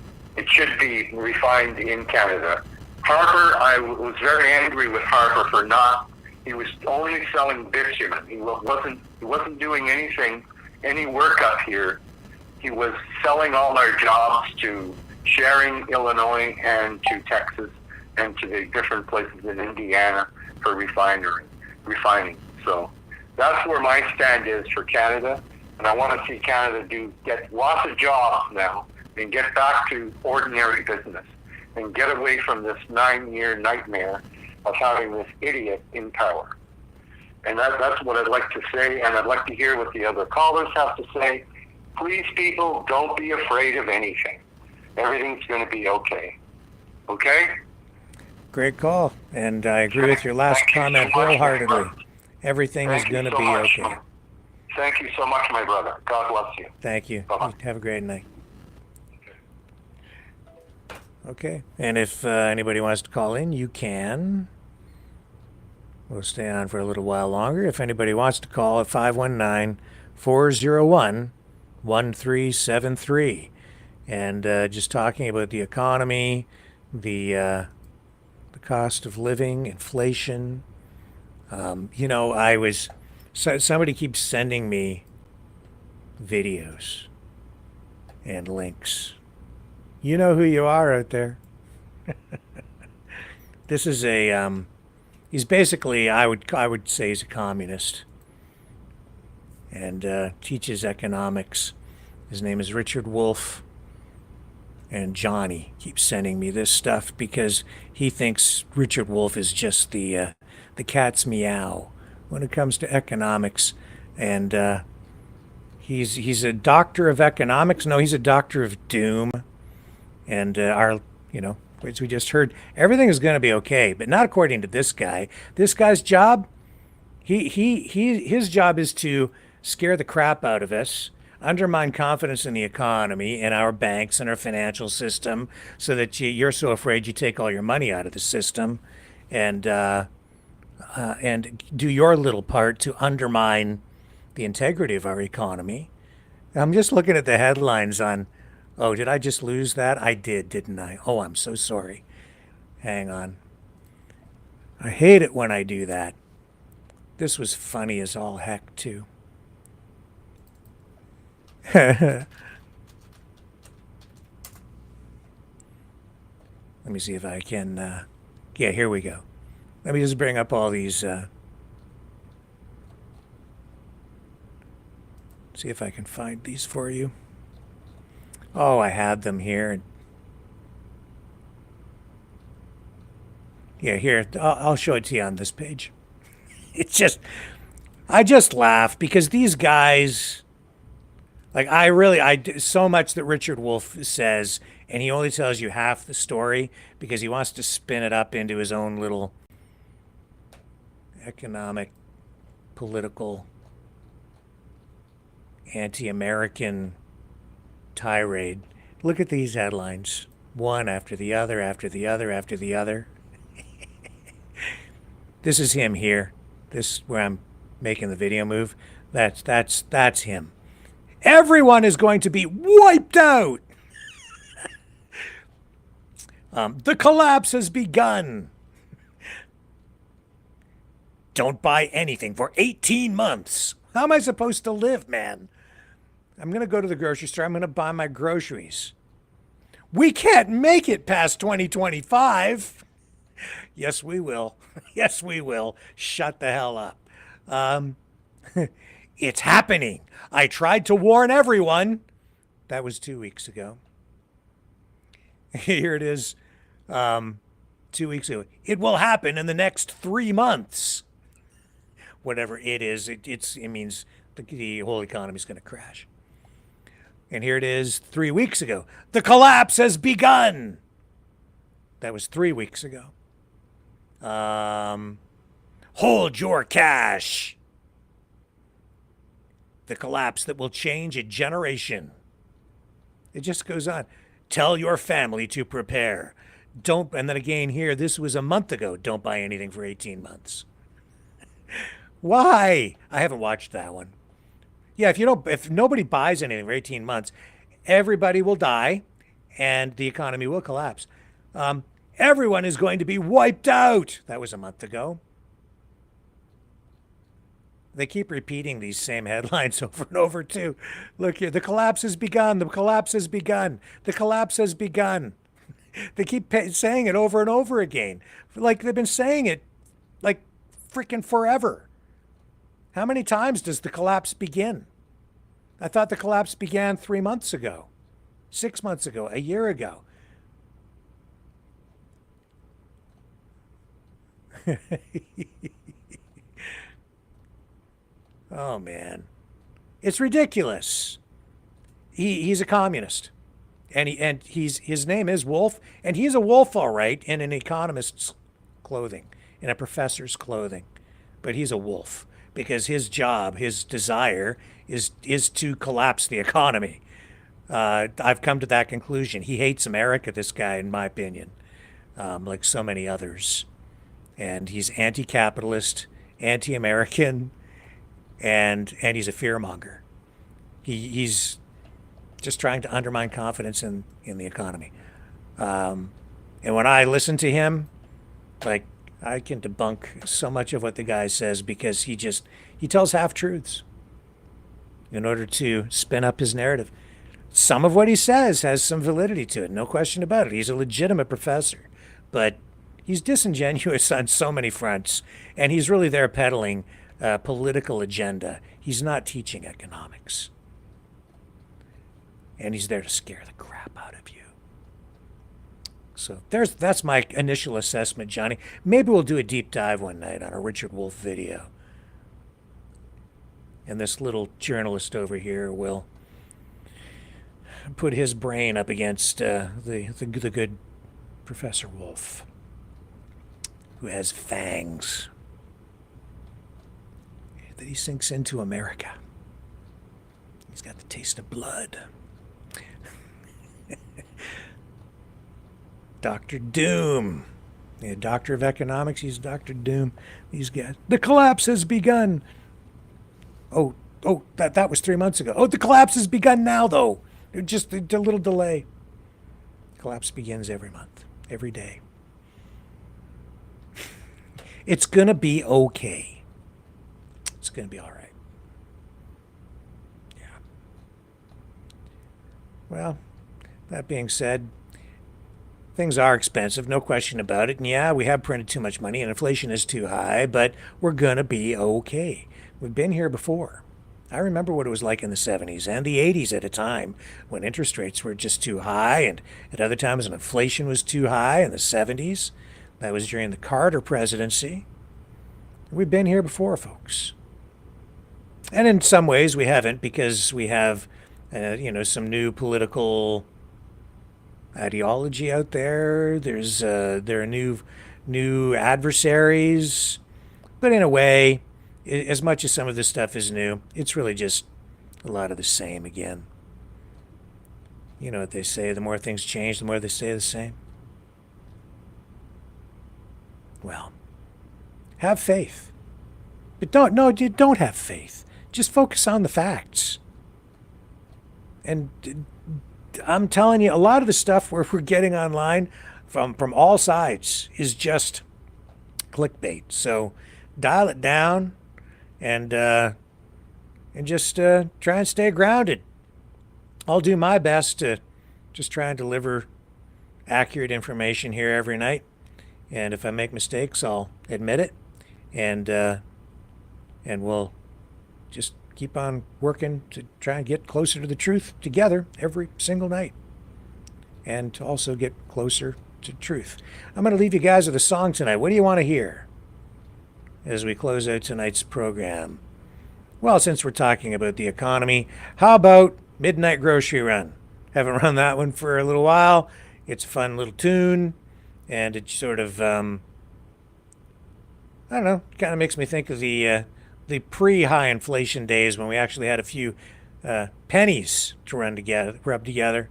refined in Canada. Harper, I was very angry with Harper for not. He was only selling bitumen. He wasn't doing any work up here. He was selling all our jobs to Sharing, Illinois, and to Texas, and to the different places in Indiana for refining. So that's where my stand is for Canada, and I want to see Canada get lots of jobs now and get back to ordinary business and get away from this 9-year nightmare of having this idiot in power. And that's what I'd like to say, and I'd like to hear what the other callers have to say. Please, people, don't be afraid of anything. Everything's going to be okay. Okay? Great call, and I agree with your last comment wholeheartedly. Everything is going to be okay. Thank you so much, my brother. God bless you. Thank you. Bye-bye. Have a great night. Okay, and if anybody wants to call in, you can. We'll stay on for a little while longer. If anybody wants to call at 519-401-1373. And just talking about the economy, the cost of living, inflation. Somebody keeps sending me videos and links. You know who you are out there. This is he's basically, I would say he's a communist, and teaches economics. His name is Richard Wolff, and Johnny keeps sending me this stuff because he thinks Richard Wolff is just the cat's meow when it comes to economics, and he's a doctor of economics. No, he's a doctor of doom. And as we just heard, everything is going to be okay, but not according to this guy. This guy's job, his job is to scare the crap out of us, undermine confidence in the economy and our banks and our financial system, so that you're so afraid you take all your money out of the system, and do your little part to undermine the integrity of our economy. I'm just looking at the headlines on. Oh, did I just lose that? I did, didn't I? Oh, I'm so sorry. Hang on. I hate it when I do that. This was funny as all heck, too. Let me see if I can... yeah, here we go. Let me just bring up all these... see if I can find these for you. Oh, I had them here. Yeah, here. I'll show it to you on this page. It's just, I just laugh because these guys, like, so much that Richard Wolff says, and he only tells you half the story because he wants to spin it up into his own little economic, political, anti-American tirade. Look at these headlines. One after the other, after the other, after the other. This is him here. This is where I'm making the video move. That's him. Everyone is going to be wiped out. The collapse has begun. Don't buy anything for 18 months. How am I supposed to live, man? I'm going to go to the grocery store. I'm going to buy my groceries. We can't make it past 2025. Yes, we will. Yes, we will. Shut the hell up. It's happening. I tried to warn everyone. That was 2 weeks ago. Here it is. 2 weeks ago. It will happen in the next 3 months. Whatever it is, it means the whole economy is going to crash. And here it is 3 weeks ago. The collapse has begun. That was 3 weeks ago. Hold your cash. The collapse that will change a generation. It just goes on. Tell your family to prepare. Don't, and then again here, this was a month ago. Don't buy anything for 18 months. Why? I haven't watched that one. Yeah, if nobody buys anything for 18 months, everybody will die and the economy will collapse. Everyone is going to be wiped out. That was a month ago. They keep repeating these same headlines over and over too. Look here, the collapse has begun. The collapse has begun. The collapse has begun. They keep saying it over and over again. Like they've been saying it like freaking forever. How many times does the collapse begin? I thought the collapse began 3 months ago, 6 months ago, a year ago. Oh, man. It's ridiculous. He's a communist. And his name is Wolf, and he's a wolf, all right, in an economist's clothing, in a professor's clothing. But he's a wolf. Because his job, his desire, is to collapse the economy. I've come to that conclusion. He hates America, this guy, in my opinion, like so many others. And he's anti-capitalist, anti-American, and he's a fearmonger. He's just trying to undermine confidence in the economy. And when I listen to him, like, I can debunk so much of what the guy says because he tells half-truths in order to spin up his narrative. Some of what he says has some validity to it, no question about it. He's a legitimate professor, but he's disingenuous on so many fronts, and he's really there peddling a political agenda. He's not teaching economics. And he's there to scare the crap out of you. So that's my initial assessment, Johnny. Maybe we'll do a deep dive one night on a Richard Wolff video. And this little journalist over here will put his brain up against the good Professor Wolff, who has fangs that he sinks into America. He's got the taste of blood. Dr. Doom. Yeah, Doctor of Economics, he's Dr. Doom. These guys. The collapse has begun. Oh, that was 3 months ago. Oh, the collapse has begun now, though. Just a little delay. Collapse begins every month, every day. It's going to be okay. It's going to be all right. Yeah. Well, that being said, things are expensive, no question about it. And yeah, we have printed too much money and inflation is too high, but we're going to be okay. We've been here before. I remember what it was like in the 70s and the 80s at a time when interest rates were just too high, and at other times when inflation was too high in the 70s. That was during the Carter presidency. We've been here before, folks. And in some ways we haven't, because we have, some new political ideology out there. There are new adversaries. But in a way, as much as some of this stuff is new, it's really just a lot of the same again. You know what they say, the more things change, the more they stay the same. Well, have faith. But don't have faith. Just focus on the facts. And I'm telling you, a lot of the stuff we're getting online from all sides is just clickbait. So dial it down and just try and stay grounded. I'll do my best to just try and deliver accurate information here every night. And if I make mistakes, I'll admit it. And we'll just keep on working to try and get closer to the truth together every single night. And to also get closer to truth. I'm going to leave you guys with a song tonight. What do you want to hear as we close out tonight's program? Well, since we're talking about the economy, how about Midnight Grocery Run? Haven't run that one for a little while. It's a fun little tune, and it sort of, I don't know, kind of makes me think of the pre-high inflation days when we actually had a few pennies to rub together.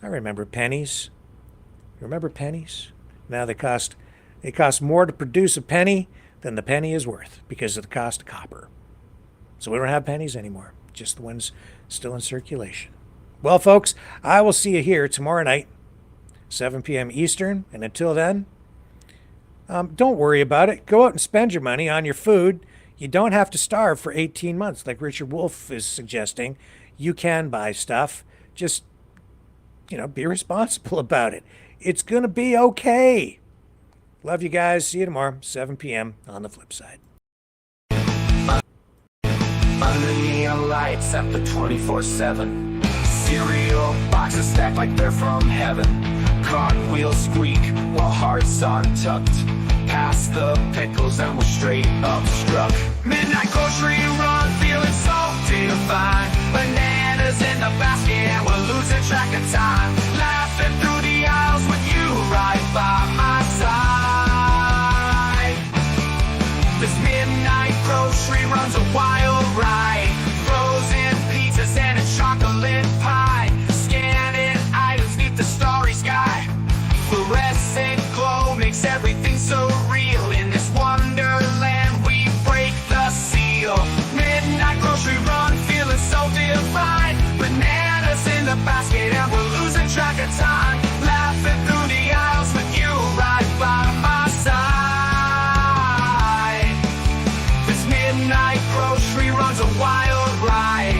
I remember pennies. You remember pennies? Now they cost more to produce a penny than the penny is worth because of the cost of copper. So we don't have pennies anymore, just the ones still in circulation. Well, folks, I will see you here tomorrow night, 7 p.m. Eastern. And until then, don't worry about it. Go out and spend your money on your food. You don't have to starve for 18 months like Richard Wolff is suggesting. You can buy stuff. Just, be responsible about it. It's going to be okay. Love you guys. See you tomorrow, 7 p.m. on the flip side. Under neon lights after 24/7. Cereal boxes stacked like they're from heaven. Cartwheels squeak while hearts untucked. Past the pickles and we're straight up struck. Midnight grocery run, feeling so divine. Bananas in the basket and we're losing track of time. Laughing through the aisles with you right by my side. This midnight grocery run's a wild ride. Frozen pizzas and a chocolate pie. Scanning items neath the starry sky. Fluorescent glow makes everything so real. In this wonderland we break the seal. Midnight grocery run, feeling so divine. Bananas in the basket and we're losing track of time. Laughing through the aisles with you right by my side. This midnight grocery run's a wild ride.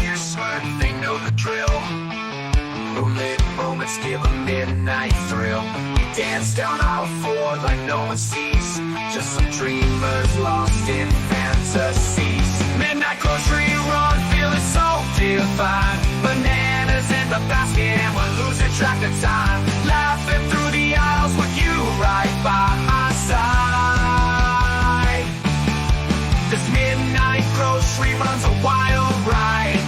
You're smart, they know the drill. Moonlit moments give a midnight thrill. We dance down our floor like no one sees. Just some dreamers lost in fantasies. Midnight grocery run, feeling so divine. Bananas in the basket and we're losing track of time. Laughing through the aisles with you right by my side. This midnight grocery run's a wild ride.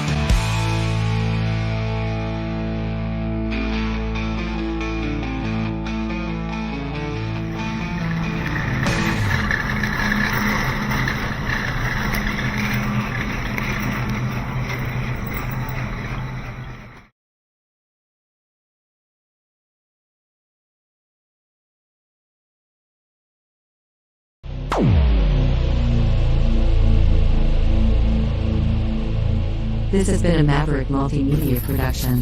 This has been a Maverick Multimedia production.